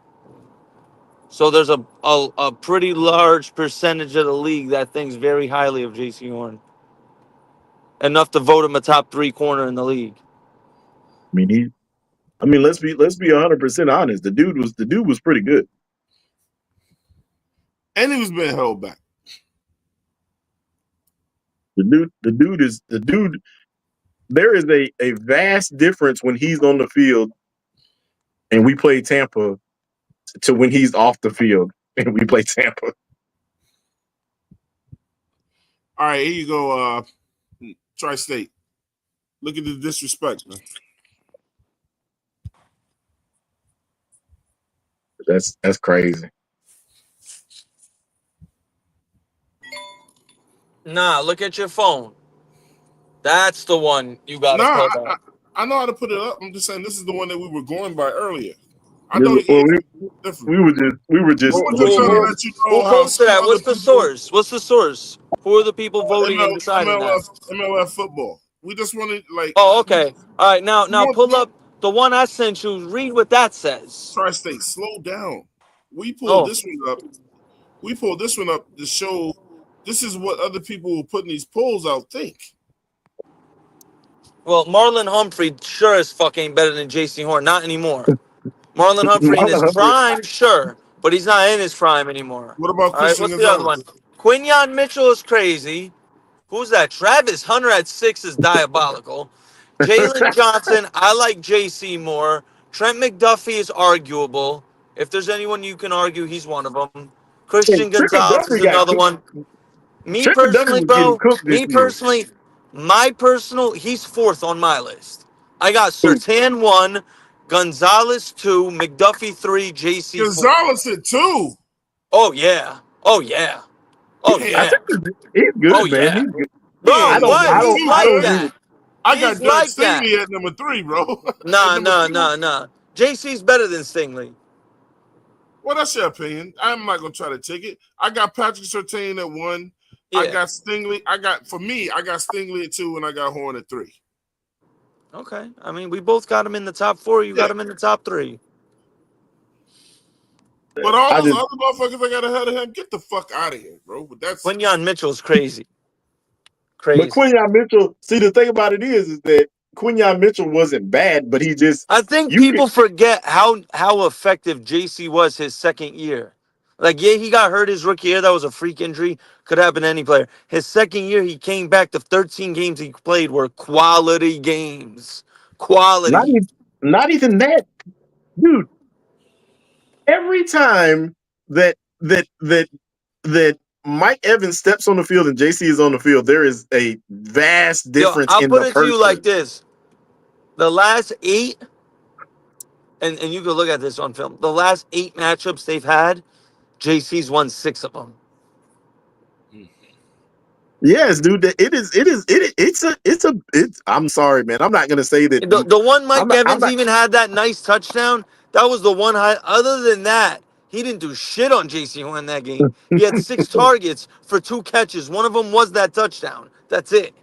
So there's a pretty large percentage of the league that thinks very highly of Jaycee Horn. Enough to vote him a top 3 corner in the league. Let's be 100% honest. The dude was pretty good. And he was being held back. The dude. There is a vast difference when he's on the field and we play Tampa to when he's off the field and we play Tampa. All right, here you go, Tri-State. Look at the disrespect, man. That's crazy. Nah, look at your phone. That's the one you got to put up. I know how to put it up. I'm just saying this is the one that we were going by earlier. I know we were just Who posted that? What's the source? What's the source? Who are the people voting and deciding that? MLF football. We just wanted Oh, okay. All right, now pull up the one I sent you. Read what that says. Tri-State, slow down. We pulled this one up. We pulled this one up to show this is what other people who are putting these polls out think. Well, Marlon Humphrey sure as fuck ain't better than Jaycee Horn. Not anymore. Marlon Humphrey in his prime, sure, but he's not in his prime anymore. What about Christian Gonzalez? What's the other one? Quinyon Mitchell is crazy. Who's that? Travis Hunter at 6 is diabolical. Jalen Johnson, I like Jaycee more. Trent McDuffie is arguable. If there's anyone you can argue, he's one of them. And Christian Trent Gonzalez is McDuffie got another cooked. one. Me Trent McDuffie personally, was getting bro, cooked this year. he's 4th on my list. I got Surtain 1, Gonzalez 2, McDuffie 3, Jaycee 4. Gonzalez at 2. Oh, yeah. Oh, yeah. Oh, Damn. I yeah. think he's good, Oh, man. yeah. He's good. Yeah, Bro, I don't. what? I he's don't. He's too I like don't good. agree. that. I He's got Derek like that. Stingley at number 3, bro. At Nah, number nah, 2. nah, nah. JC's better than Stingley. Well, that's your opinion. I'm not gonna try to take it. I got Patrick Surtain at 1. Yeah. I got Stingley. I got Stingley at 2, and I got Horn at 3. Okay. I mean, we both got him in the top 4. You got him in the top 3. But all I those just other motherfuckers I got ahead of him, get the fuck out of here, bro. But that's Quinyon Mitchell's crazy. But Crazy. Quinyon Mitchell, see, the thing about it is that Quinyon Mitchell wasn't bad, but he just I think you people forget how effective JC was his second year. Like, yeah, he got hurt his rookie year. That was a freak injury. Could happen to any player. His second year, he came back. The 13 games he played were quality games. not Quality. even not even that, dude. Every time that Mike Evans steps on the field and JC is on the field, there is a vast Yo, difference I'll in put the it to you like person. this. The last 8, and you can look at this on film. The last 8 matchups they've had, JC's won 6 of them. Yes, dude. It's. I'm sorry, man. I'm not gonna say that. The one Mike I'm Evans not. even had that nice touchdown. That was the one high. Other than that, he didn't do shit on JC Horn that game. He had 6 targets for 2 catches. One of them was that touchdown. That's it.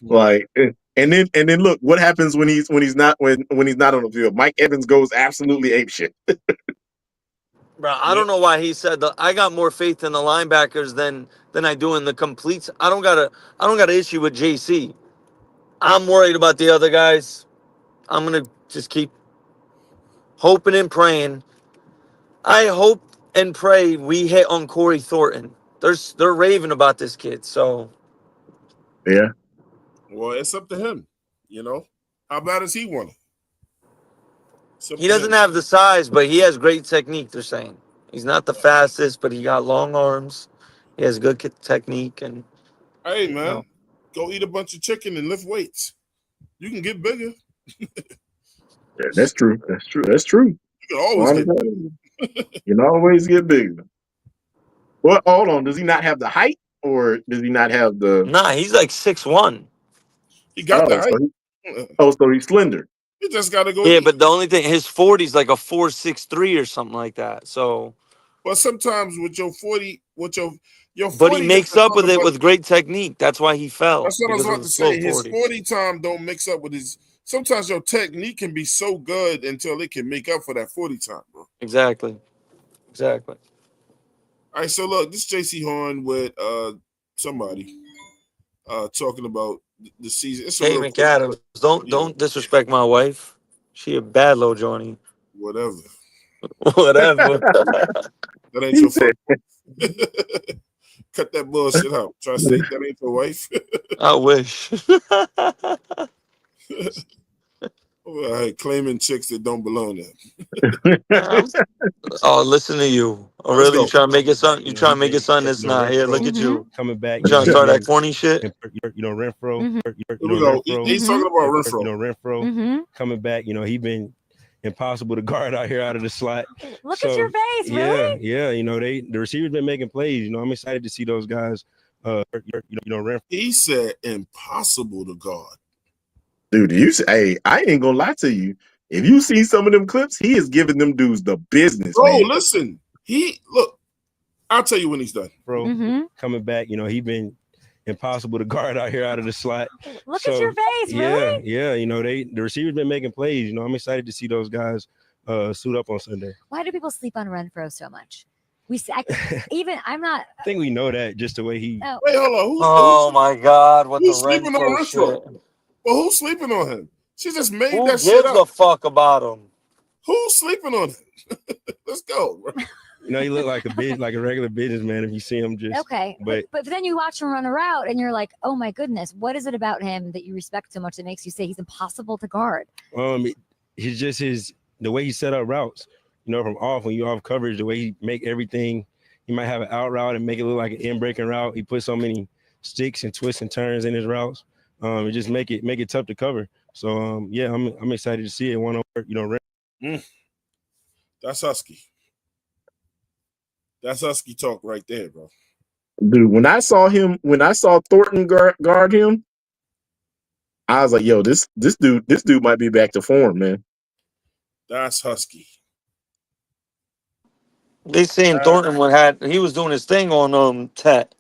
Like, and then look what happens when he's not on the field. Mike Evans goes absolutely apeshit. Bro, I don't know why he said that. I got more faith in the linebackers than I do in the completes. I don't got an issue with JC. I'm worried about the other guys. I'm gonna just keep hoping and praying. I hope and pray we hit on Corey Thornton. They're raving about this kid. So Yeah. well, it's up to him. You know, how bad does he want it? he doesn't have the size, but he has great technique. They're saying he's not the fastest, but he got long arms. He has good technique, and Hey, man, know. go eat a bunch of chicken and lift weights. You can get bigger. Yeah, that's true. That's true. That's true. You can always get bigger. You can always get bigger. Well, hold on. Does he not have the height, or does he not have the? Nah, he's like 6'1". He got the height. So he's slender. You just got to go. Yeah, eat. but the only thing, his 40's like a 4'6'3" or something like that. So, But sometimes with your 40, with your 40, but he makes up with it about, with great technique. That's why he fell. That's what I was because about of to the slow say. His 40s. 40 time don't mix up with his. Sometimes your technique can be so good until it can make up for that 40 time, bro. Exactly. All right, so look, this Jaycee Horn with somebody talking about the season. It's a Hey, real McAdams, don't disrespect my wife. She a bad little Johnny. whatever. Whatever. That ain't your fault. Cut that bullshit out. Try to say that ain't your wife. I wish. All right, claiming chicks that don't belong there. Oh, listen to you. Oh, really? You trying to make it something? You trying to make it something that's not here? Look at you. Coming back. You trying to start that corny shit? Renfro. He's talking about Renfro. Renfro coming back. He been impossible to guard out here out of the slot. Look at your face, really? Yeah. The receivers been making plays. I'm excited to see those guys. Renfro. He said impossible to guard. Dude, hey, I ain't gonna lie to you. If you see some of them clips, he is giving them dudes the business. Bro, man. listen. I'll tell you when he's done. Bro, coming back. He been impossible to guard out here out of the slot. Look at your face, really? Yeah. The receivers been making plays. I'm excited to see those guys suit up on Sunday. Why do people sleep on Renfro so much? I'm not. I think we know that just the way he. Oh. Wait, hold on. Oh my God! What who's the sleeping on Renfro Renfro? shit? Well, who's sleeping on him? She just made Who that shit gives up. a fuck about him? Who's sleeping on him? Let's go. Bro. He looked like like a regular businessman if you see him just. Okay, but then you watch him run a route and you're like, oh my goodness, what is it about him that you respect so much that makes you say he's impossible to guard? He's just the way he set up routes. From off, when you off coverage, the way he make everything. He might have an out route and make it look like an in breaking route. He put so many sticks and twists and turns in his routes. It just make it tough to cover. So yeah, I'm excited to see it one over. That's Husky. That's Husky talk right there, bro. Dude, when I saw Thornton guard him, I was like, yo, this dude might be back to form, man. That's Husky. They saying Thornton he was doing his thing on Tet.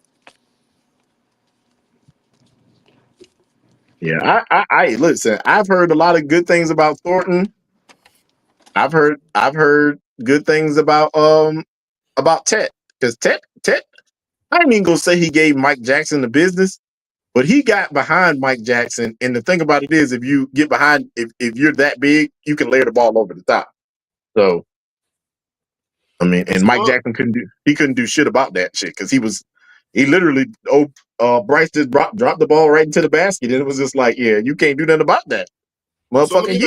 Yeah, I listen. I've heard a lot of good things about Thornton. I've heard good things about Tet, because Tet. I ain't even gonna say he gave Mike Jackson the business, but he got behind Mike Jackson. And the thing about it is, if you get behind, if you're that big, you can layer the ball over the top. So, I mean, and Mike Jackson couldn't do shit about that shit, because he literally Bryce just dropped the ball right into the basket, and it was just like, yeah, you can't do nothing about that, motherfucker.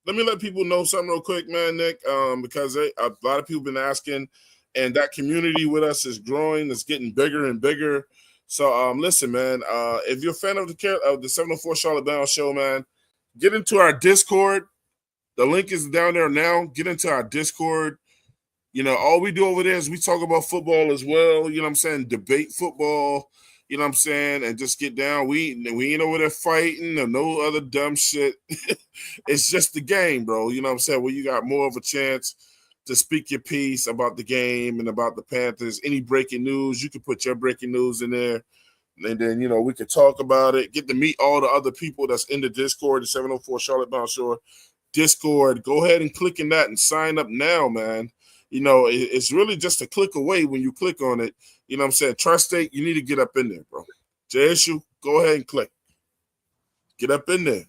Let me let people know something real quick, man, Nick, because a lot of people been asking, and that community with us is growing. It's getting bigger and bigger. So, listen, man, if you're a fan of the 704 Charlotte Bound Show, man, get into our Discord. The link is down there now. Get into our Discord. All we do over there is we talk about football as well. You know what I'm saying? Debate football. You know what I'm saying? And just get down. We ain't over there fighting or no other dumb shit. It's just the game, bro. You know what I'm saying? Where you got more of a chance to speak your piece about the game and about the Panthers. Any breaking news, you can put your breaking news in there. And then, we could talk about it. Get to meet all the other people that's in the Discord, the 704 Charlotte Bound Shore Discord. Go ahead and click in that and sign up now, man. It's really just a click away when you click on it. You know what I'm saying? Tri-State, you need to get up in there, bro. JSU, go ahead and click. Get up in there.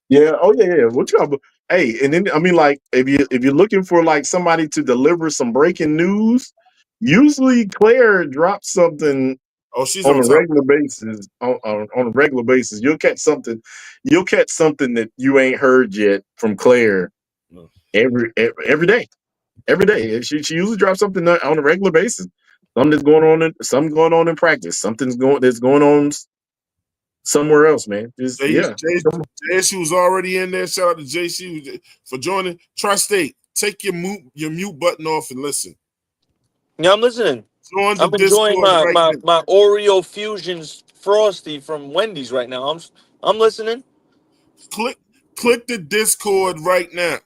Yeah. Oh yeah. What you got? Hey, and then I mean, like, if you're looking for like somebody to deliver some breaking news, usually Claire drops something. Oh, she's on on a top. regular basis. On a regular basis, you'll catch something. You'll catch something that you ain't heard yet from Claire. No. Every day. Every day. She usually drops something on a regular basis. Something going on in practice. Something's going on somewhere else, man. JC was already in there. Shout out to JC for joining. Tri-State, take your mute button off and listen. Yeah, I'm listening. Join the I'm enjoying Discord my Oreo Fusions Frosty from Wendy's right now. I'm listening. Click the Discord right now.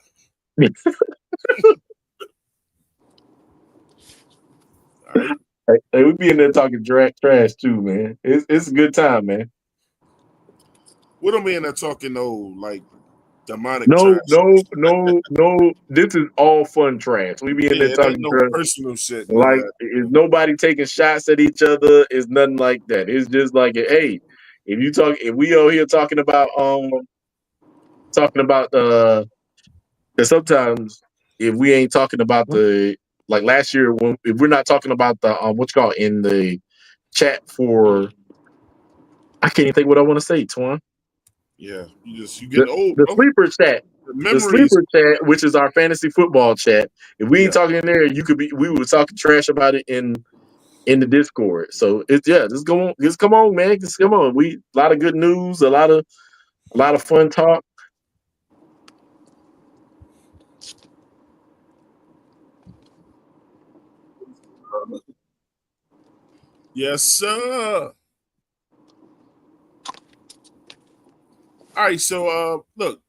All right. Hey, we be in there talking trash too, man. It's a good time, man. We don't be in there talking like demonic No. trash. This is all fun trash. We be in there It ain't talking no trash. personal shit. Like, is nobody taking shots at each other? It's nothing like that. It's just like, hey, if we over here talking about sometimes if we ain't talking about like last year, if we're not talking about the what you call it in the chat for, I can't even think what I want to say, Twan. Yeah, you getting old. The sleeper chat. The sleeper chat, which is our fantasy football chat. If we ain't talking in there, we were talking trash about it in the Discord. So just come on, man. Just come on. A lot of good news, a lot of fun talk. Yes, sir. All right, so look,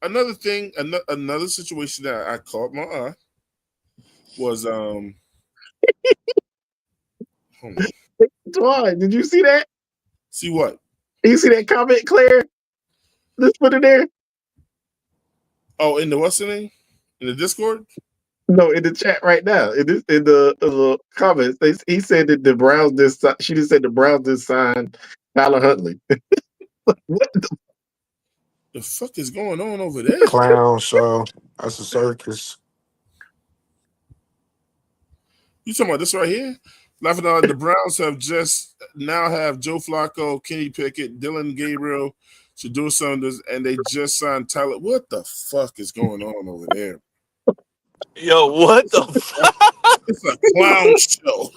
another thing, another situation that I caught my eye was hold on. Twan, did you see that? See what? You see that comment, Claire? Let's put it there. Oh, in the what's the name? In the Discord? No, in the chat right now. In the comments, he said that the Browns she just said the Browns just signed Tyler Huntley. What the fuck is going on over there? Clown show. That's a circus. You talking about this right here? Laughing out, the Browns have just now have Joe Flacco, Kenny Pickett, Dylan Gabriel, Shedeur Sanders, and they just signed Tyler. What the fuck is going on over there? Yo, what the fuck? It's a clown show.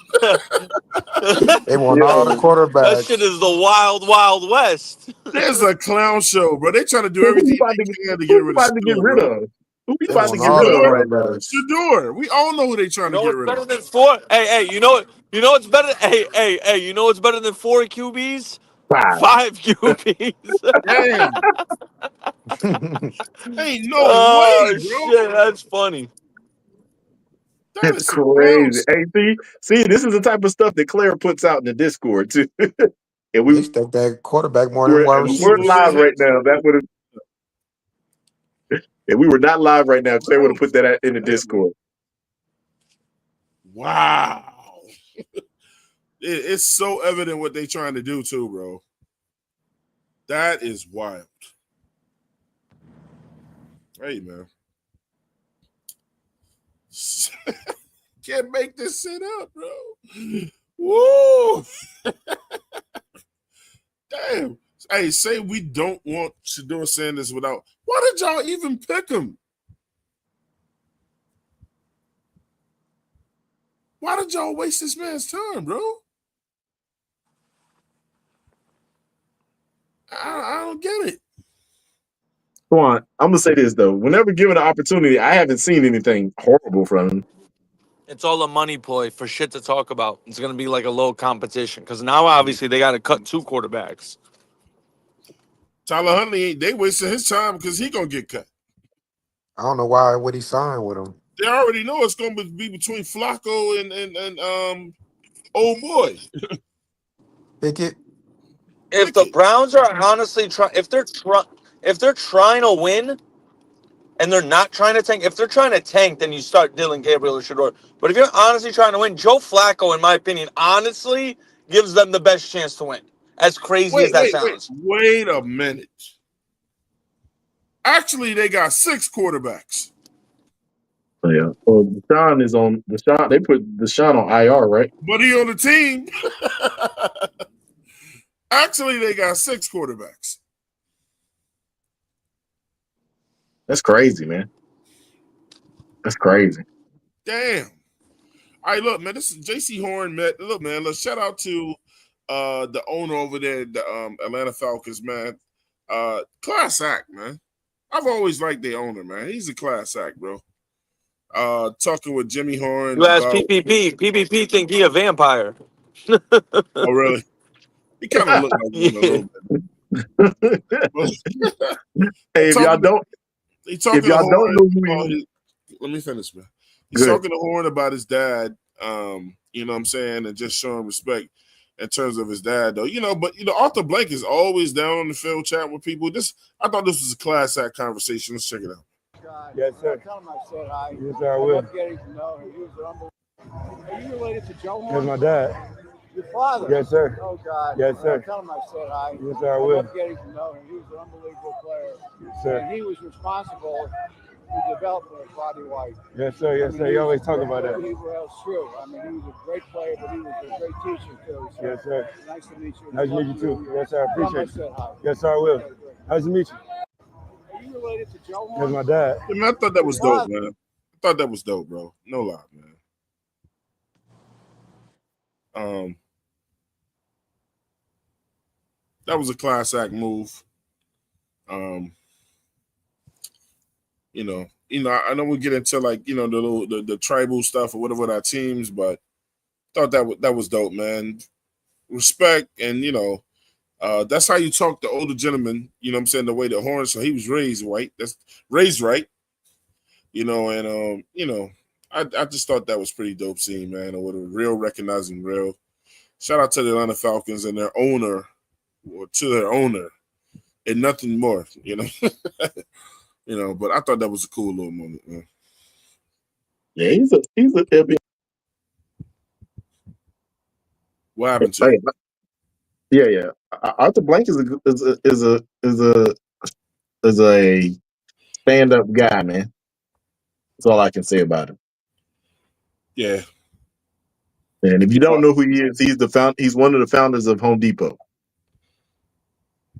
They want all the That quarterbacks. shit is the wild, wild west. There's a clown show, bro. They trying to do Who we everything about they to can to who get we rid about to get of rid Shedeur, of? Who we They about to want get all rid the of right now? quarterbacks. Shedeur. We all know who they trying You know to get what's rid better of. than four? Hey, you know what's better? Hey, you know what's better than 4 QBs? 5 QBs. Damn. Ain't no Oh way, bro. shit, that's funny. That It's is some clown crazy. shit. Hey, see, this is the type of stuff that Claire puts out in the Discord too. and They we stuck that quarterback more than were wide if we weren't receivers. live right now. That would have. If we were not live right now, Claire would have put that in the Discord. Wow. It's so evident what they trying to do too, bro. That is wild. Hey, man. Can't make this shit up, bro. Woo! Damn. Hey, say we don't want Shedeur Sanders without. Why did y'all even pick him? Why did y'all waste this man's time, bro? I don't get it. Come on, I'm gonna say this though. Whenever given an opportunity, I haven't seen anything horrible from him. It's all a money ploy for shit to talk about. It's gonna be like a low competition because now obviously they got to cut 2 quarterbacks. Tyler Huntley, they wasting his time because he gonna get cut. I don't know why would he sign with him. They already know it's gonna be between Flacco and old boy. Pickett. If the Browns are honestly trying, if they're trying to win and they're not trying to tank, if they're trying to tank, then you start Dylan Gabriel or Shedeur. But if you're honestly trying to win, Joe Flacco, in my opinion, honestly gives them the best chance to win. As crazy as that sounds. Wait a minute. Actually, they got 6 quarterbacks. Oh, yeah. Well, Deshaun is on Deshaun. They put Deshaun on IR, right? But he on the team. Actually, they got 6 quarterbacks. That's crazy, man. That's crazy. Damn. All right, look, man. This is Jaycee Horn. Look, man. Let's shout out to the owner over there, the Atlanta Falcons, man. Class act, man. I've always liked the owner, man. He's a class act, bro. Talking with Jimmy Horn. You ask About, PPP. PPP think he a vampire. oh, really? He kind of looked like one a little bit. Hey, if y'all don't know who he, let me finish, man. He's Good. talking to Horn about his dad, you know what I'm saying, and just showing respect in terms of his dad, though. But Arthur Blank is always down on the field chatting with people. I thought this was a class act conversation. Let's check it out. Yes, sir. Tell him I said hi. Yes, sir, I will. I love getting to know him. He was unbelievable. Are you related to Joe Horn? That's my dad. Your father? Yes, sir. Oh, God. Yes, sir. Tell him I said hi. Yes, sir, I will. love getting to know him. He was an unbelievable player. Yes, sir. And he was responsible for developing Bobby White. Yes, sir. Yes, sir. You always talk about that. Well, it's true. I mean, he was a great player, but he was a great teacher, too. So yes, sir. Nice to meet you. Nice to meet you, too. Yes, sir. I appreciate it. Said hi. Yes, sir, I will. Okay, nice to meet you. Are you related to Joe Horn? That's my dad. Yeah, man, I thought that was dope, man. I thought that was dope, bro. No lie, man. That was a class act move. I know we get into like the tribal stuff or whatever with our teams, but thought that was dope, man. Respect, and that's how you talk to older gentlemen. You know what I'm saying, the way the Horn. So he was raised white. That's raised right. I just thought that was pretty dope scene, man. Or with a real recognizing real. Shout out to the Atlanta Falcons and their owner, or to their owner, and nothing more. But I thought that was a cool little moment, man. Yeah, he's a What happened to him? Yeah. Arthur Blank is a stand-up guy, man. That's all I can say about him. Yeah. And if you don't know who he is, he's one of the founders of Home Depot.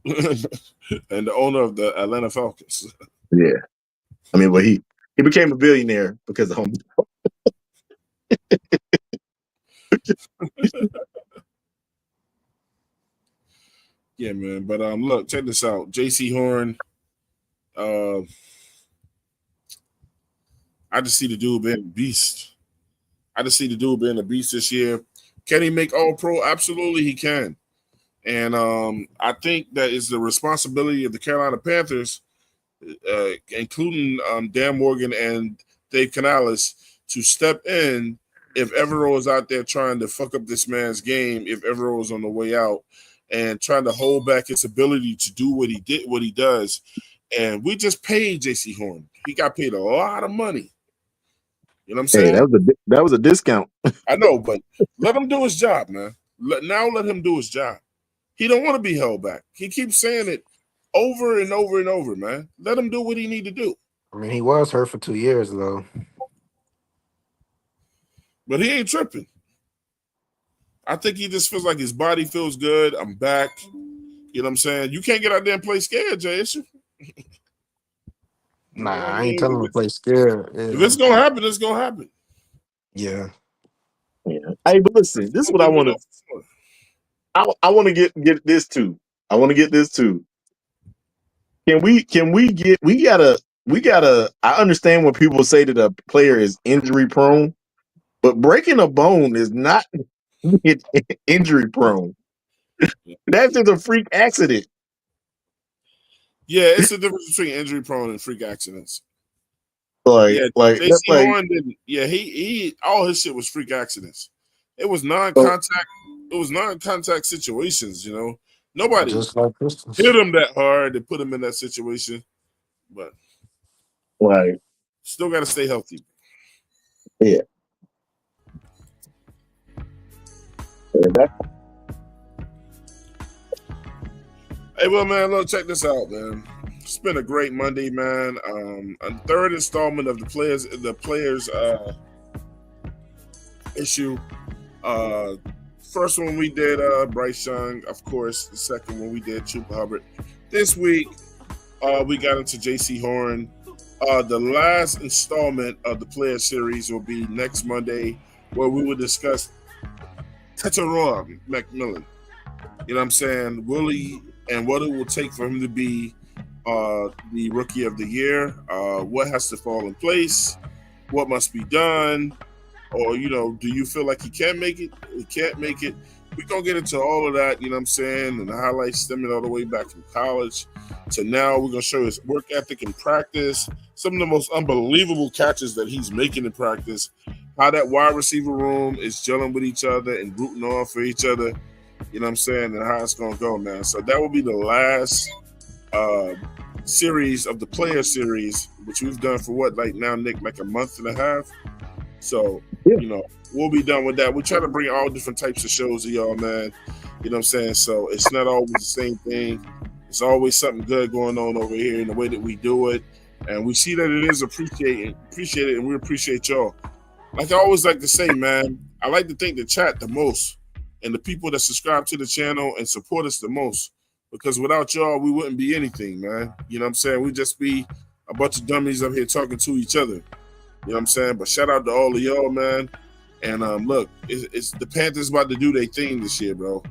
And the owner of the Atlanta Falcons. Yeah. I mean, well, he became a billionaire because of Home Depot. Yeah, man. But look, check this out. Jaycee Horn. I just see the dude being a beast. This year. Can he make All Pro? Absolutely, he can. And I think that is the responsibility of the Carolina Panthers, including Dan Morgan and Dave Canales, to step in if Evero is out there trying to fuck up this man's game, if Evero is on the way out, and trying to hold back his ability to do what he does. And we just paid Jaycee Horn. He got paid a lot of money. You know what I'm saying? Hey, that was a discount. I know, but let him do his job, man. Let him do his job. He don't want to be held back. He keeps saying it over and over and over, man. Let him do what he need to do. I mean, he was hurt for 2 years though. But he ain't tripping. I think he just feels like his body feels good. I'm back. You know what I'm saying? You can't get out there and play scared, Jaycee. Nah, I ain't telling him to play scared. Yeah. If it's gonna happen, it's gonna happen. Yeah. Hey, but listen, this is what I want to. I want to get this too. I want to get this too. Can we get? We gotta. I understand when people say that a player is injury prone, but breaking a bone is not injury prone. That's just a freak accident. Yeah, it's the difference between injury prone and freak accidents. Jaycee Horn didn't. Yeah, he all his shit was freak accidents. It was non-contact. It was non-contact situations. You know, nobody Just like Christmas. hit him that hard to put him in that situation, but still got to stay healthy. Yeah. Hey, well, man, look, check this out, man. It's been a great Monday, man. A third installment of the players issue. First one we did Bryce Young, of course. The second one we did Chuba Hubbard. This week we got into Jaycee Horn. The last installment of the player series will be next Monday, where we will discuss Tetairoa McMillan. You know what I'm saying? Willie and what it will take for him to be the Rookie of the Year. What has to fall in place? What must be done? Or, you know, do you feel like he can make it? He can't make it? We're going to get into all of that, you know what I'm saying? And the highlights stemming all the way back from college to now. We're going to show his work ethic in practice, some of the most unbelievable catches that he's making in practice, how that wide receiver room is gelling with each other and rooting on for each other, you know what I'm saying, and how it's going to go, man. So that will be the last series of the player series, which we've done for what, like now, Nick, like a month and a half? So, you know, we'll be done with that. We try to bring all different types of shows to y'all, man. You know what I'm saying? So it's not always the same thing. It's always something good going on over here in the way that we do it. And we see that it is appreciated, and we appreciate y'all. Like I always like to say, man, I like to thank the chat the most and the people that subscribe to the channel and support us the most. Because without y'all, we wouldn't be anything, man. You know what I'm saying? We'd just be a bunch of dummies up here talking to each other. You know what I'm saying? But shout out to all of y'all, man. And look, it's the Panthers about to do their thing this year, bro.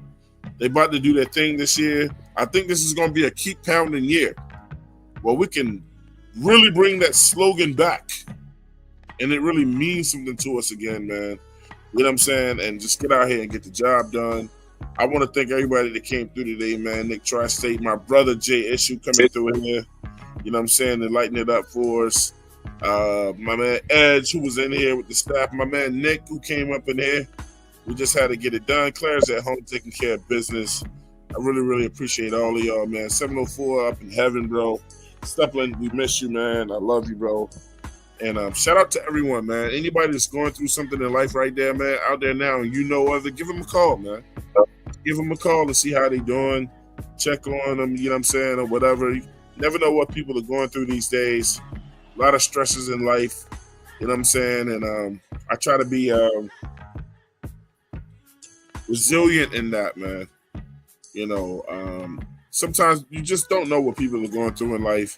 They about to do their thing this year. I think this is going to be a keep pounding year where we can really bring that slogan back. And it really means something to us again, man. You know what I'm saying? And just get out here and get the job done. I want to thank everybody that came through today, man. Nick Tri-State, my brother Jay Issue coming through in here. You know what I'm saying? And lighting it up for us. My man Edge, who was in here with the staff. My man Nick, who came up in here. We just had to get it done. Claire's at home taking care of business. I really, really appreciate all of y'all, man. 704 up in heaven, bro. Stepland, we miss you, man. I love you, bro. And shout out to everyone, man. Anybody that's going through something in life right there, man, out there now, and you know other, give them a call, man. Give them a call to see how they doing. Check on them, you know what I'm saying, or whatever. You never know what people are going through these days. A lot of stresses in life, you know what I'm saying? And I try to be resilient in that, man. Sometimes you just don't know what people are going through in life,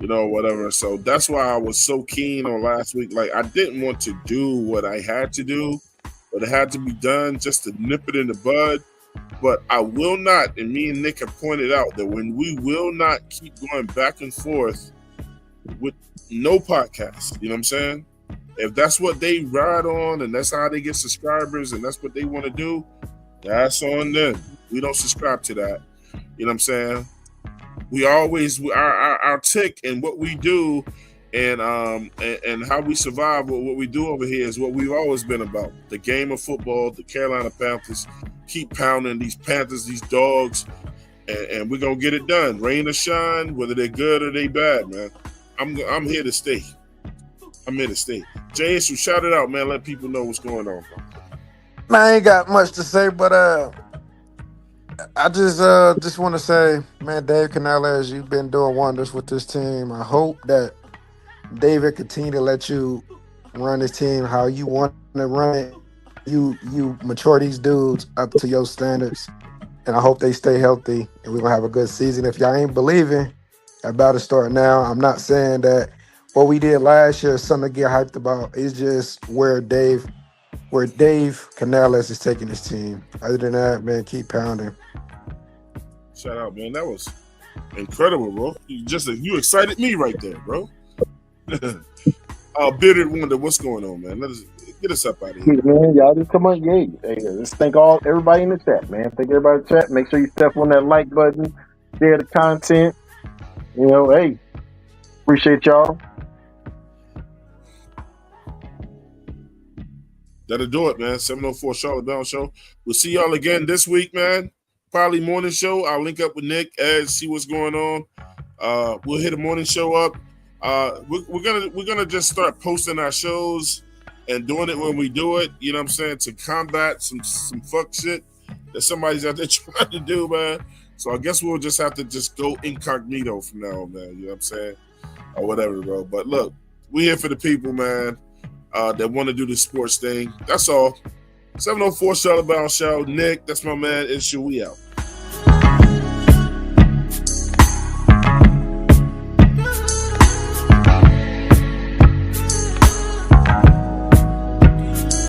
whatever. So that's why I was so keen on last week. Like, I didn't want to do what I had to do, but it had to be done just to nip it in the bud. But I will not, and me and Nick have pointed out that when we will not keep going back and forth with no podcast, you know what I'm saying? If that's what they ride on and that's how they get subscribers and that's what they want to do, that's on them. We don't subscribe to that. You know what I'm saying? We always our tick and what we do and how we survive with what we do over here is what we've always been about. The game of football, the Carolina Panthers, keep pounding these Panthers, these dogs, and we're gonna get it done. Rain or shine, whether they're good or they bad, man. I'm here to stay. I'm here to stay. Jaycee, shout it out, man. Let people know what's going on. Man, I ain't got much to say, but I just want to say, man, Dave Canales, you've been doing wonders with this team. I hope that David continue to let you run this team how you want to run it. You mature these dudes up to your standards, and I hope they stay healthy and we're gonna have a good season. If y'all ain't believing, I about to start now. I'm not saying that what we did last year is something to get hyped about. It's just where Dave Canales is taking his team. Other than that, man, keep pounding. Shout out, man. That was incredible, bro. You excited me right there, bro. Bearded Wonder, what's going on, man? Get us up out of here. Man, y'all just come on, yeah. Hey, let's thank everybody in the chat, man. Thank everybody in the chat. Make sure you step on that like button, share the content. Hey, appreciate y'all. That'll do it, man. 704 Charlotte Brown Show. We'll see y'all again this week, man. Probably morning show. I'll link up with Nick, Ed, see what's going on. We'll hit a morning show up. We're gonna just start posting our shows and doing it when we do it. You know what I'm saying? To combat some fuck shit that somebody's out there trying to do, man. So I guess we'll just have to just go incognito from now on, man. You know what I'm saying? Or whatever, bro. But look, we're here for the people, man. That want to do the sports thing. That's all. 704 Charlotte Bound Show. Nick, that's my man. It's we out.